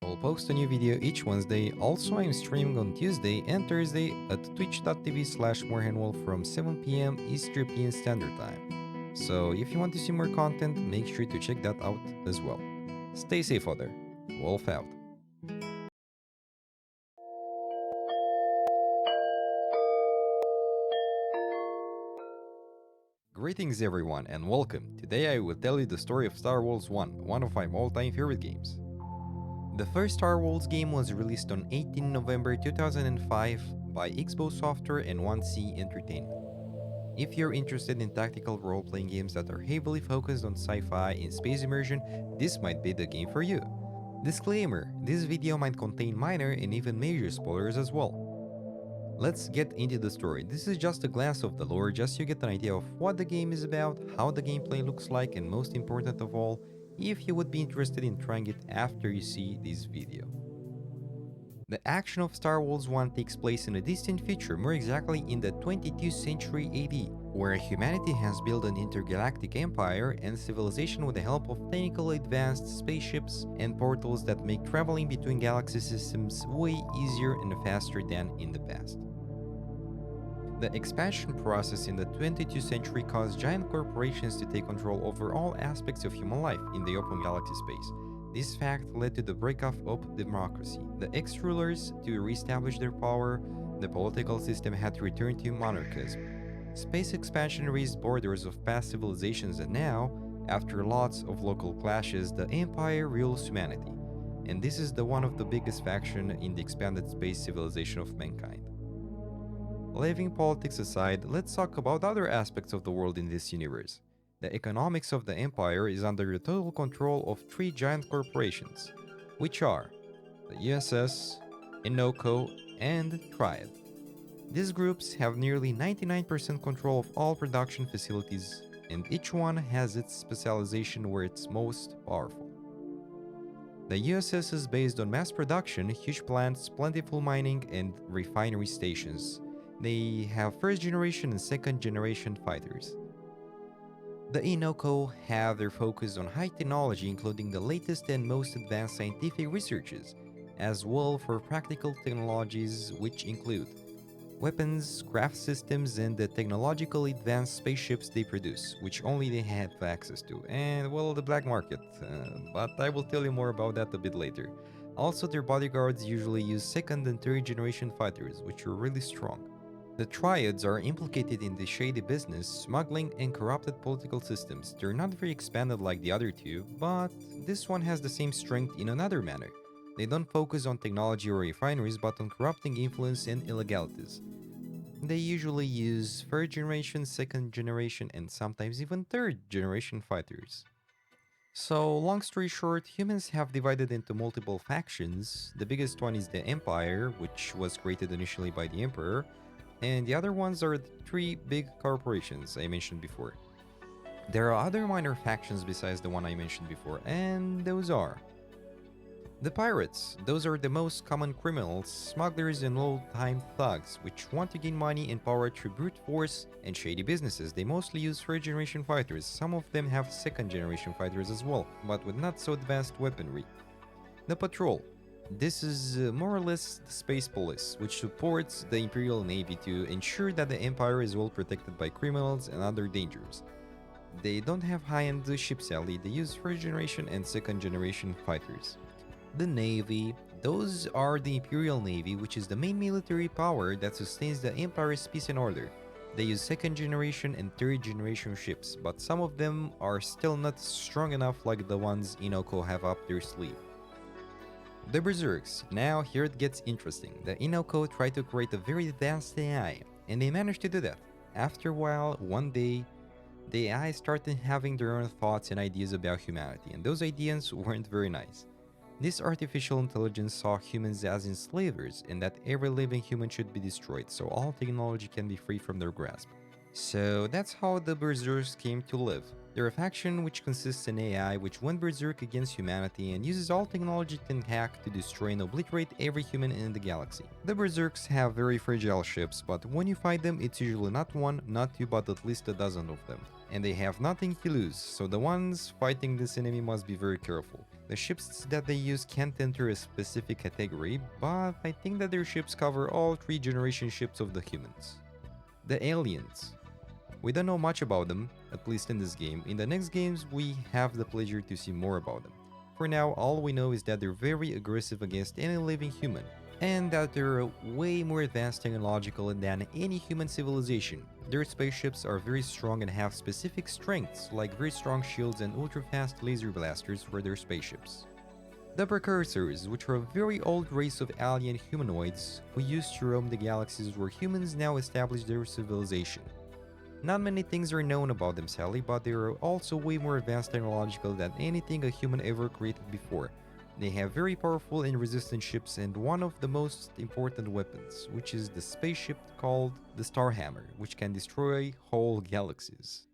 I'll post a new video each Wednesday. Also, I'm streaming on Tuesday and Thursday at twitch.tv/Werhenwolf from 7 PM East European Standard Time. So if you want to see more content, make sure to check that out as well. Stay safe out there. Wolf out. Greetings everyone and welcome. Today I will tell you the story of Star Wars 1, one of my all-time favorite games. The first Star Wars game was released on 18 November 2005 by Xbox Software and 1C Entertainment. If you're interested in tactical role-playing games that are heavily focused on sci-fi and space immersion, this might be the game for you. Disclaimer, this video might contain minor and even major spoilers as well. Let's get into the story. This is just a glance of the lore, just so you get an idea of what the game is about, how the gameplay looks like, and most important of all, if you would be interested in trying it after you see this video. The action of Star Wars 1 takes place in a distant future, more exactly in the 22nd century AD, where humanity has built an intergalactic empire and civilization with the help of technically advanced spaceships and portals that make traveling between galaxy systems way easier and faster than in the past. The expansion process in the 22nd century caused giant corporations to take control over all aspects of human life in the open galaxy space. This fact led to the breakup of democracy. The ex-rulers, to re-establish their power, the political system had to return to monarchism. Space expansion raised borders of past civilizations, and now, after lots of local clashes, the Empire rules humanity. And this is the one of the biggest faction in the expanded space civilization of mankind. Leaving politics aside, let's talk about other aspects of the world in this universe. The economics of the Empire is under the total control of 3 giant corporations, which are the USS, Inoco, and Triad. These groups have nearly 99% control of all production facilities, and each one has its specialization where it's most powerful. The USS is based on mass production, huge plants, plentiful mining, and refinery stations. They have first generation and second generation fighters. The Inoko have their focus on high technology, including the latest and most advanced scientific researches, as well for practical technologies which include weapons, craft systems, and the technologically advanced spaceships they produce, which only they have access to, and well, the black market, but I will tell you more about that a bit later. Also, their bodyguards usually use second and third generation fighters, which are really strong. The Triads are implicated in the shady business, smuggling, and corrupted political systems. They're not very expanded like the other two, but this one has the same strength in another manner. They don't focus on technology or refineries, but on corrupting influence and illegalities. They usually use third generation, second generation, and sometimes even third generation fighters. So, long story short, humans have divided into multiple factions. The biggest one is the Empire, which was created initially by the Emperor, and the other ones are the three big corporations I mentioned before. There are other minor factions besides the one I mentioned before, and those are the pirates. Those are the most common criminals, smugglers, and old-time thugs, which want to gain money and power through brute force and shady businesses. They mostly use third-generation fighters. Some of them have second-generation fighters as well, but with not so advanced weaponry. The patrol. This is more or less the space police, which supports the Imperial Navy to ensure that the Empire is well protected by criminals and other dangers. They don't have high-end ships, sadly. They use first-generation and second-generation fighters. The Navy. Those are the Imperial Navy, which is the main military power that sustains the Empire's peace and order. They use second-generation and third-generation ships, but some of them are still not strong enough like the ones Inoko have up their sleeve. The Berserks. Now here it gets interesting. The Inoko tried to create a very advanced AI, and they managed to do that. After a while, one day, the AI started having their own thoughts and ideas about humanity, and those ideas weren't very nice. This artificial intelligence saw humans as enslavers, and that every living human should be destroyed, so all technology can be free from their grasp. So that's how the Berserks came to live. They're a faction which consists in AI which went berserk against humanity and uses all technology it can hack to destroy and obliterate every human in the galaxy. The Berserks have very fragile ships, but when you fight them, it's usually not one, not two, but at least a dozen of them. And they have nothing to lose, so the ones fighting this enemy must be very careful. The ships that they use can't enter a specific category, but I think that their ships cover all three generation ships of the humans. The Aliens. We don't know much about them, at least in this game. In the next games, we have the pleasure to see more about them. For now, all we know is that they're very aggressive against any living human, and that they're way more advanced technologically than any human civilization. Their spaceships are very strong and have specific strengths, like very strong shields and ultra-fast laser blasters for their spaceships. The Precursors, which are a very old race of alien humanoids who used to roam the galaxies where humans now established their civilization. Not many things are known about them, sadly, but they are also way more advanced technological than anything a human ever created before. They have very powerful and resistant ships and one of the most important weapons, which is the spaceship called the Starhammer, which can destroy whole galaxies.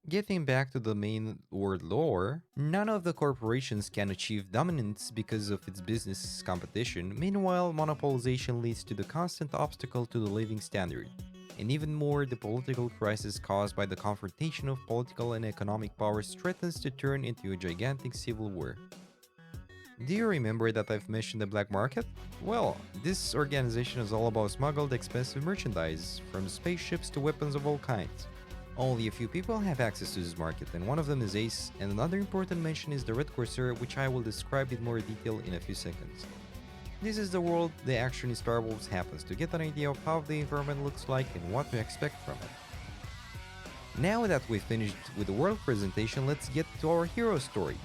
Getting back to the main world lore, none of the corporations can achieve dominance because of its business competition. Meanwhile, monopolization leads to the constant obstacle to the living standard. And even more, the political crisis caused by the confrontation of political and economic powers threatens to turn into a gigantic civil war. Do you remember that I've mentioned the black market? Well, this organization is all about smuggled expensive merchandise, from spaceships to weapons of all kinds. Only a few people have access to this market, and one of them is Ace, and another important mention is the Red Corsair, which I will describe in more detail in a few seconds. This is the world the action in Star Wars happens to get an idea of how the environment looks like and what to expect from it. Now that we've finished with the world presentation, let's get to our hero story.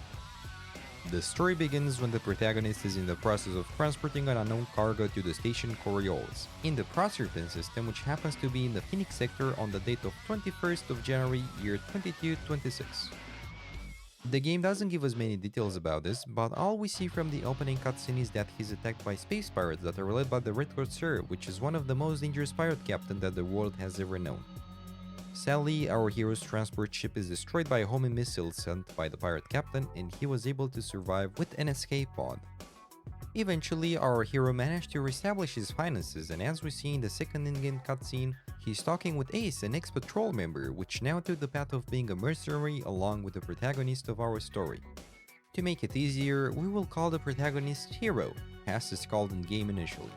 The story begins when the protagonist is in the process of transporting an unknown cargo to the station Coriolis, in the Proserpine system, which happens to be in the Phoenix sector on the date of 21st of January, year 2226. The game doesn't give us many details about this, but all we see from the opening cutscene is that he's attacked by space pirates that are led by the Red Corsair, which is one of the most dangerous pirate captains that the world has ever known. Sadly, our hero's transport ship is destroyed by a homing missile sent by the pirate captain, and he was able to survive with an escape pod. Eventually, our hero managed to reestablish his finances, and as we see in the second in-game cutscene, he's talking with Ace, an ex-patrol member, which now took the path of being a mercenary along with the protagonist of our story. To make it easier, we will call the protagonist Hero, as is called in-game initially.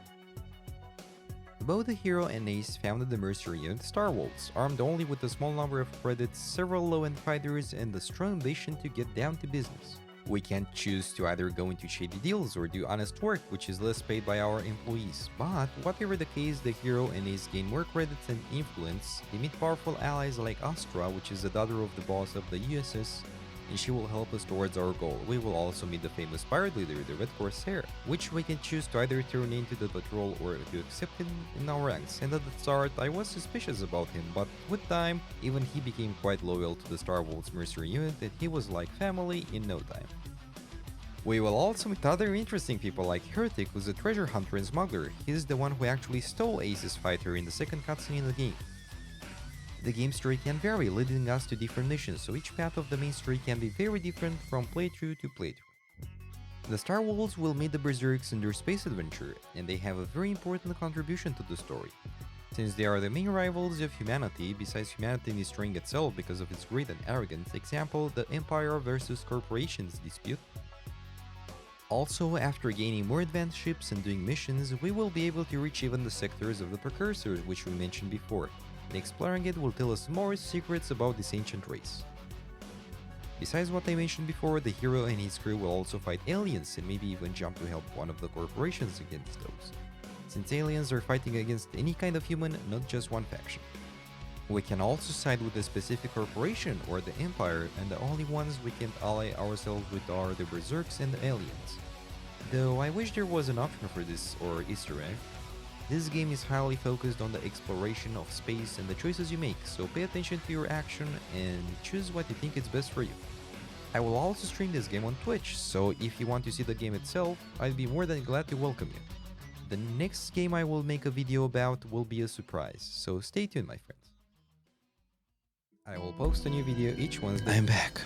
Both the hero and Ace founded the mercenary unit Star Wolves, armed only with a small number of credits, several low-end fighters, and the strong ambition to get down to business. We can choose to either go into shady deals or do honest work, which is less paid by our employees. But whatever the case, the hero and Ace gain more credits and influence. They meet powerful allies like Astra, which is the daughter of the boss of the USS, and she will help us towards our goal. We will also meet the famous pirate leader, the Red Corsair, which we can choose to either turn into the patrol or to accept him in our ranks. And at the start, I was suspicious about him, but with time, even he became quite loyal to the Star Wolves mercenary unit, and he was like family in no time. We will also meet other interesting people like Heretic, who's a treasure hunter and smuggler. He's the one who actually stole Ace's fighter in the second cutscene in the game. The game story can vary, leading us to different missions, so each path of the main story can be very different from playthrough to playthrough. The Star Wolves will meet the Berserks in their space adventure, and they have a very important contribution to the story. Since they are the main rivals of humanity, besides humanity destroying itself because of its greed and arrogance, example, the Empire versus Corporations dispute. Also, after gaining more advanced ships and doing missions, we will be able to reach even the sectors of the Precursors, which we mentioned before, and exploring it will tell us more secrets about this ancient race. Besides what I mentioned before, the hero and his crew will also fight aliens and maybe even jump to help one of the corporations against those, since aliens are fighting against any kind of human, not just one faction. We can also side with a specific corporation or the Empire, and the only ones we can ally ourselves with are the Berserks and the aliens. Though I wish there was an option for this or Easter egg. This game is highly focused on the exploration of space and the choices you make, so pay attention to your action and choose what you think is best for you. I will also stream this game on Twitch, so if you want to see the game itself, I'd be more than glad to welcome you. The next game I will make a video about will be a surprise, so stay tuned, my friends. I will post a new video each Wednesday. I'm back.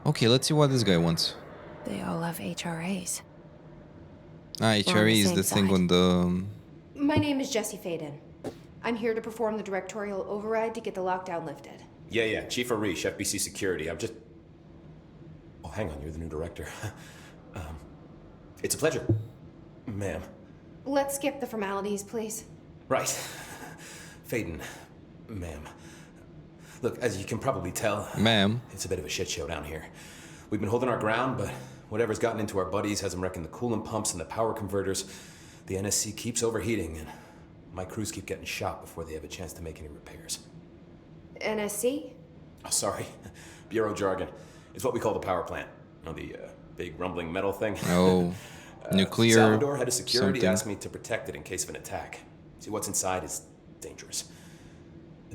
Okay, let's see what this guy wants. They all have HRAs. HRA is the thing on the... My name is Jesse Faden. I'm here to perform the directorial override to get the lockdown lifted. Yeah, Chief Arish, FBC Security. I'm just... Oh, hang on, you're the new director. It's a pleasure, ma'am. Let's skip the formalities, please. Right. Faden, ma'am. Look, as you can probably tell, ma'am, it's a bit of a shit show down here. We've been holding our ground, but whatever's gotten into our buddies has them wrecking the coolant pumps and the power converters. The NSC keeps overheating, and my crews keep getting shot before they have a chance to make any repairs. NSC? Oh, sorry. Bureau jargon. It's what we call the power plant. You know, the big rumbling metal thing? Oh, nuclear Salvador, head of security, something. asked me to protect it in case of an attack. See, what's inside is dangerous.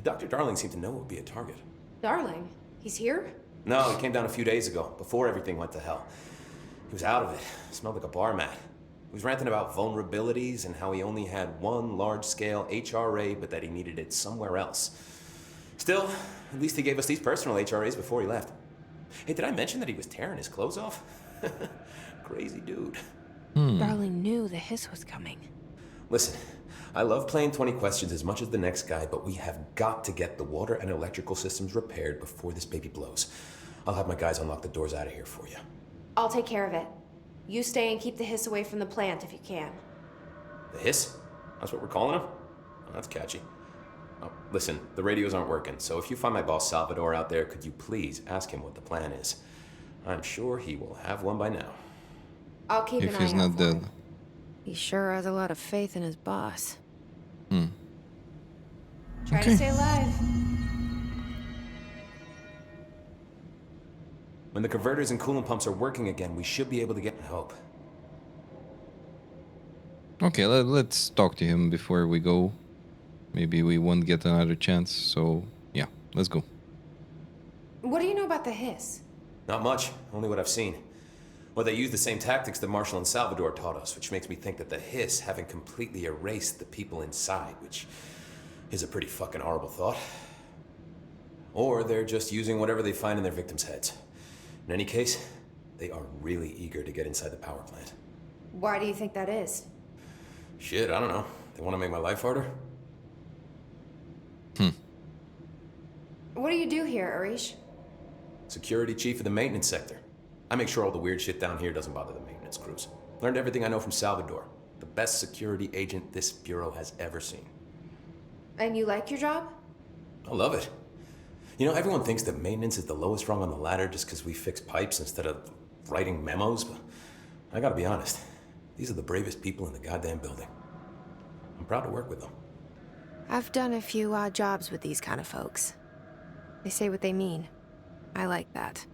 Dr. Darling seemed to know it would be a target. Darling? He's here? No, he came down a few days ago, before everything went to hell. He was out of it. Smelled like a bar mat. He was ranting about vulnerabilities and how he only had one large-scale HRA, but that he needed it somewhere else. Still, at least he gave us these personal HRAs before he left. Hey, did I mention that he was tearing his clothes off? Crazy dude. Darling knew the hiss was coming. Listen, I love playing 20 questions as much as the next guy, but we have got to get the water and electrical systems repaired before this baby blows. I'll have my guys unlock the doors out of here for you. I'll take care of it. You stay and keep the hiss away from the plant if you can. The hiss? That's what we're calling him? Oh, that's catchy. Oh, listen, the radios aren't working, so if you find my boss Salvador out there, could you please ask him what the plan is? I'm sure he will have one by now. I'll keep an eye out. If he's not dead. He sure has a lot of faith in his boss. Try to stay alive. When the converters and coolant pumps are working again, we should be able to get help. Okay, let's talk to him before we go. Maybe we won't get another chance, so yeah, let's go. What do you know about the hiss? Not much, only what I've seen. Well, they use the same tactics that Marshall and Salvador taught us, which makes me think that the hiss haven't completely erased the people inside, which is a pretty fucking horrible thought. Or they're just using whatever they find in their victims' heads. In any case, They are really eager to get inside the power plant. Why do you think that is? Shit, I don't know. They want to make my life harder? What do you do here, Arish? Security chief of the maintenance sector. I make sure all the weird shit down here doesn't bother the maintenance crews. Learned everything I know from Salvador. The best security agent this bureau has ever seen. And you like your job? I love it. You know, everyone thinks that maintenance is the lowest rung on the ladder just because we fix pipes instead of writing memos, but I gotta be honest. These are the bravest people in the goddamn building. I'm proud to work with them. I've done a few odd jobs with these kind of folks. They say what they mean. I like that.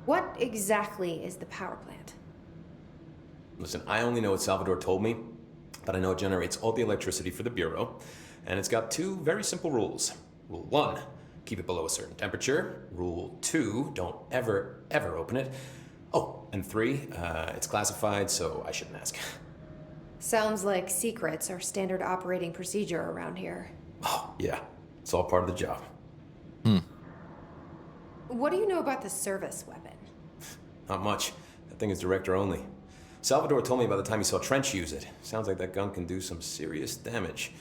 What exactly is the power plant? Listen, I only know what Salvador told me, but I know it generates all the electricity for the Bureau, and it's got two very simple rules. Rule 1, keep it below a certain temperature. Rule 2, don't ever, ever open it. Oh, and 3, it's classified, so I shouldn't ask. Sounds like secrets are standard operating procedure around here. Oh, yeah. It's all part of the job. What do you know about the service weapon? Not much. That thing is director only. Salvador told me by the time he saw Trench use it. Sounds like that gun can do some serious damage.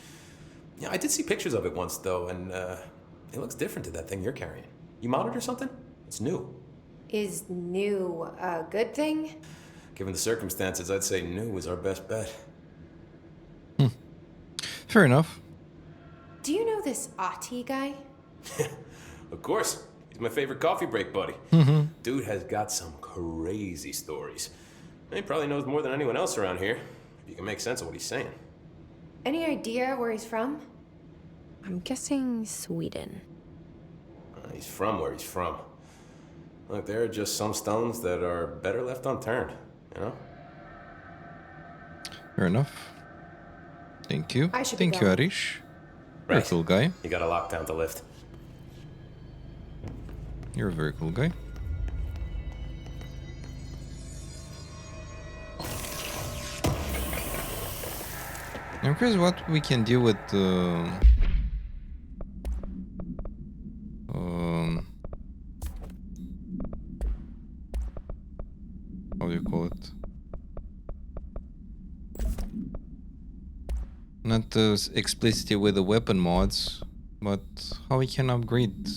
Yeah, I did see pictures of it once, though, and it looks different to that thing you're carrying. You modded or something? It's new. Is new a good thing? Given the circumstances, I'd say new is our best bet. Fair enough. Do you know this Ahti guy? Of course. He's my favorite coffee break buddy. Dude has got some crazy stories. He probably knows more than anyone else around here. If you can make sense of what he's saying. Any idea where he's from? I'm guessing Sweden. He's from where he's from. Look, there are just some stones that are better left unturned, you know? Fair enough. Thank you. Thank you, Arish. Very cool guy. You got a lockdown to lift. You're a very cool guy. I'm curious what we can do with how do you call it? Not explicitly with the weapon mods, but how we can upgrade,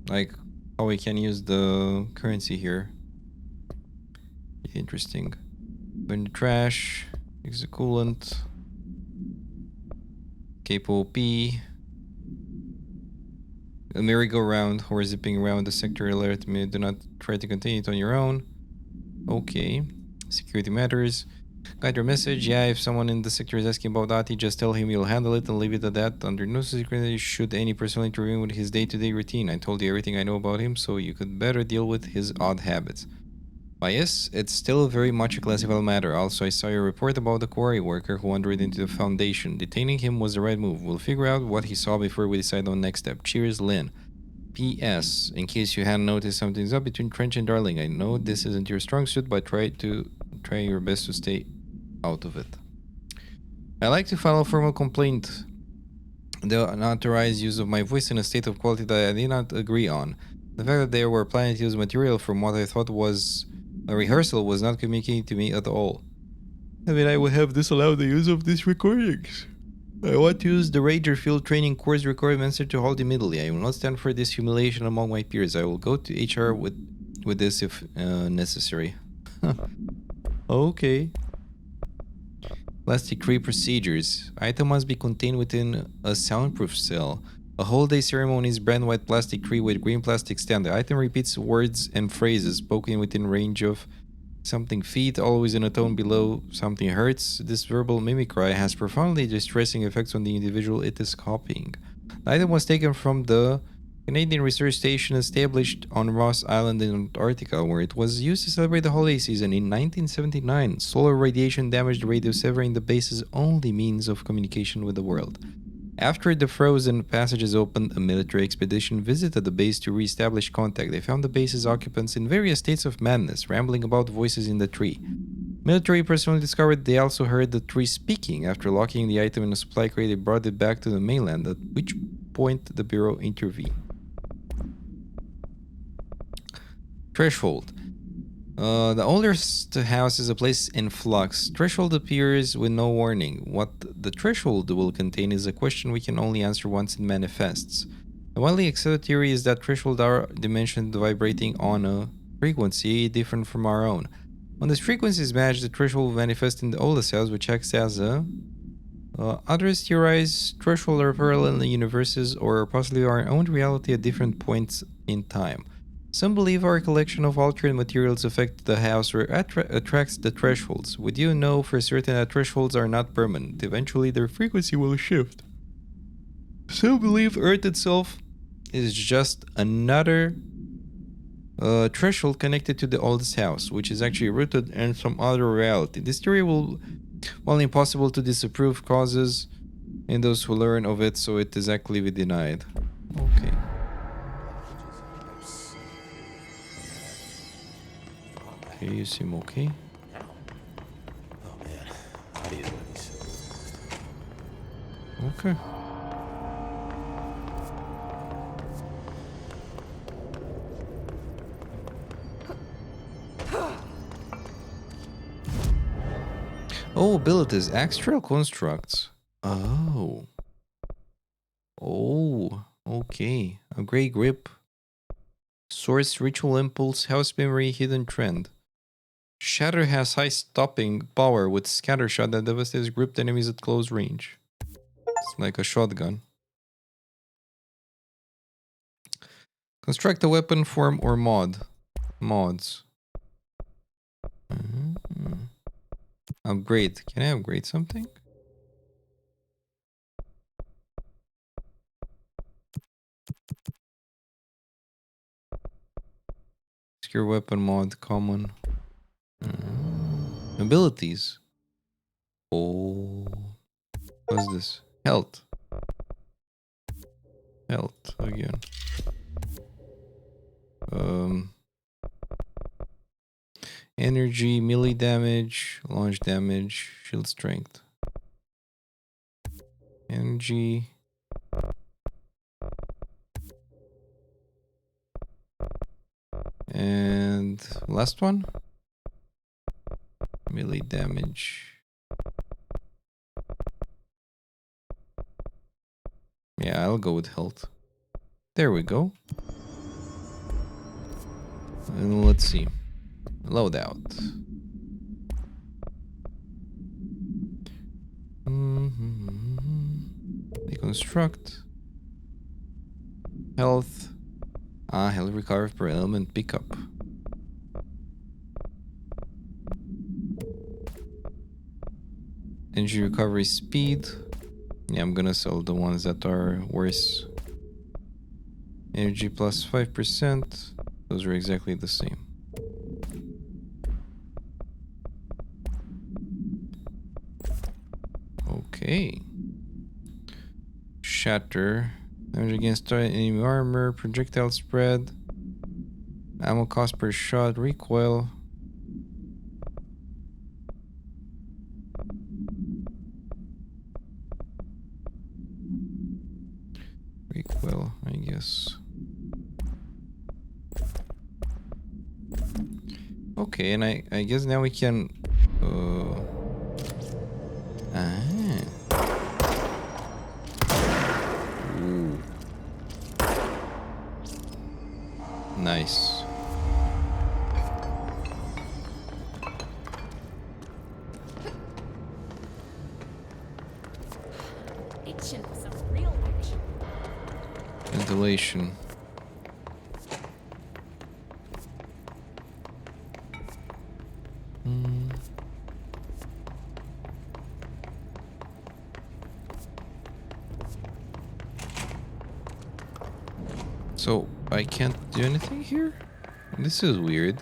like how we can use the currency here. Interesting. Burn the trash, use the coolant. K-pop. A merry-go-round, horse zipping around the sector alert me. Do not try to contain it on your own. Okay. Security matters. Got your message. Yeah, if someone in the sector is asking about Ahti, just tell him you'll handle it and leave it at that. Under no security should any person intervene with his day-to-day routine. I told you everything I know about him, so you could better deal with his odd habits. Why yes, it's still very much a classified matter. Also, I saw your report about the quarry worker who wandered into the Foundation. Detaining him was the right move. We'll figure out what he saw before we decide on next step. Cheers, Lynn. P.S. In case you hadn't noticed, something's up between Trench and Darling. I know this isn't your strong suit, but try your best to stay out of it. I like to file a formal complaint. The unauthorized use of my voice in a state of quality that I did not agree on. The fact that they were planning to use material from what I thought was a rehearsal was not communicated to me at all. I mean, I would have disallowed the use of these recordings. I want to use the Ranger Field Training Course recording answer to hold immediately. I will not stand for this humiliation among my peers. I will go to HR with this if necessary. Okay. Plastic-free procedures. Item must be contained within a soundproof cell. A holiday ceremony is brand white plastic tree with green plastic stand. The item repeats words and phrases spoken within range of something feet, always in a tone below something hurts. This verbal mimicry has profoundly distressing effects on the individual it is copying. The item was taken from the Canadian research station established on Ross Island in Antarctica, where it was used to celebrate the holiday season in 1979. Solar radiation damaged the radio, severing the base's only means of communication with the world. After the frozen passages opened, a military expedition visited the base to re-establish contact. They found the base's occupants in various states of madness, rambling about voices in the tree. Military personnel discovered they also heard the tree speaking. After locking the item in a supply crate, they brought it back to the mainland, at which point the Bureau intervene. Threshold. The oldest house is a place in flux. Threshold appears with no warning. What the threshold will contain is a question we can only answer once it manifests. The widely accepted theory is that thresholds are dimensions vibrating on a frequency different from our own. When this frequency is matched, the threshold will manifest in the oldest house, which acts as a... others theorize thresholds are parallel universes or possibly our own reality at different points in time. Some believe our collection of altered materials affect the house or attracts the thresholds. We do know for certain that thresholds are not permanent. Eventually their frequency will shift. Some believe Earth itself is just another threshold connected to the oldest house, which is actually rooted in some other reality. This theory will, while impossible to disprove, causes in those who learn of it, so it is actively denied. Okay. Okay, you seem okay. Oh man, how do you want to be so? Okay. Oh, abilities, astral constructs. Oh. Oh, okay. A great grip. Source, ritual impulse, house memory, hidden trend. Shatter has high stopping power with scatter shot that devastates grouped enemies at close range. It's like a shotgun. Construct a weapon form or mod. Mods. Upgrade. Can I upgrade something? Secure weapon mod, common. Abilities. Oh. What's this? Health. Health again. Energy, melee damage, launch damage, shield strength. Energy. And last one. Melee damage. Yeah, I'll go with health. There we go. And let's see. Loadout. Deconstruct. Health. Health recover per element pickup. Energy recovery speed. Yeah, I'm gonna sell the ones that are worse. Energy plus 5%. Those are exactly the same. Okay. Shatter. Damage against enemy armor. Projectile spread. Ammo cost per shot. Recoil. Recoil, I guess. Okay, and I guess now we can Ooh. Nice. Action, some real action. Ventilation. So, I can't do anything here? This is weird.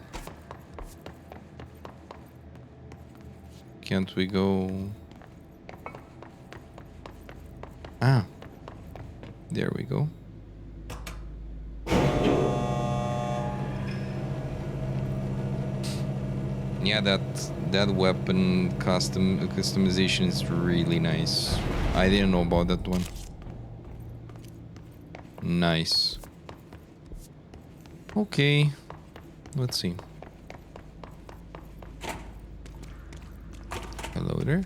Can't we go... Ah. There we go. Yeah, that weapon customization is really nice. I didn't know about that one. Nice. Okay. Let's see. Hello there.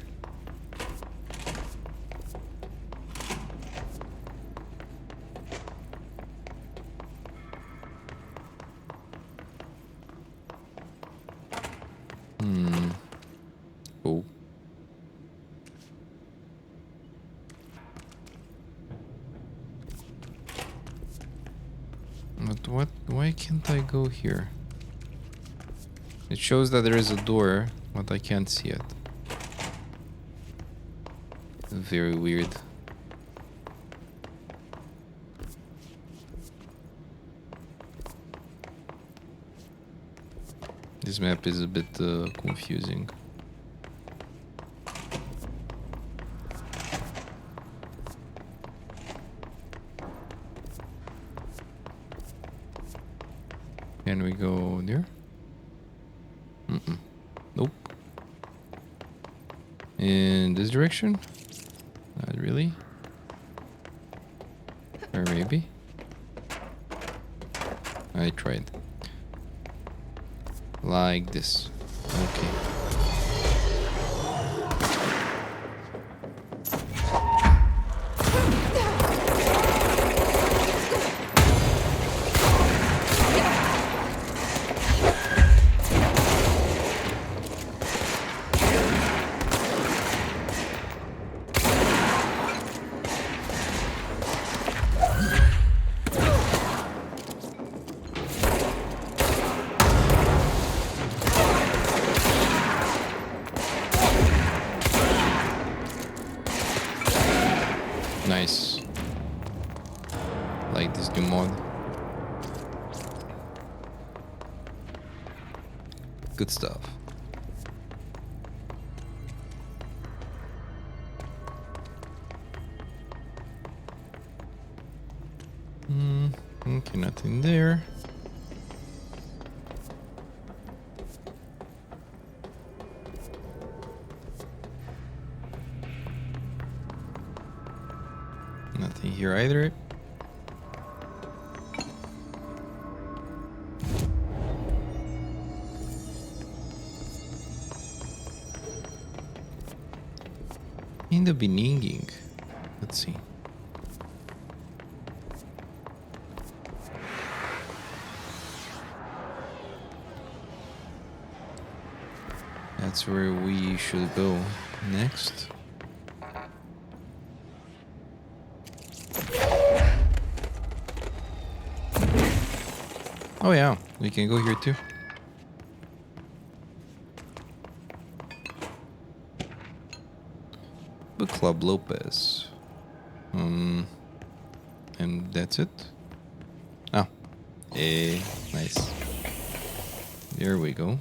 Oh. But what? Why can't I go here? It shows that there is a door, but I can't see it. Very weird. This map is a bit confusing. Can we go there? Nope. In this direction? Not really. Or maybe? I tried. Like this. Okay. Nice. Like this new mod. Good stuff. Okay, nothing there. Nothing here either. In the beginning, let's see. That's where we should go next. Oh yeah, we can go here too. Book Club Lopez. And that's it. Oh. Nice. There we go.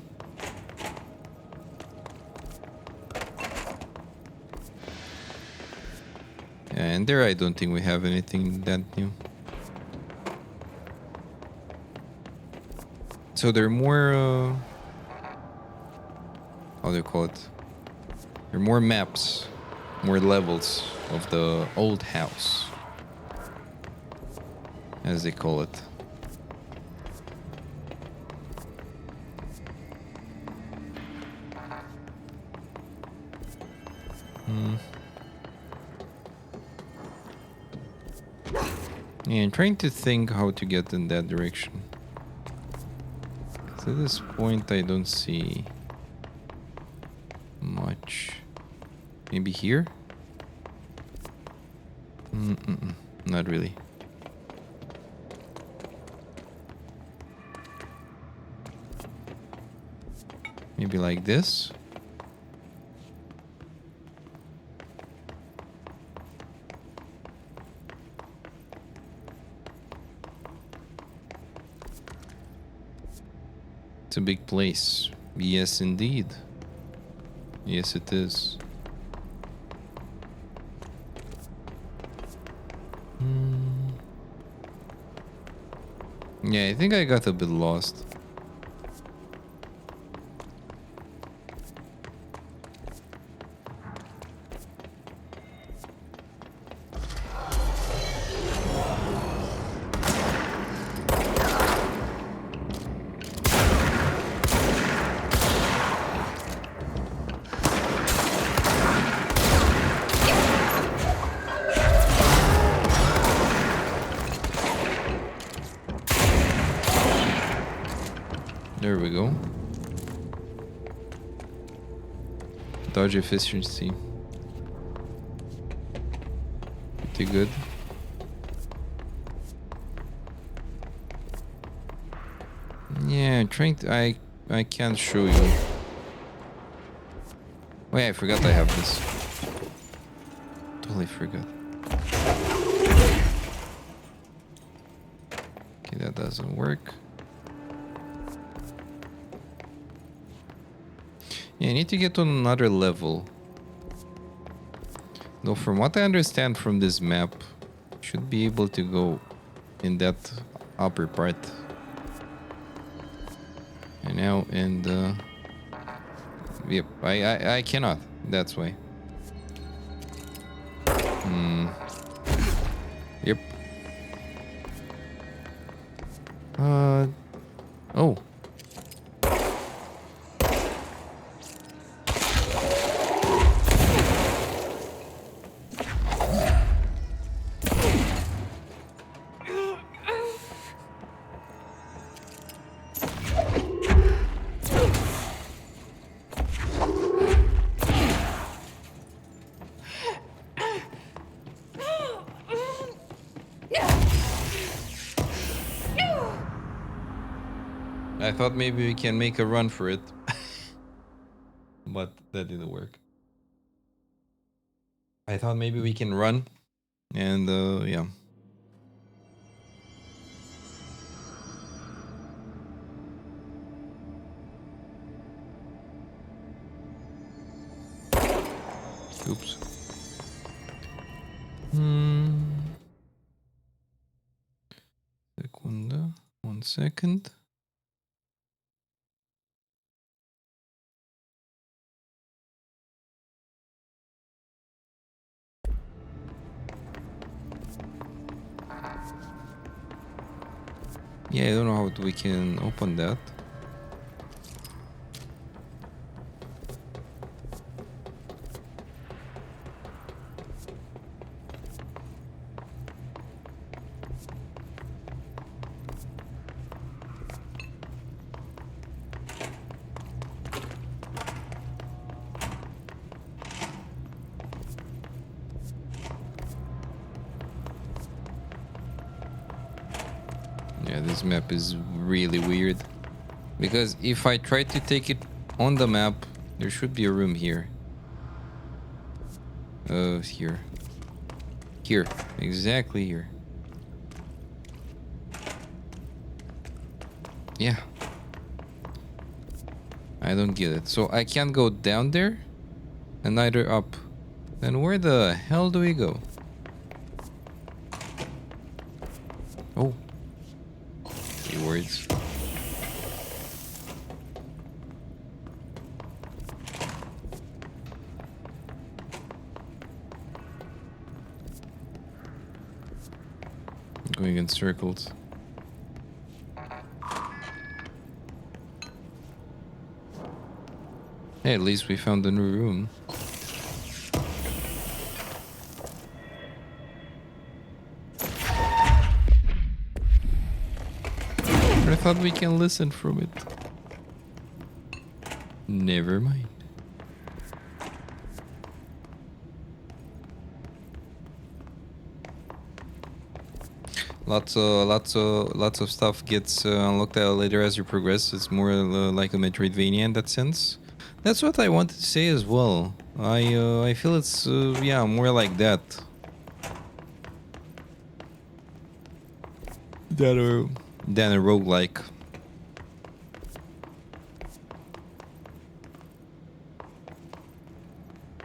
And there I don't think we have anything that new. So there are more, how do you call it? There are more maps, more levels of the old house, as they call it. Yeah, I'm trying to think how to get in that direction. At this point, I don't see much. Maybe here? Not really. Maybe like this? It's a big place. Yes, indeed. Yes, it is. Yeah, I think I got a bit lost. There we go. Dodge efficiency. Pretty good. Yeah, I'm trying to... I can't show you. Wait, I forgot I have this. Totally forgot. Okay, that doesn't work. Yeah, I need to get to another level. Though from what I understand from this map, should be able to go in that upper part. And now in the... Yep, I cannot. That's why. Yep. Oh. I thought maybe we can make a run for it. But that didn't work. I thought maybe we can run. And yeah. Oops. Secunda. 1 second. Yeah, I don't know how we can open that. Yeah, this map is really weird. Because if I try to take it on the map, there should be a room here. Here. Here. Exactly here. Yeah. I don't get it. So I can't go down there and neither up. Then where the hell do we go? Oh. Words. Going in circles. Hey, at least we found a new room. I thought we can listen from it. Never mind. Lots of stuff gets unlocked later as you progress. It's more like a Metroidvania in that sense. That's what I wanted to say as well. I feel it's yeah, more like that. Than a roguelike.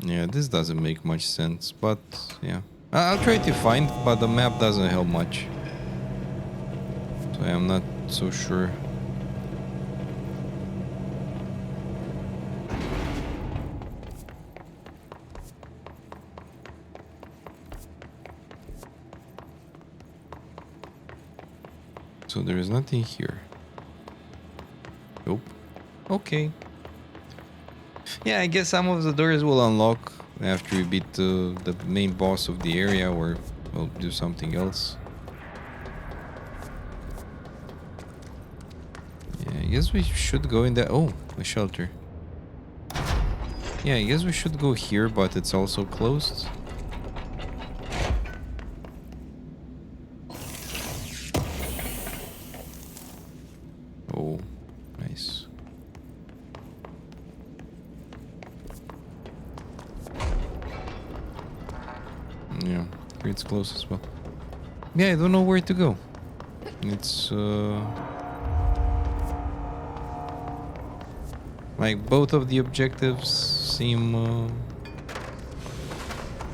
Yeah, this doesn't make much sense, but yeah. I'll try to find, but the map doesn't help much. So I'm not so sure. So there is nothing here. Nope. Okay. Yeah, I guess some of the doors will unlock after we beat the main boss of the area, or we'll do something else. Yeah, guess we should go in that. Oh, a shelter. Yeah, I guess we should go here, but it's also closed. Oh, nice. Yeah, here it's closed as well. Yeah, I don't know where to go. It's like both of the objectives seem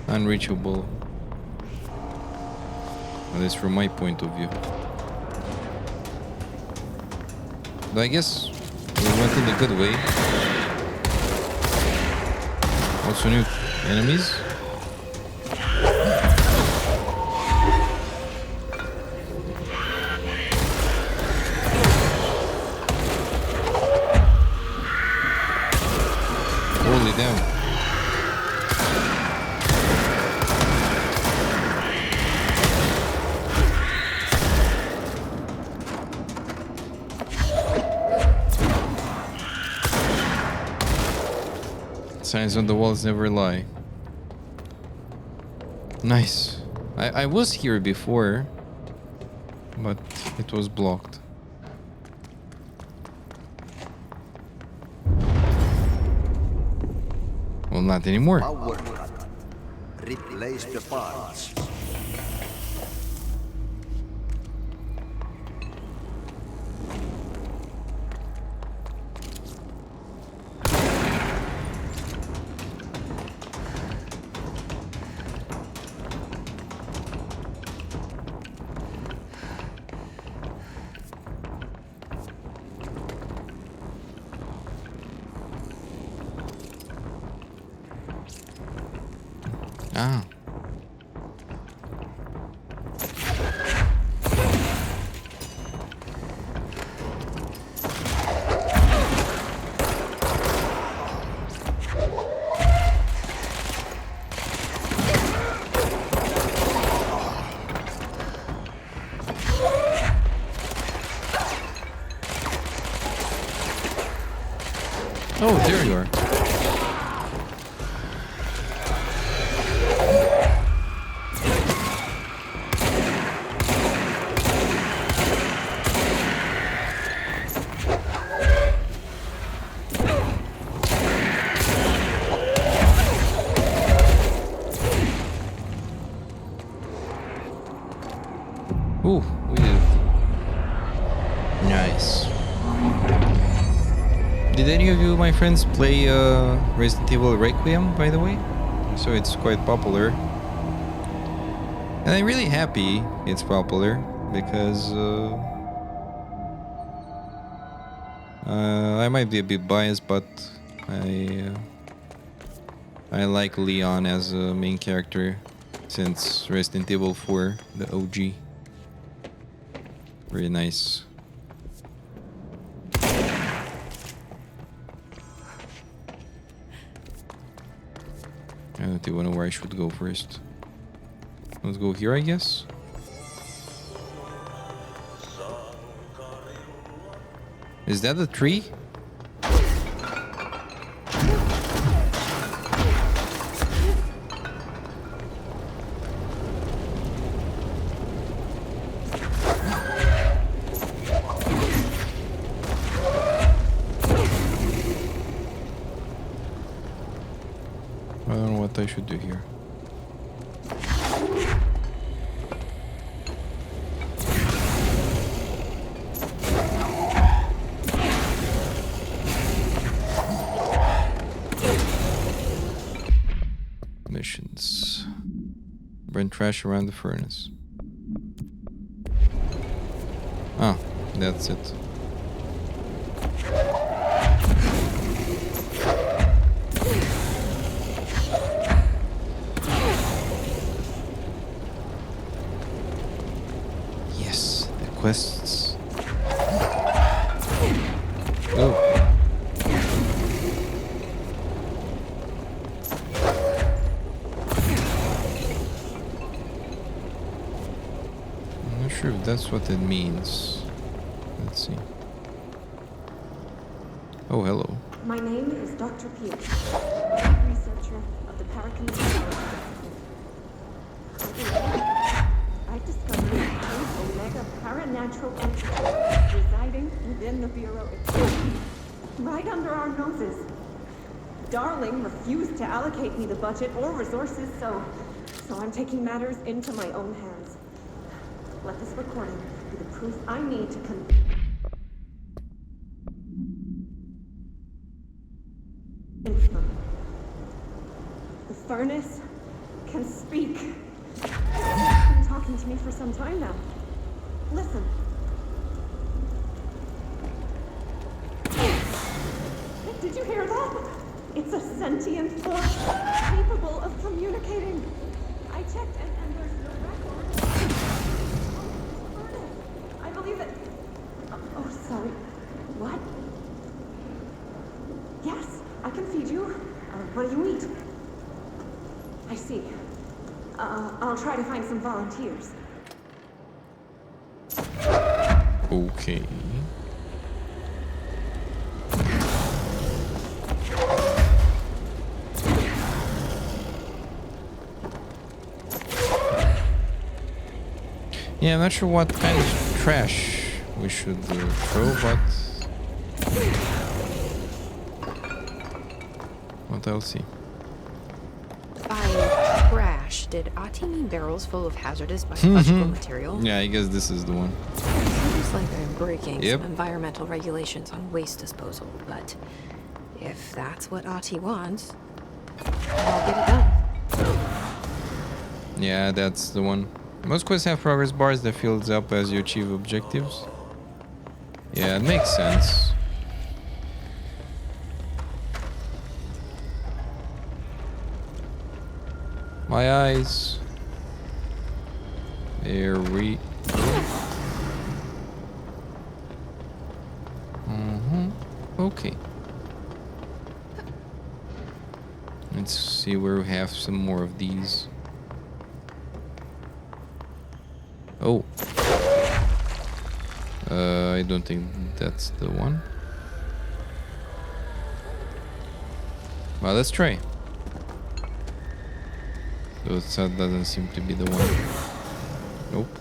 unreachable, at least from my point of view. But I guess we went in a good way. Also new enemies. Holy damn. Signs on the walls never lie. Nice. I was here before, but it was blocked. Well, not anymore. Replace the parts. Ah. Oh, there you are. Ooh, we did it. Nice. Did any of you, my friends, play Resident Evil Requiem, by the way? So it's quite popular. And I'm really happy it's popular, because I might be a bit biased, but I like Leon as a main character since Resident Evil 4, the OG. Very nice. I don't even know where I should go first. Let's go here, I guess. Is that a tree? I don't know what I should do here. Missions. Burn trash around the furnace. Ah, that's it. Yes, the quests. Oh. I'm not sure if that's what it means. Let's see. Oh, hello. My name is Dr. Pierce, lead researcher of the parakinetic. I discovered a new omega paranatural entity residing within the Bureau itself, right under our noses. Darling refused to allocate me the budget or resources, so I'm taking matters into my own hands. Let this recording be the proof I need to convince them. The furnace can speak. It's been talking to me for some time now. Listen. Did you hear that? It's a sentient force capable of communicating. I checked and there's no record. I believe it. Oh, sorry. What? Yes, I can feed you. What do you eat? I see. I'll try to find some volunteers. Okay. Yeah, I'm not sure what kind of trash we should throw, but I'll see. By trash, did Ahti mean barrels full of hazardous biological material? Yeah, I guess this is the one. Seems like I'm breaking Yep. some environmental regulations on waste disposal, but if that's what Ahti wants, I'll get it done. Yeah, that's the one. Most quests have progress bars that fills up as you achieve objectives. Yeah, it makes sense. My eyes. There we go. Okay. Let's see where we have some more of these. Oh. I don't think that's the one. Well, let's try. So that doesn't seem to be the one. Nope.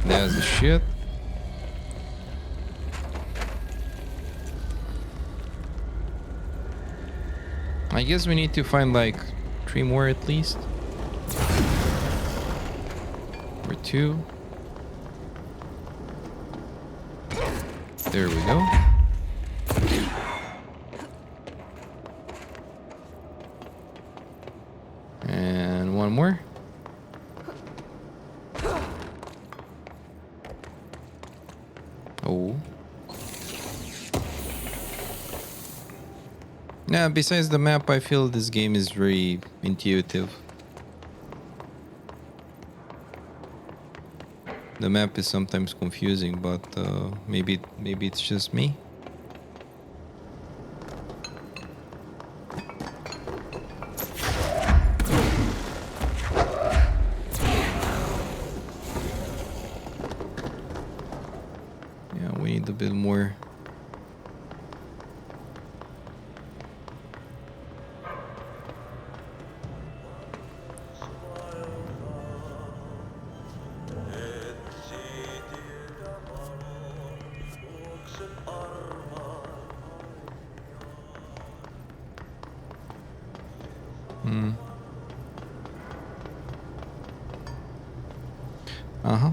There's the shit. I guess we need to find like 3 more at least. Or 2. There we go. And 1 more. Oh. Yeah, besides the map, I feel this game is very intuitive. The map is sometimes confusing, but maybe it's just me. Yeah, we need a bit more. Uh-huh.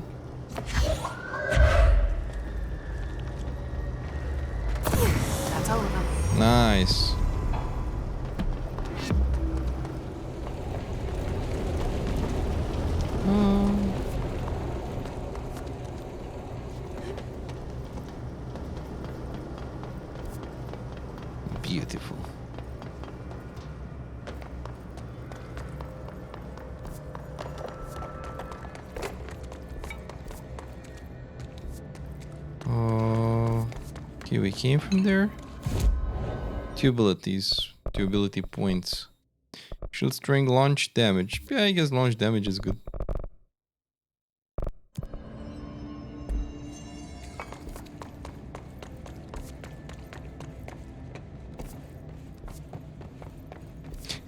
That's all of them. Nice. Beautiful. Okay, we came from there. Two ability points. Shield strength, launch damage. Yeah, I guess launch damage is good.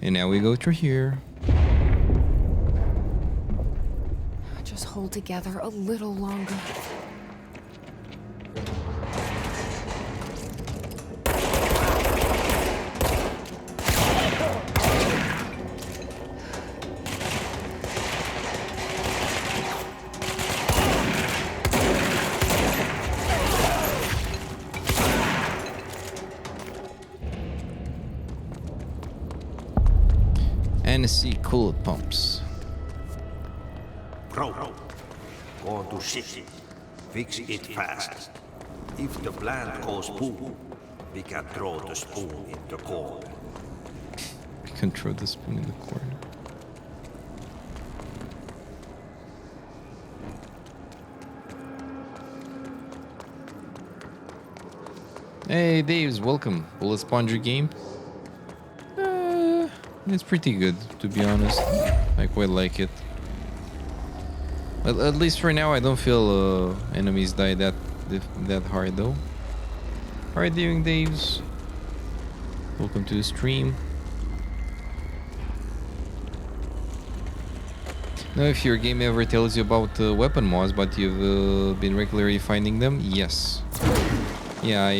And now we go through here. Just hold together a little longer. NSC coolant pumps. Bro, go to city. Fix it fast. If the plant goes boom, we can throw the spoon in the corner. We can throw the spoon in the corner. Hey, Daves, welcome. Bullet Sponge game. It's pretty good, to be honest. I quite like it. But at least for now, I don't feel enemies die that hard, though. How are you doing, Daves? Welcome to the stream. Now, if your game ever tells you about weapon mods, but you've been regularly finding them, yes. Yeah,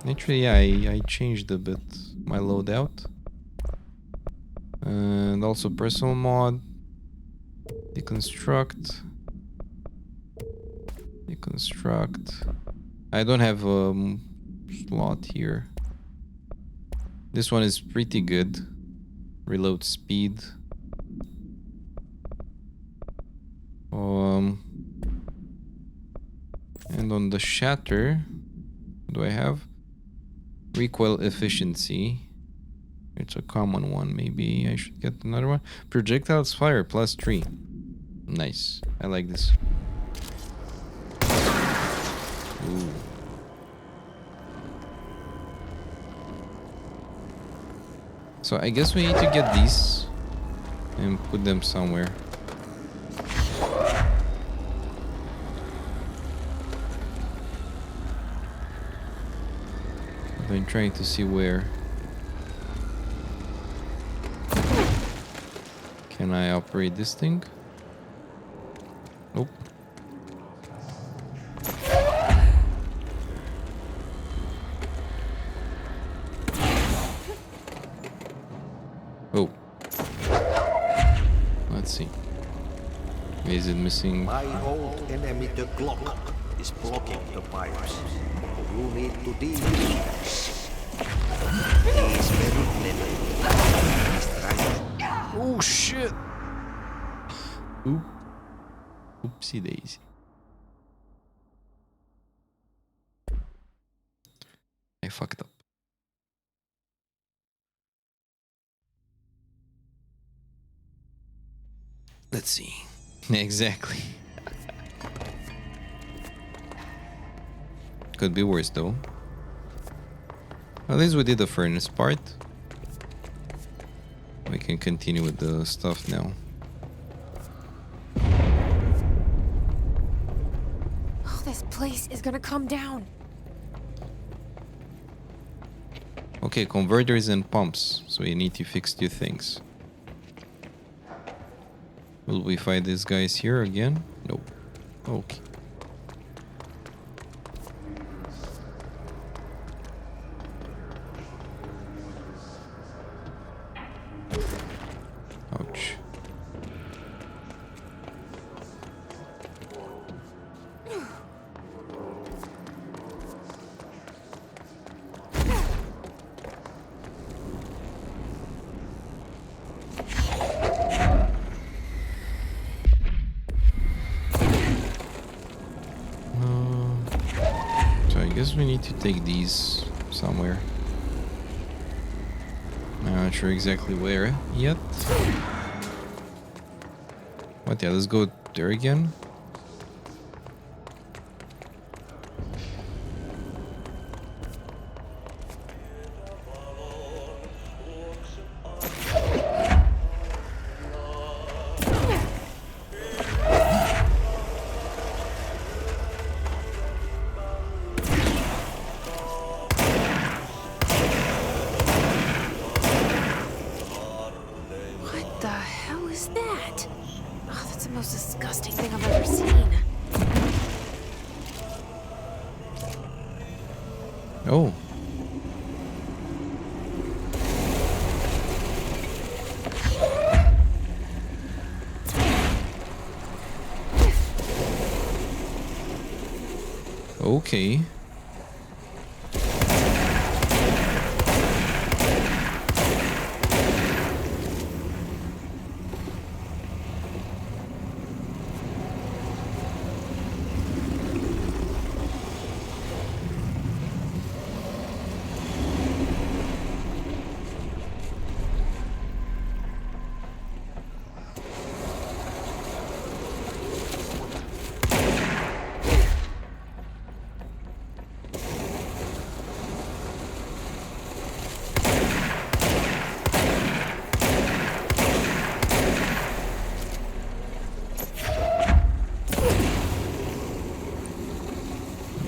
actually, I changed a bit my loadout. And also personal mod. Deconstruct. I don't have a slot here. This one is pretty good. Reload speed. And on the shatter, what do I have? Recoil efficiency. It's a common one. Maybe I should get another one. Projectiles fire +3. Nice. I like this. Ooh. So I guess we need to get these and put them somewhere. I'm trying to see where. Can I operate this thing? Nope. Oh. Let's see. Is it missing? My old enemy, the Glock, is blocking the pipes. You need to deal with this. He's very clever. He's trying. Oh shit! Oopsie daisy. I fucked up. Let's see. Exactly. Could be worse though. At least we did the furnace part. We can continue with the stuff now. Oh, this place is gonna come down. Okay, converters and pumps. So you need to fix two things. Will we fight these guys here again? Nope. Okay. Ouch. So I guess we need to take these somewhere. I'm not sure exactly where yet. What? Yeah, let's go there again. the most disgusting thing I've ever seen. Oh. Okay.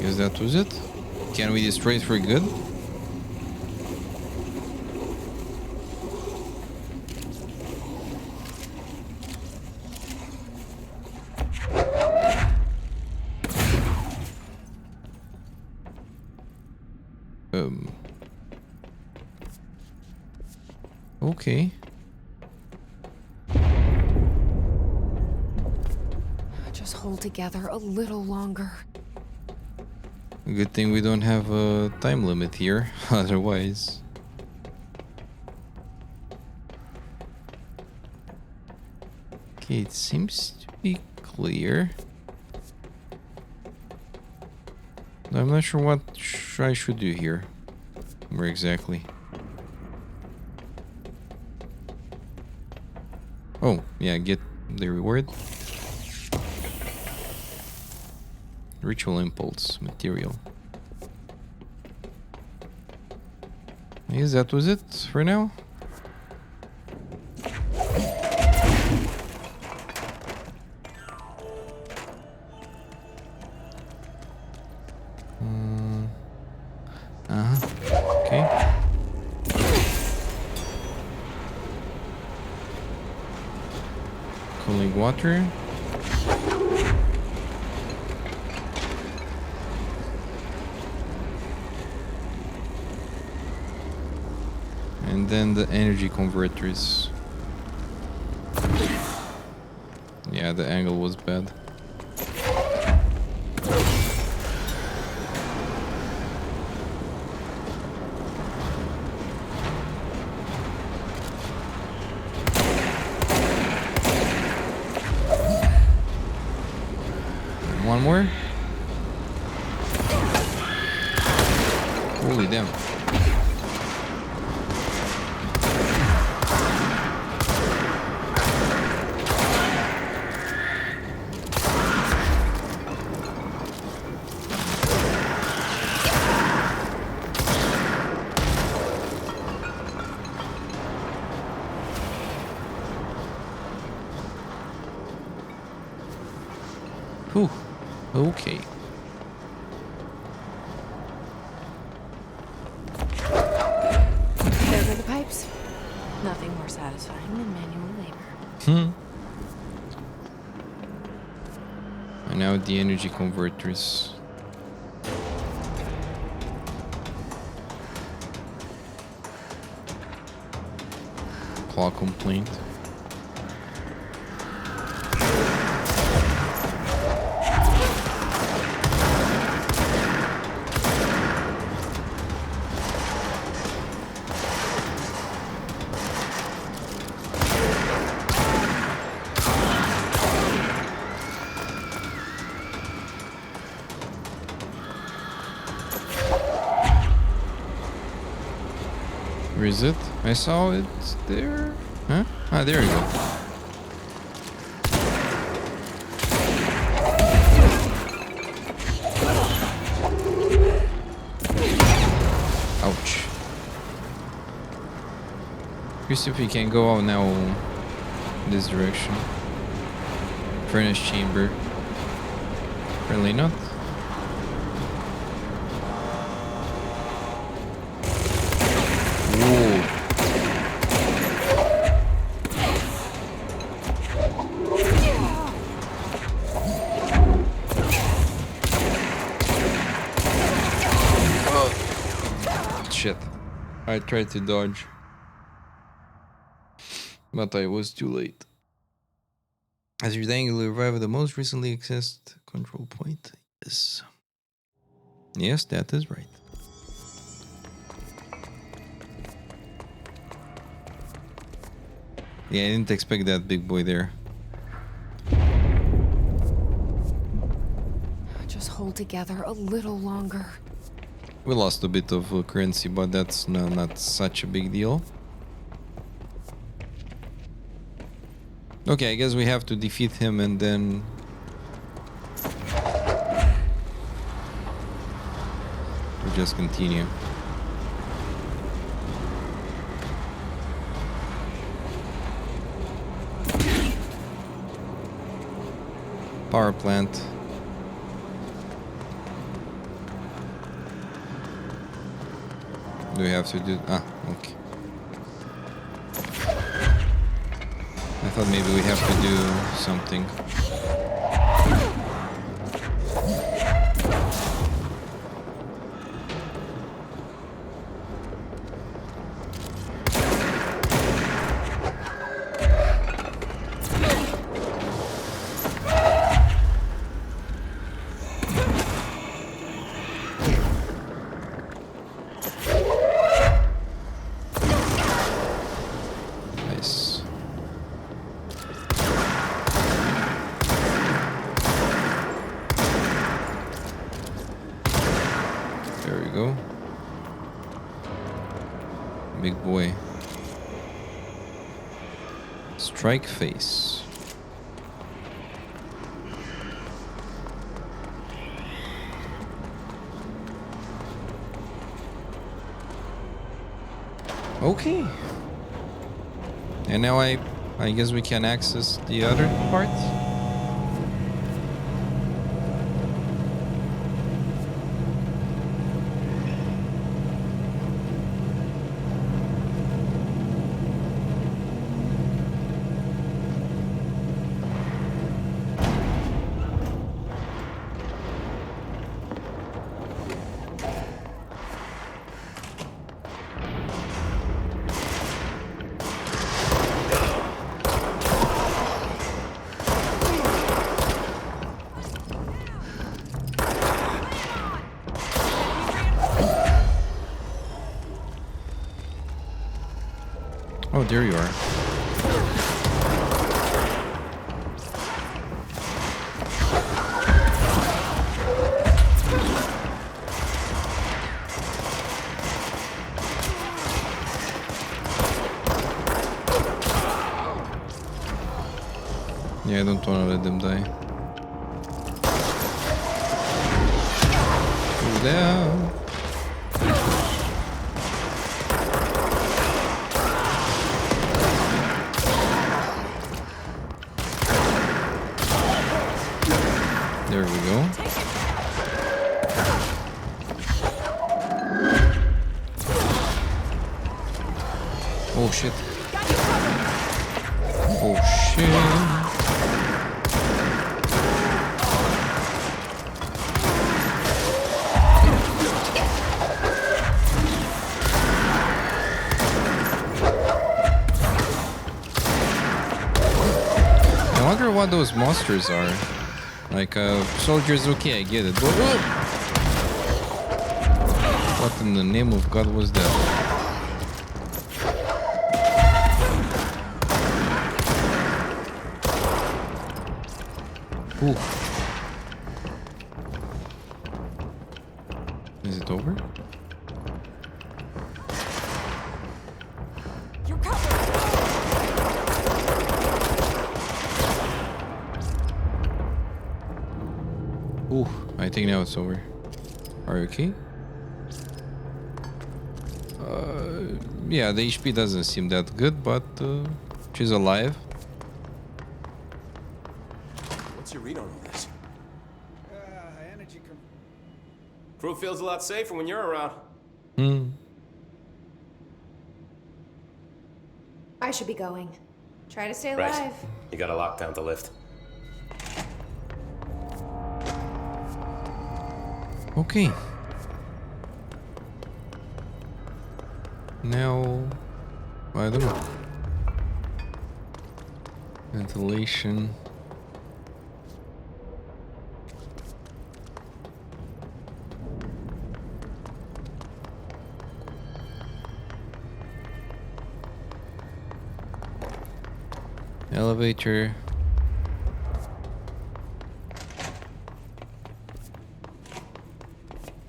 Guess that was it. Can we destroy it for good? Okay. Just hold together a little longer. Good thing we don't have a time limit here, otherwise. Okay, it seems to be clear. I'm not sure what I should do here. Where exactly? Oh, yeah, get the reward. Ritual impulse material. I guess that was it for now. Okay. Cooling water. And then the energy converters. Yeah, the angle was bad. One more. Holy damn. Whew. Okay. There go the pipes. Nothing more satisfying than manual labor. And now the energy converters. Clock complaint. Where is it? I saw it there. Huh? Ah, there we go. Ouch. Here's if we can go out now this direction. Furnace chamber. Apparently not. shit. I tried to dodge. But I was too late. Has your angle arrived at the most recently accessed control point? Yes. Yes, that is right. Yeah, I didn't expect that big boy there. Just hold together a little longer. We lost a bit of currency, but that's not such a big deal. Okay, I guess we have to defeat him and then... we'll just continue. Power plant. Do we have to do... ah, okay. I thought maybe we have to do something. Big boy. Strike face. Okay. And now I guess we can access the other parts. Oh, there you are. Yeah, I don't want to let them die. Cool down. There we go. Oh shit. Oh shit. I wonder what those monsters are. Like, soldiers, okay, I get it. But what in the name of God was that? Ooh. Is it over? You're covered. Ooh, I think now it's over. Are you okay? Yeah, the HP doesn't seem that good, but she's alive. What's your read on all this? Crew feels a lot safer when you're around. I should be going. Try to stay Right. alive. You gotta lock down the lift. Okay. Now, I don't know. Ventilation. Elevator.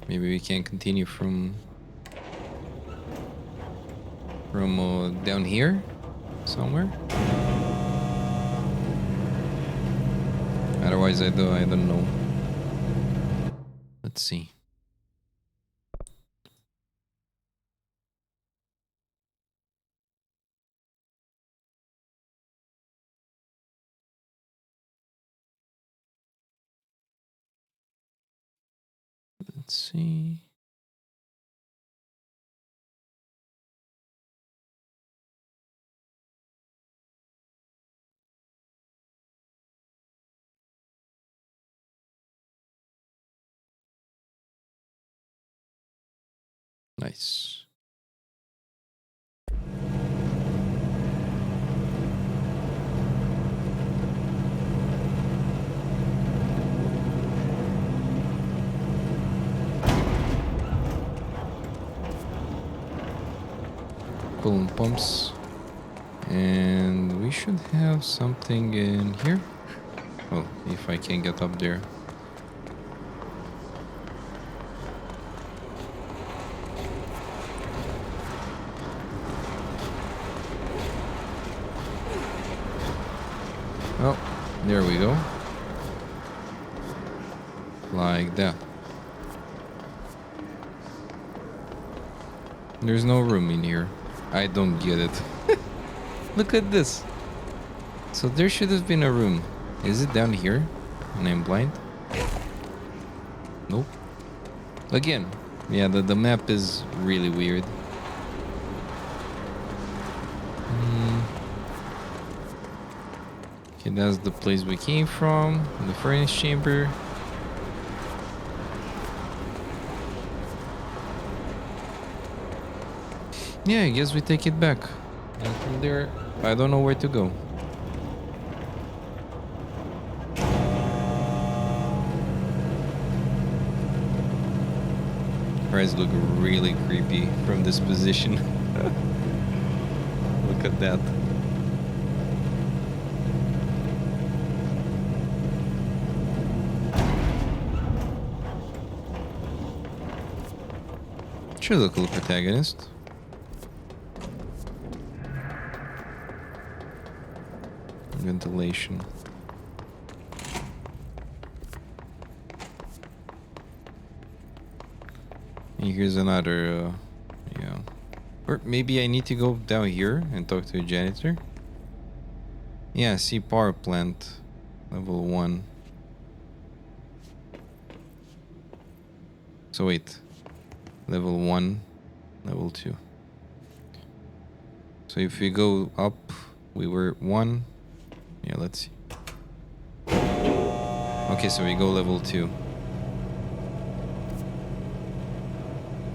Maybe we can continue from down here somewhere. Otherwise, I don't know. Let's see. Let's see. Nice. Coolant pumps. And we should have something in here. Oh, if I can get up there. Oh, there we go. Like that. There's no room in here. I don't get it. Look at this. So there should have been a room. Is it down here? And I'm blind? Nope. Again, yeah, the map is really weird. Okay, that's the place we came from. The furnace chamber. Yeah, I guess we take it back. And from there, I don't know where to go. Eyes look really creepy from this position. Look at that. She's a cool protagonist. Ventilation. And here's another, yeah. Or maybe I need to go down here and talk to a janitor. Yeah, see power plant, level 1. So wait, level 1, level 2. So if we go up, we were 1. Yeah, let's see. Okay, so we go level 2.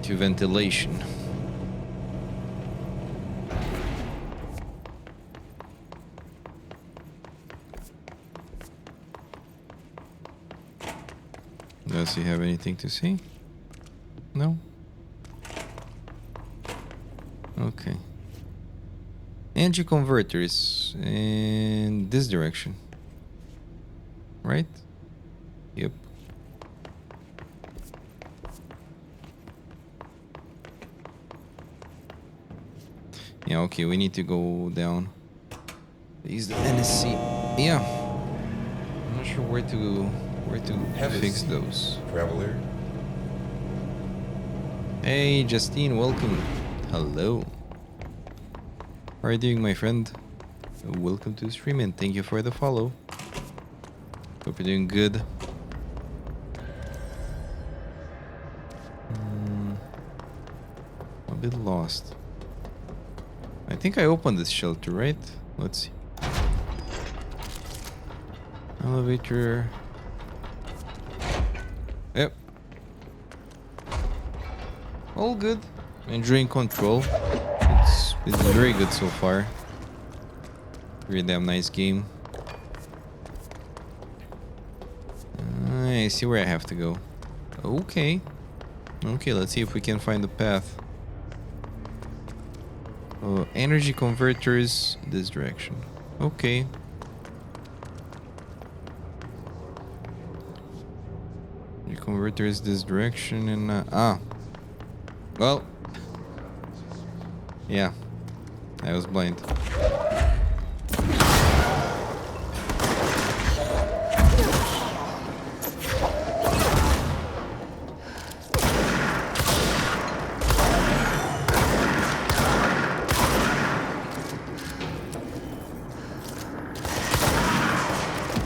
To ventilation. Does he have anything to say? No? Okay. Energy converter is in this direction. Right? Yep. Yeah, okay, we need to go down. Use the NSC. Yeah. I'm not sure where to fix those. Traveler. Hey, Justine, welcome. Hello. How are you doing, my friend? Welcome to the stream and thank you for the follow. Hope you're doing good. A bit lost. I think I opened this shelter, right? Let's see. Elevator. Yep. All good. Enjoying control. This is very good so far. Very damn nice game. I see where I have to go. Okay. Okay, let's see if we can find the path. Oh, energy converters this direction. Okay. Energy converters this direction and well. Yeah. I was blind.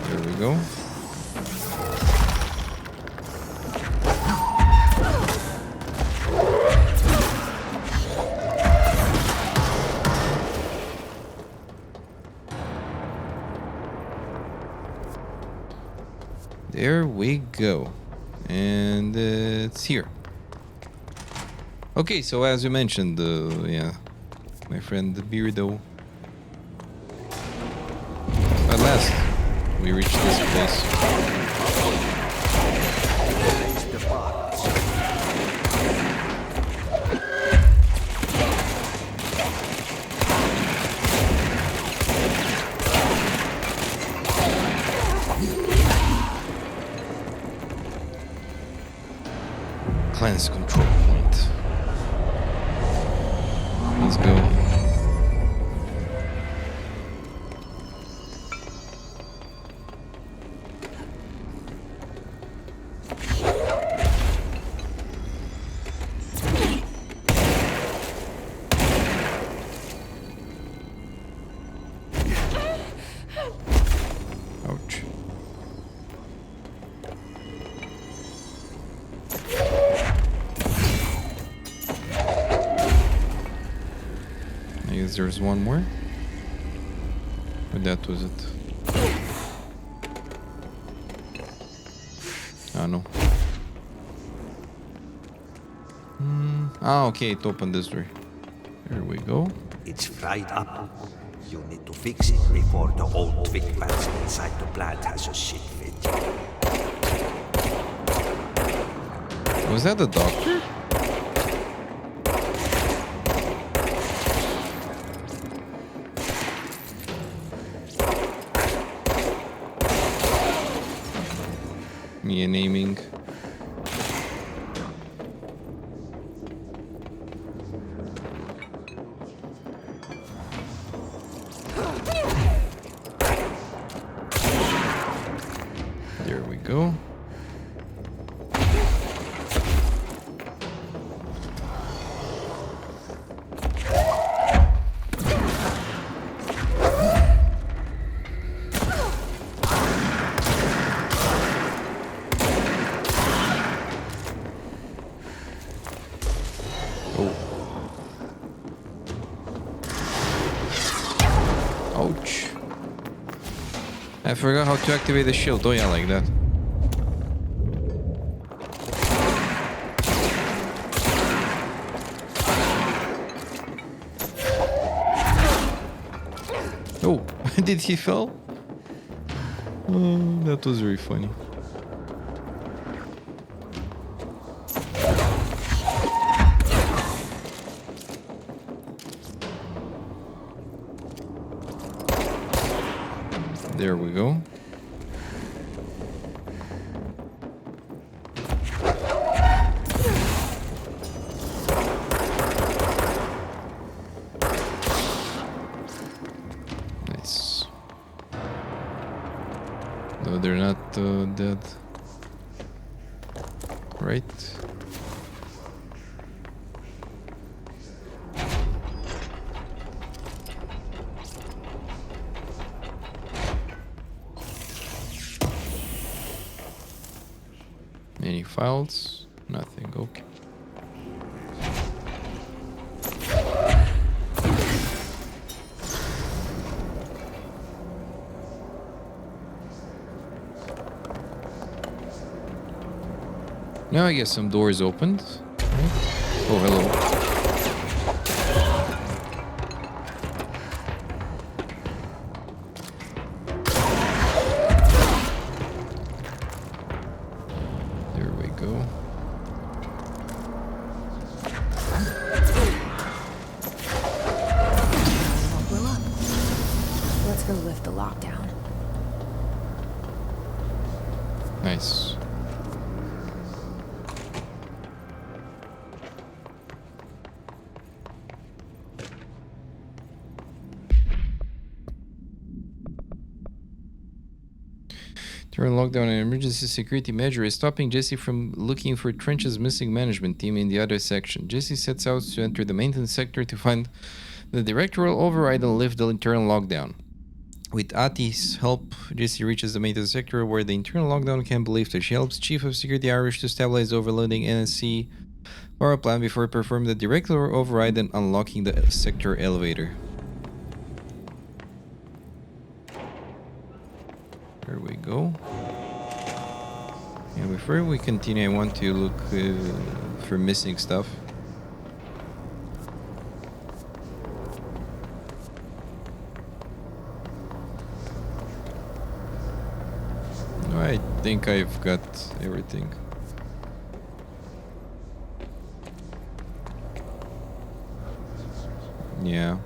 There we go. There we go. And it's here. Okay, so as you mentioned, yeah, my friend the Beardo. At last, we reached this place. Cleanse control point. Let's go. Ouch. I guess there's one more. But that was it. Oh no. Okay, it opened this door. There we go. It's fried up. You need to fix it before the old twig bats inside the plant has a shit fit. Was that the doctor? Me naming. There we go. Ouch. I forgot how to activate the shield. Oh yeah, like that. Oh, did he fall? Oh, that was very funny. There we go. Nice. No, they're not dead. Right? Any files? Nothing. Okay. Now I guess some doors opened. Right? Oh, hello. During lockdown, an emergency security measure is stopping Jesse from looking for Trench's missing management team in the other section. Jesse sets out to enter the maintenance sector to find the directorial override and lift the internal lockdown. With Ati's help, Jesse reaches the maintenance sector where the internal lockdown can be lifted. She helps Chief of Security Irish to stabilize the overloading NSC power plant before performing the directorial override and unlocking the sector elevator. There we go. And before we continue, I want to look for missing stuff. I think I've got everything. Yeah.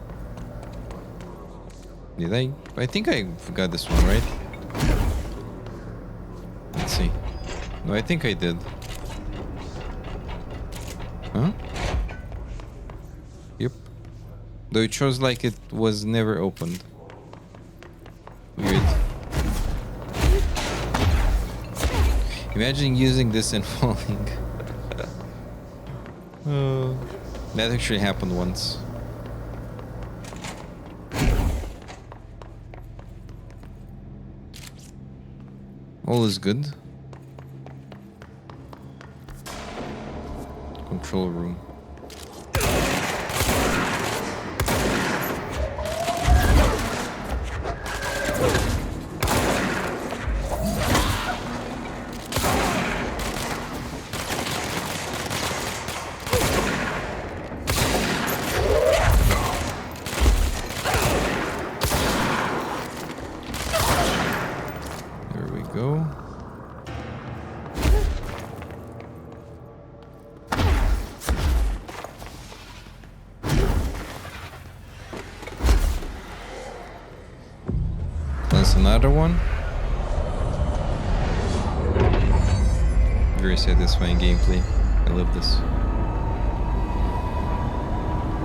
Did I think I got this one, right? Let's see. No, I think I did. Huh? Yep. Though it shows like it was never opened. Weird. Imagine using this and falling. That actually happened once. All is good. Control room. Another one. Very satisfying gameplay. I love this.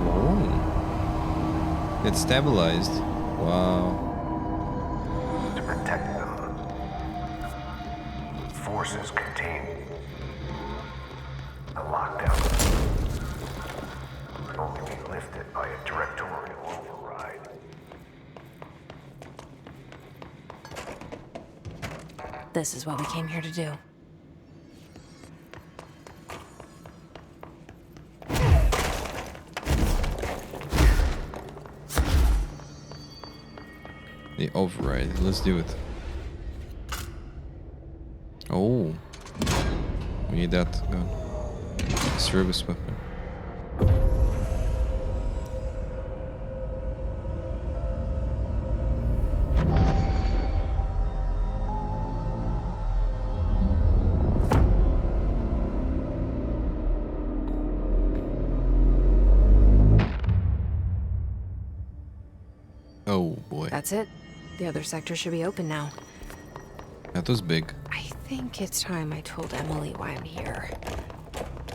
Oh, it's stabilized. Wow. To protect them, forces contained. A lockdown can only be lifted by a directorial override. This is what we came here to do. The override. Let's do it. Oh. We need that gun. Service weapon. Oh boy. That's it. The other sector should be open now. That was big. I think it's time I told Emily why I'm here.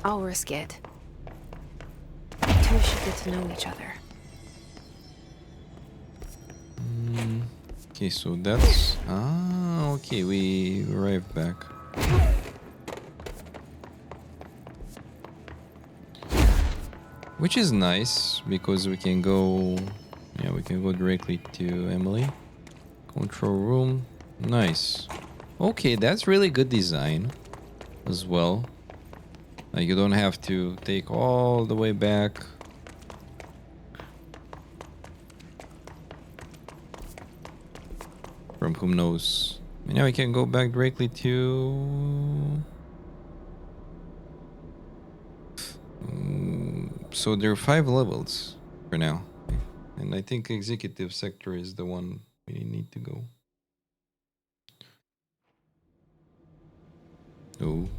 I'll risk it. You two should get to know each other. Okay, so that's... Ah, okay, we arrived back. Which is nice, because we can go... Yeah, we can go directly to Emily. Control room. Nice. Okay, that's really good design as well. Like, you don't have to take all the way back. From whom knows. And now we can go back directly to... So there are 5 levels for now. And I think executive sector is the one we need to go. Oh.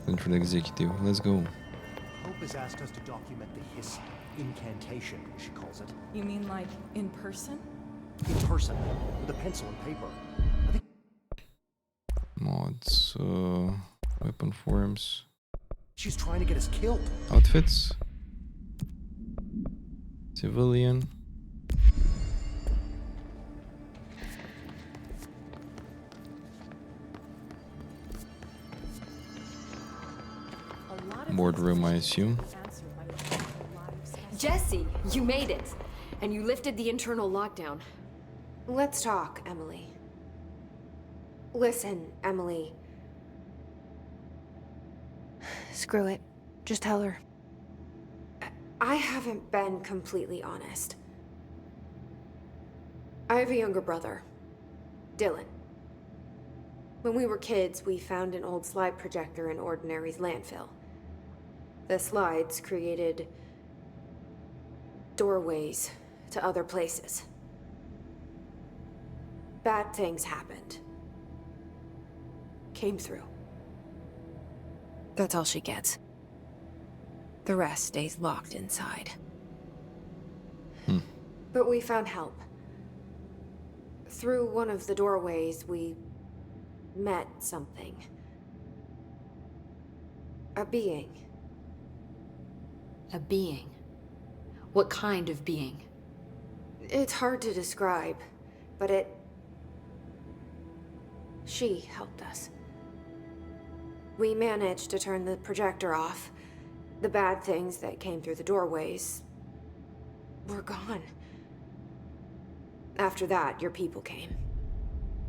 Central executive. Let's go. Hope has asked us to document the hiss incantation, she calls it. You mean like in person? In person, with a pencil and paper. I think Mods, weapon forms. She's trying to get us killed. Outfits. Civilian. boardroom, I assume. Jesse, you made it! And you lifted the internal lockdown. Let's talk, Emily. Listen, Emily. Screw it. Just tell her. I haven't been completely honest. I have a younger brother, Dylan. When we were kids, we found an old slide projector in Ordinary's landfill. The slides created doorways to other places. Bad things happened. Came through. That's all she gets. The rest stays locked inside. But we found help. Through one of the doorways, we met something. A being. A being? What kind of being? It's hard to describe, but she helped us. We managed to turn the projector off. The bad things that came through the doorways were gone. After that, your people came.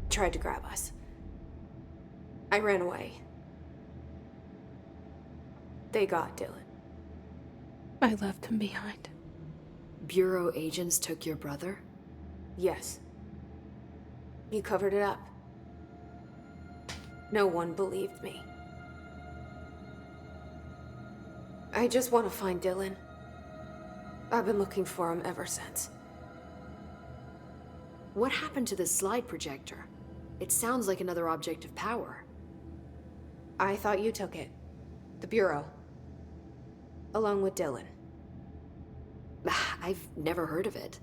Tried to grab us. I ran away. They got Dylan. I left him behind. Bureau agents took your brother? Yes. You covered it up. No one believed me. I just want to find Dylan. I've been looking for him ever since. What happened to the slide projector? It sounds like another object of power. I thought you took it. The Bureau. Along with Dylan. I've never heard of it.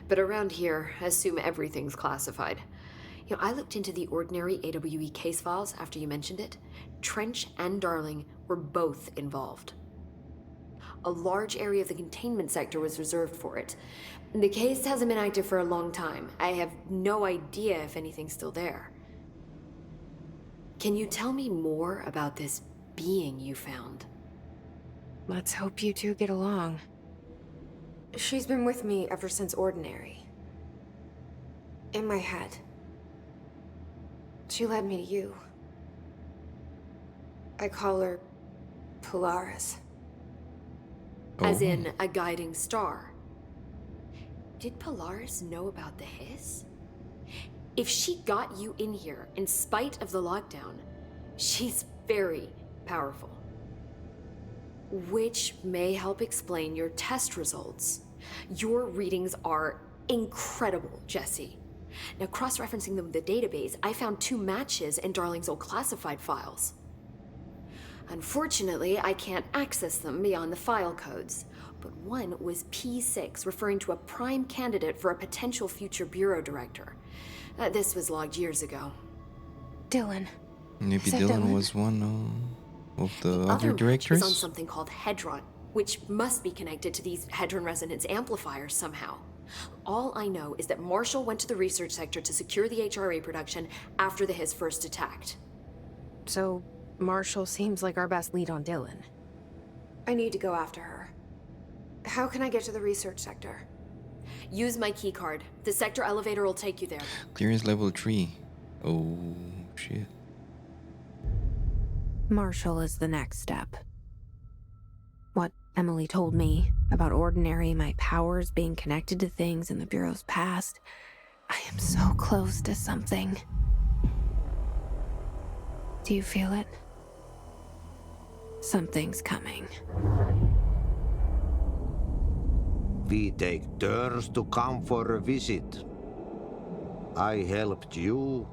But around here, I assume everything's classified. You know, I looked into the Ordinary AWE case files after you mentioned it. Trench and Darling were both involved. A large area of the containment sector was reserved for it. The case hasn't been active for a long time. I have no idea if anything's still there. Can you tell me more about this being you found? Let's hope you two get along. She's been with me ever since Ordinary. In my head. She led me to you. I call her Polaris. As in a guiding star. Did Polaris know about the hiss? If she got you in here in spite of the lockdown, she's very powerful. Which may help explain your test results. Your readings are incredible, Jesse. Now, cross-referencing them with the database, I found 2 matches in Darling's old classified files. Unfortunately, I can't access them beyond the file codes, but one was P6, referring to a prime candidate for a potential future bureau director. This was logged years ago. Dylan. Maybe Dylan was one of the other directors? Is on something called Hedron, which must be connected to these Hedron resonance amplifiers somehow. All I know is that Marshall went to the research sector to secure the HRA production after the hiss first attacked. So, Marshall seems like our best lead on Dylan. I need to go after her. How can I get to the research sector? Use my keycard. The sector elevator will take you there. Clearance level 3. Oh, shit. Marshall is the next step. What Emily told me about Ordinary, my powers being connected to things in the Bureau's past. I am so close to something. Do you feel it? Something's coming. We take turns to come for a visit. I helped you.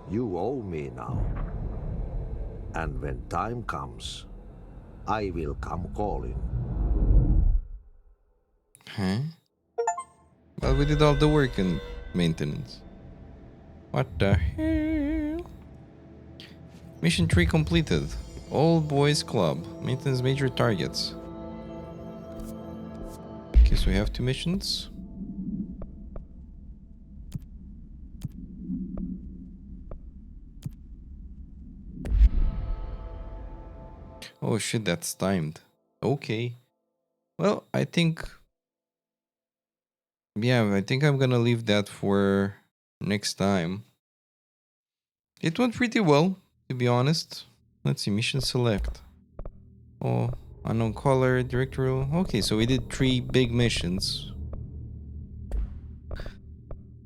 You owe me now. And when time comes, I will come calling. Huh? Well, we did all the work and maintenance. What the hell? Mission 3 completed. All Boys Club. Maintenance major targets. Okay, so we have 2 missions. Oh shit, that's timed. Okay. Well, I think... Yeah, I think I'm gonna leave that for next time. It went pretty well, to be honest. Let's see, mission select. Oh, unknown caller, directorial. Okay, so we did 3 big missions.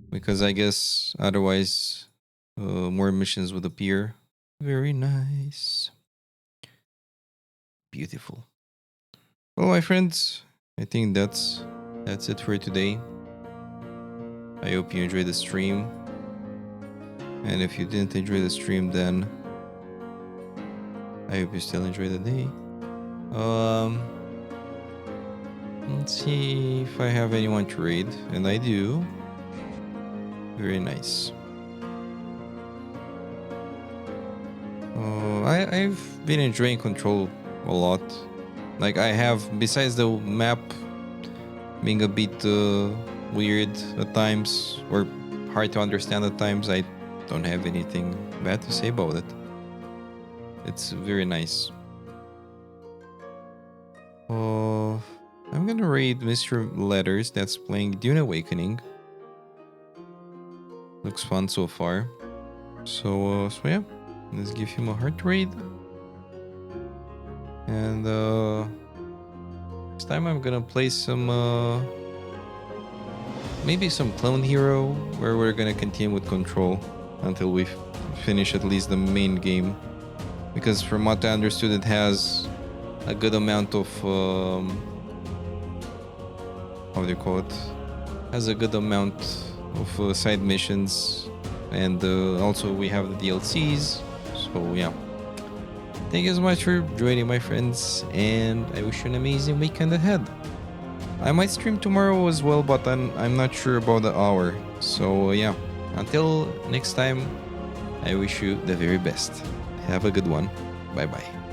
Because I guess otherwise more missions would appear. Very nice. Beautiful. Well, my friends, I think that's it for today. I hope you enjoyed the stream. And if you didn't enjoy the stream, then I hope you still enjoy the day. Let's see if I have anyone to raid, and I do. Very nice. I've been enjoying Control a lot. Like I have, besides the map being a bit weird at times or hard to understand at times, I don't have anything bad to say about it. It's very nice. I'm gonna raid Mr. Letters that's playing Dune Awakening. Looks fun so far. So yeah, let's give him a heart raid. And this time I'm gonna play some maybe some Clone Hero, where we're gonna continue with Control until we finish at least the main game, because from what I understood it has a good amount of how do you call it? Has a good amount of side missions, and also we have the DLCs. So yeah, thank you so much for joining, my friends, and I wish you an amazing weekend ahead. I might stream tomorrow as well, but I'm not sure about the hour. So yeah, until next time, I wish you the very best. Have a good one. Bye bye.